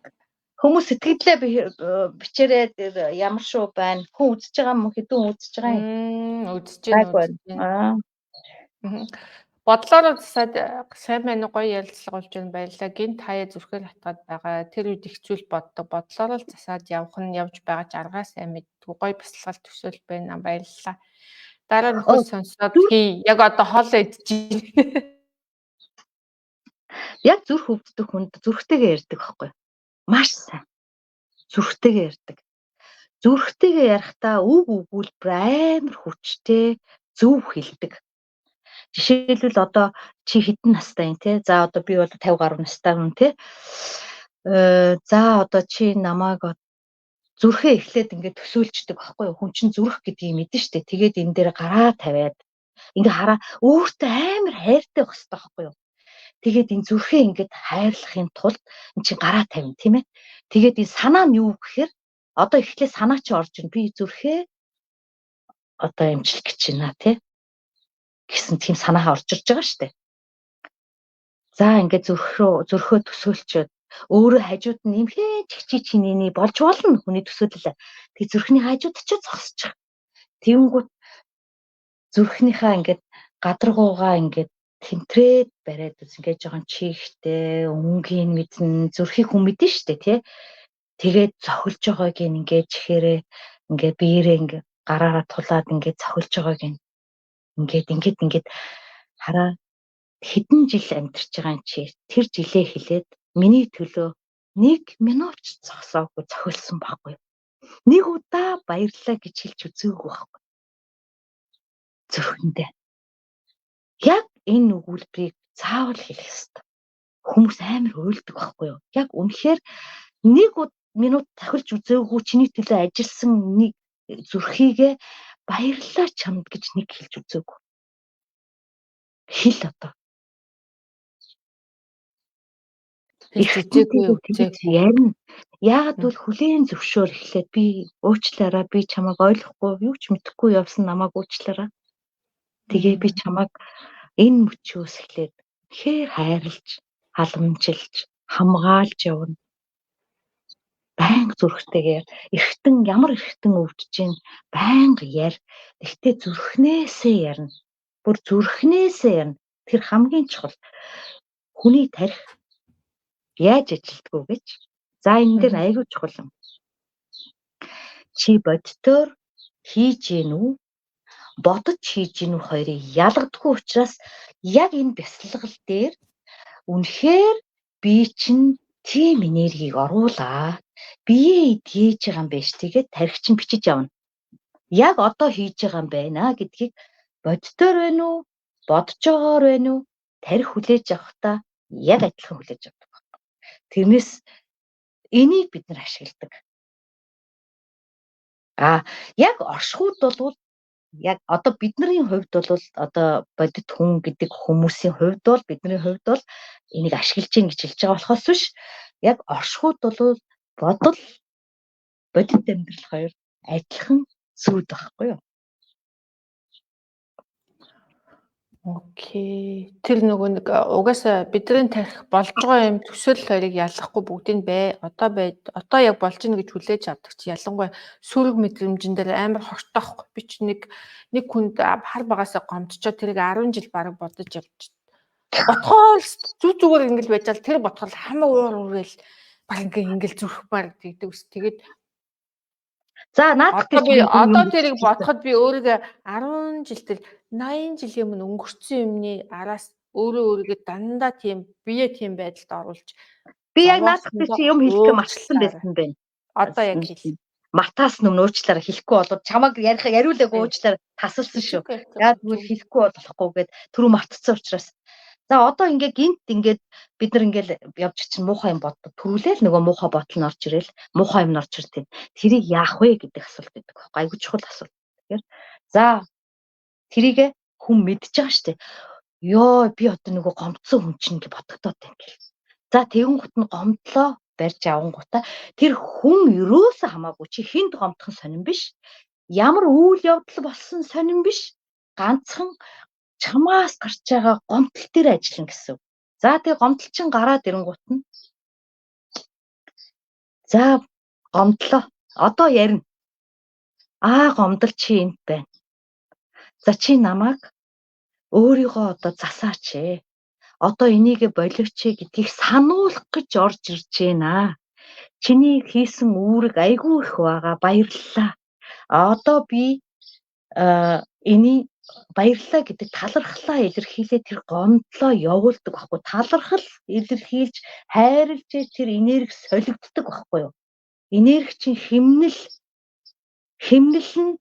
Хүмүүс сэтгэлдээ бичээрээ ямар шүү байна? Хүн үзэж байгаа юм уу? Хэдэн үзэж байгаа юм? Үзэж байна. Бодлоор сайн байна уу гоё ярилцлага болж байна баярлалаа. Гинт хаяа зүрхээр хатгаад байгаа. Тэр үед их зүйл боддог. Бодлоор л засаад явж байгаа ч аргаа сайн мэддэг. Гоё бясалгал төсөөл байна. Баярлалаа. Дараа нь хөл сонсоод хий. Яг одоо хол идэж байна. Яг зүрх өвддөг хүнд зүрхтэйгээ ярьдаг байхгүй юу? Маш сайн. Зүрхтэйгээ ярьдаг. Зүрхтэйгээ ярихдаа үг өгүүлбэр амар хүчтэй зөв хэлдэг. Жишээлбэл одоо чи хэдэн настай юм те? За одоо би бол 50 гаруй настай хүн те. За одоо чи намайг зүрхээ эхлээд ингээд төсөөлждөг байхгүй юу? Хүн чинь зүрх гэдгийг мэднэ штэ. Тэгээд энэ дээр гараа тавиад ингээ хараа өөртөө амар хайртай байх хэрэгтэй байхгүй юу? Тэгээд энэ зүрхээ ингээд хайрлахын тулд эн чинь гараа тавина тийм ээ. Тэгээд энэ санаа нь юу гэхээр одоо эхлээд санаа чи орж ийн би зүрхээ одоо эмчлэх гэж байна тий гэсэн тийм санаа орж ирж байгаа штэ. За ингээд зүрхөө төсөөлчөөд өөрөө хажууд нь нэмхээ чиний болж болно хүний төсөөлөл. Тэг зүрхний хажууд ч зогсчих. Тэнгүүт зүрхнийхаа ингээд гадаргуугаа ингээд тэмтрээд бариад ингээд жоохон чихтэй өнгийн мэднэ зүрхийг хүн мэднэ штэ тий. Тэгээд цохилж байгааг ингээд чихээрээ ингээд биеэрээ ингээд гараараа тулаад ингээд цохилж байгааг ингээд хараа хэдэн жил амьдарч байгаа юм чи тэр жилээ хэлээд миний төлөө 1 минут зогсоогүй цохилсон байхгүй. Нэг удаа баярлалаа гэж хэлж үзээгүй байхгүй. Зүрхэндээ. Яг энэ өгүүлбэрийг заавал хэлэх ёстой. Хүмүүс амар уйлдаг байхгүй юу? Яг үнэхээр 1 минут цохилж үзээгүй чиний төлөө ажилласан нэг зүрхийгээ баярлалаа чамд гэж нэг хэлж үзээгүй. Хэл одоо. Ярина. Яагаад бол хүлээн зөвшөөр эхлээд би уучлаарай би чамайг ойлгохгүй юу ч мэдэхгүй явсан намайг уучлаарай. Тэгээ би чамайг энэ мөчөөс эхлээд хээр хайрлж, халамжилж, хамгаалж явна. байнга зүрхтэйгээр ямар эргэтэн өвдөж чинь байнга яар. Гэхдээ зүрхнээсээ ярина. Бүр зүрхнээсээ ярина. Тэр хамгийн чухал. Хүний тарих яаж ажилтгүү гэж. За энэ дээр айгүй чухал юм. Чи бодтоор хийж гин үү? Бодож хийж гин үү хоёрыг ялгадаггүй учраас яг энэ бясалгал дээр үнэхээр би чинь тийм энергийг оруулаад биеэ идгээж байгаа юм биш. Тэгээд тарих чинь бичиж явна. Яг одоо хийж байгаа юм байна гэдгийг бодтоор байна уу? Бодож байгаагаар байна уу? Тарих хүлээж авахдаа яг адилхан хүлээж авдаг. Тэрнээс энийг бид нар ашигладаг. Яг оршихуйд бол яг одоо бидний хувьд бол одоо бодит хүн гэдэг хүмүүсийн хувьд бол бидний хувьд бол энийг ашиглаж гин гэж хэлж байгаа болохоос биш яг оршихуйд бол бодол бодит амьдрал хоёр адилхан зүйл байхгүй юу? Окей. Тэр нөгөө нэг угаасаа бидний тарих болж байгаа юм төсөөл хоёрыг ялгахгүй бүгдийг одоо яг болж ийн гэж хүлээж авдаг чи ялангуяа сөрөг мэдрэмжэн дээр амар хогтоохгүй. Би ч нэг хүнд хар багасаа гомдчоо тэрийг 10 жил бараг бодож явж. Ботхоол зүгээр ингээл байж ал тэр ботхол хамаа уурал баг ингээл зүрх баг гэдэг ус. Тэгээд за наадах гэж одоо тэрийг бодоход би өөрийгөө 10 жил тэр 80 жилийн өмнө өнгөрсөн юмны араас өөрийгөө дандаа тийм бие тийм байдалд оруулж би яг наадах чи юм хэлэхээ мартсан байсан байна. Одоо яг хэл. Матаас уучлаарай хэлэхгүй болоод чамаг яриулаагүй уучлаарай тасалсан шүү. Яг тэгвэл хэлэхгүй болохгүй гээд түрүү мартцсан учраас. За одоо ингээд бид нар ингээд явж чинь муухай юм боддог. Төрүүлээл нөгөө муухай ботол нь орж ирэл муухай юм орж иртээ. Тэрийг яах вэ гэдэг асуулт гэдэг байхгүй. Айгуу чухал асуулт. Тэгэхээр за тэрийг хүн мэдж байгаа штэ. Йоо би одоо нөгөө гомдсон хүн чинь ингээд бодогдоод байна гэл. За тэгэн гут нь гомдлоо барьж авангуудаа тэр хүн өрөөсөө хамаагүй чи хинд гомдох сонирн биш. Ямар үйл явдал болсон сонирн биш. Ганцхан чамаас гарч байгаа гомдол дээр ажиллана гэсэн. За тэг гомдол чинь гараад ирэнгуут нь. За гомдлоо. Одоо ярина. Гомдол чи энд байна. За чи намайг өөрийгөө одоо засаач. Одоо энийг боловч гэдгийг сануулах гэж орж ирж байна. Чиний хийсэн үүрэг айгүй их байгаа. Баярлалаа. Одоо би энийг баярлалаа гэдэг талархлаа илэрхийлээ тэр гомдлоо явуулдаг байхгүй. Талархал илэрхийлж хайрлж тэр энерги солигддог байхгүй юу? Энерги чинь хэмнэл нь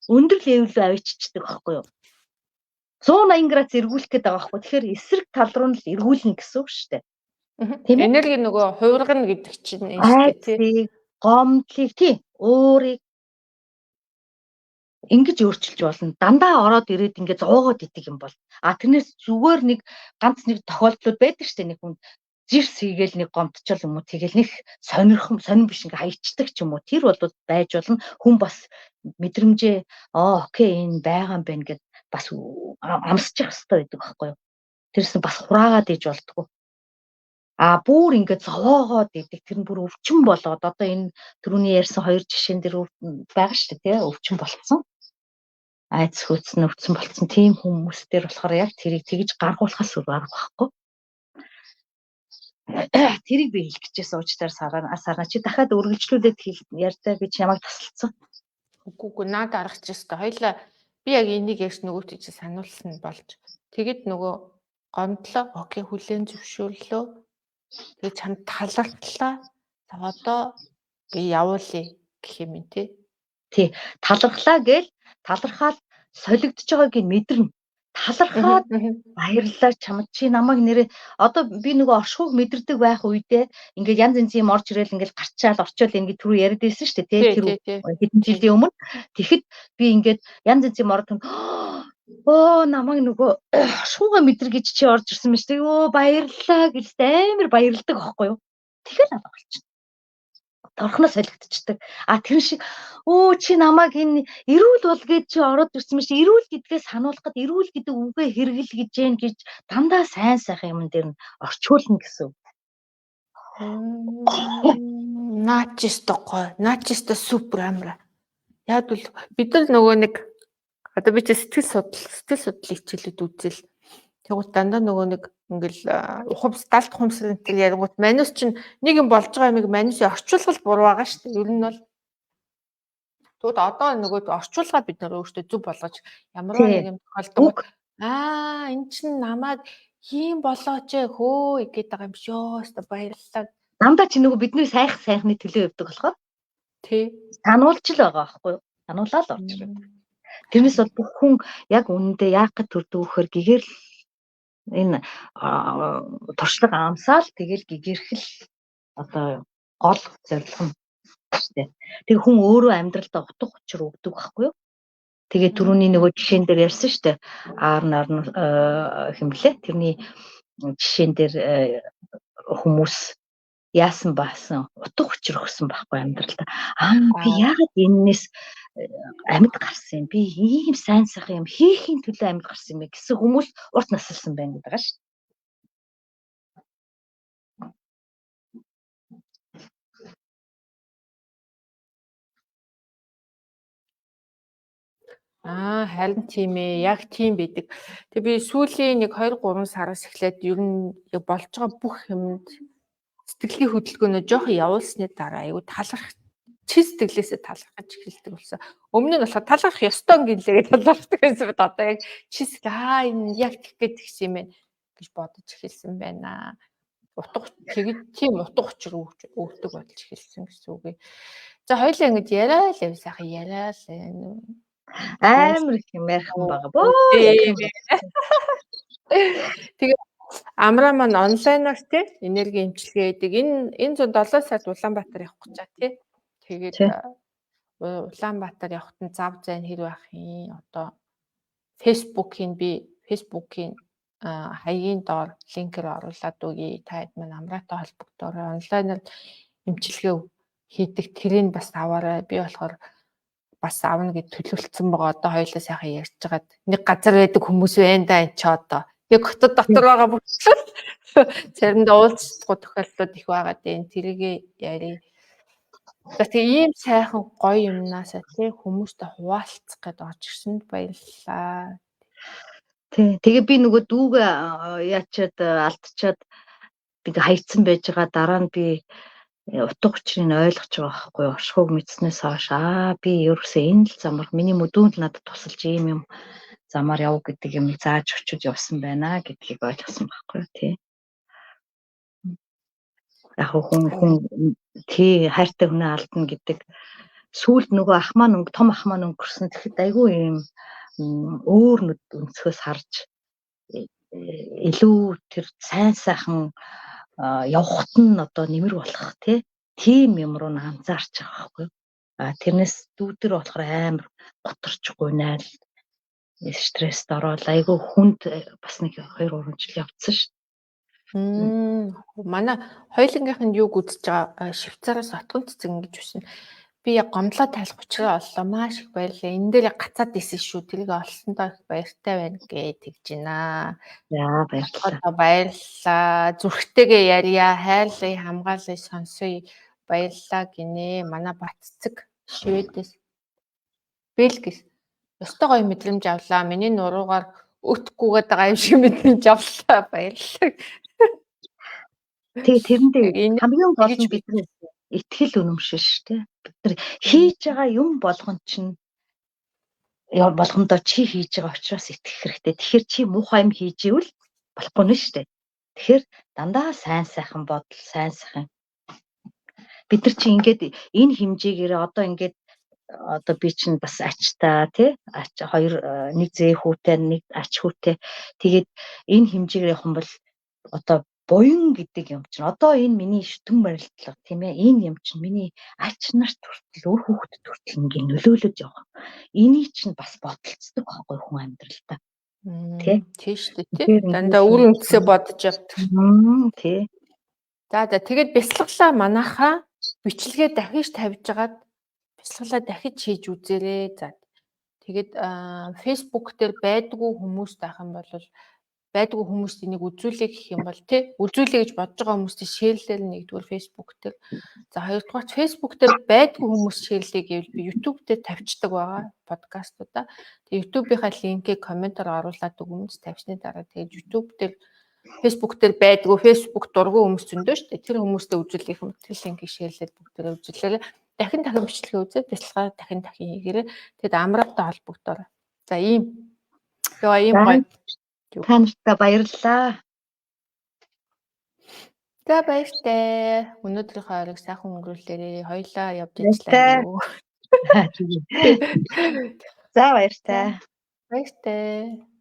өндөр левел рүү авчичдаг байхгүй юу? 180 градус эргүүлэх гэдэг байгаа байхгүй. Тэгэхээр эсрэг тал руу л эргүүлнэ гэсэн үг шүү дээ. Тийм ээ. Энерги нөгөө хувиргана гэдэг чинь энэ шүү дээ тий. Гомдлыг тий өөрийг ингэж өөрчилж болно. Дандаа ороод ирээд ингэ зоогоод идэг юм бол. Тэрнээс зүгээр нэг ганц нэг тохиолдлууд байдаг шүү дээ. Нэг хүн зирс хийгээл нэг гомдчихвол юм уу тэгэл нэг сонирн биш ингээ хаячдаг ч юм уу. Тэр бол байж болно. Хүн бас мэдрэмжээ окей энэ байгаа юм байна гэд бас амсчих хэрэгтэй байдаг байхгүй юу. Тэрс нь бас хураагаад иж болтгоо. Бүр ингээд зовоогоод идэг тэр нь бүр өвчин болоод одоо энэ түрүүний ярьсан хоёр жишээн дээр байгаа шүү дээ тий өвчин болцсон. Айц хөөцөн өвцөн болцсон тийм хүмүүс дээр болохоор яг тэрийг тэгж гаргуулахаас өөр арга байхгүй. Тэрийг би хэлэх гэжээс уучлаарай сарна чи дахиад үргэлжлүүлээд ярьдаа гэж ямаг тасалцсан. Үгүй наад аргач ёстой. Хоёлаа би яг энийг ярьж нөгөөт чи сануулсан болж. Тэгэд нөгөө гомдлоо окей хүлэн зөвшөөрлөө. Тэгээ чамд талархлаа. Одоо би явуулъя гэх юм тий. Тий талархлаа гээл талархаад солигдож байгааг мэдэрнэ. Талархаад баярлалаа чамд чи намайг нэрээ одоо би нөгөө оршихуйг мэдэрдэг байх үедээ ингээд янз янзын орж ирэл ингээд гарчаал орчоол ингээд түрүү яриад байсан шүү дээ тий тэр хэдэн жилийн өмнө тэгэхэд би ингээд янз янзын ордог намайг нөгөө оршихуйгаа мэдэр гэж чи орж ирсэн мэт баярлалаа гэж амар баярлдаг байхгүй юу тэгэл алга болчихно. Торхноос солигдчихдаг. Тэр шиг чи намайг энэ эрүүл бол гэж чи ороод ирсэн мэт эрүүл гэдгээ сануулахад эрүүл гэдэг үгээ хэрэгэл гэж जैन гэж дандаа сайн сайхан юм дээр нь орчуулна гэсэн. Наач ёстой гоё. Наач ёстой супер амра. Яг бол бид нар нөгөө нэг одоо би чи сэтгэл судлал хичээлүүд үзэл. Тэгвэл дандаа нөгөө нэг ингээл ухамс далд ухамсар энэ ярангуут манус чинь нэг юм болж байгаа юмыг манусын орчуулгал буруу байгаа шүү дээ. Ер нь бол тэгвэл одоо нөгөө орчуулгаа бид нар өөртөө зөв болгож ямарваа нэг юм тохиолдол энэ чинь намайг ийм болооч хөө гэдэг байгаа юм шүү. Өстө баярлалаа. Дандаа чи нөгөө бидний сайхны төлөө явдаг болохоор тий. Сануулж л байгаа байхгүй юу? Сануулаад орж ирээд. Тэрнээс бол бүх хүн яг үнэндээ яах гэж төрдөг вөхөр гэгээр л энэ туршлага амсаал тэгэл гэгэрхэл одоо гол зорилго нь шүү дээ. Тэг хүн өөрөө амьдралдаа утга учир өгдөг байхгүй юу? Тэгээ түрүүний нөгөө жишээн дээр ярьсан шүү дээ. Нар хэмлээ. Тэрний жишээн дээр хүмүүс яасан баасан утга учир өгсөн байхгүй амьдралдаа. Би яагаад энэс амьд гарсан юм? Би ийм сайн сайхан юм хийхин төлөө амьд гарсан юм гэсэн хүмүүс урт насалсан байна гэдэг байгаа шүү. Харин тийм ээ. Яг тийм байдаг. Тэг би сүүлийн 2-3 сараас эхлээд ер нь болж байгаа бүх юмд сэтгэлийн хөдөлгөөнөө жоохон явуулсны дараа айгу талархах сэтгэлээсээ талархаж эхэлдэг болсон. Өмнө нь болохоор талархах ёстой гинлээгээ талархдаг байсан бод одоо яг энэ яг гэх гээд гисэн юм байна гэж бодож эхэлсэн байна. Тийм утга учир өгдөг болж эхэлсэн гэсэн үг. За хоёлаа ингэж яриа л яв сайхан яриа л амар их юм ярих байгаа бөө. Тэгээ Амраа маань онлайнаар тий энерги эмчилгээ хийдэг. Энэ 7 сард Улаанбаатар явах гэж байгаа тий. Тэгээд Улаанбаатар явахад нь зав зайн хэр байх юм? Одоо фэйсбүүкийн хаягийн доор линкээр оруулаад өгье. Та хэд маань Амраатай холбогдоорой. Онлайнаар эмчилгээ хийдэг тэрийг бас аваарай. Би болохоор бас авна гэж төлөвлөсөн байгаа. Одоо хоёулаа сайхан ярьж байгаад нэг газар байдаг хүмүүс байна да энэ ч одоо. Яг хотод дотор байгаа бүхэл заримдаа уулзахгүй тохиолдлууд их байгаа дээ. Тэрийг ярий. Тэгээ ийм сайхан гоё юмнасаа тий хүмүүстэй хуваалцах гээд орж ирсэнд баярлалаа. Тий. Тэгээ би нөгөө дүүгээ яачаад алдчихад би хайцсан байж байгаа дараа нь би утга учирыг ойлгож байгаа байхгүй юу? Оршихуйг мэдснээс хойш би ерөөсөө энэ л замаар миний мөдөөнд надад тусалж ийм юм замаар яв гэдэг юм зааж очиж явсан байна гэдгийг ойлгосон байхгүй юу тий. Яг хүн тий хайртай хүнээ алдна гэдэг сүүлд нөгөө том ах маань өнгөрсөн тэгэхэд айгүй юм өөр өнцгөөс харж илүү тэр сайн сайхан явхад нь одоо нэмэр болох тийм юм руу анзаарч байгаа байхгүй юу. Тэрнээс дүүдэр болохоор амар готорч гуйнаал стресст ороод айгүй хүнд бас нэг 2-3 жил явцсан шүү. Манай хоёулынгийнх нь юуг үзэж байгаа Швейцараас отгон цэцэг ингэж байна. Би яг гомдлоо тайлах учраа оллоо. Маш их баярлалаа. Энэ дээр гацаад исэн шүү. Тэрийг олсондоо их баяртай байна гэж тэгж байна. Яа баярлалаа. Баярлалаа. Зүрхтэйгээ ярья. Хайрлаа, хамгаалаа, сонсоё. Баярлалаа гинэ. Манай Батцэг Шведээс Бэлгээс ёстой гоё мэдрэмж авлаа. Миний нуруугаар өтггүйгээд байгаа юм шиг мэдрэмж авлаа. Баярлалаа. Тэгээ тэрэндээ хамгийн гол нь бидний итгэл үнэмшил шүү дээ. Бид нар хийж байгаа юм болгондоо чи хийж байгаа учраас итгэх хэрэгтэй. Тэгэхээр чи муухай юм хийж ивэл болохгүй нь шүү дээ. Тэгэхээр дандаа сайн сайхан бодол, сайн сайхан. Бид нар чи ингээд энэ хэмжээгээр одоо би чинь бас ачтаа тий ач хоёр нэг зээ хүүтэй нэг ач хүүтэй тэгээд энэ хэмжээгээр явах юм бол одоо буян гэдэг юм чинь одоо энэ миний шүтэн барилтлага тийм ээ энэ юм чинь миний ач нарт хүртэл өөр хүүхдэд хүртэл ингээ нөлөөлөж явах. Энийг чинь бас бодолцдог байхгүй хүн амьдралдаа. Тий шүү дээ тий. Дандаа үр үндэсээ бодож явдаг. Тий. За тэгээд бяцлаглаа манайхаа бичлэгээ дахиж тавьж агаад бяцлаглаа дахиж хийж үзээрэй. За тэгээд Facebook дээр байдгүй хүмүүс байх юм бол байдгүй хүмүүст энийг үзүүлээ гэх юм бол тий үзүүлээ гэж бодож байгаа хүмүүстээ шеэрлэл нэгдүгээр Facebook дээр. За хоёрдугаар Facebook дээр байдгүй хүмүүс шеэрлээ гэвэл би YouTube дээр тавьчихдаг байгаа подкастуудаа. Тэгээ YouTube-ийнхаа линкийг комментоор оруулаад өгөөмж тавьсны дараа тэгээ YouTube дээр Facebook дээр байдгүй Facebook дургүй хүмүүс зөндөө шүү дээ. Тэр хүмүүстээ үзүүлэх юм тэр линкийг шеэрлээд бүгдээрээ үзүүлээрэй. Дахин бичлэгээ үзээд бяцлагаа дахин хийгээрэй. Тэгэд амраатай холбогдорой. За ийм. Яа ийм гоё. Та нартай баярлалаа. За баяртай. Өнөөдрийнхөө оройг сайхан өнгөрүүлээрэй. Хоёлаа явж ажиллаа юу. За баяртай. Баяртай.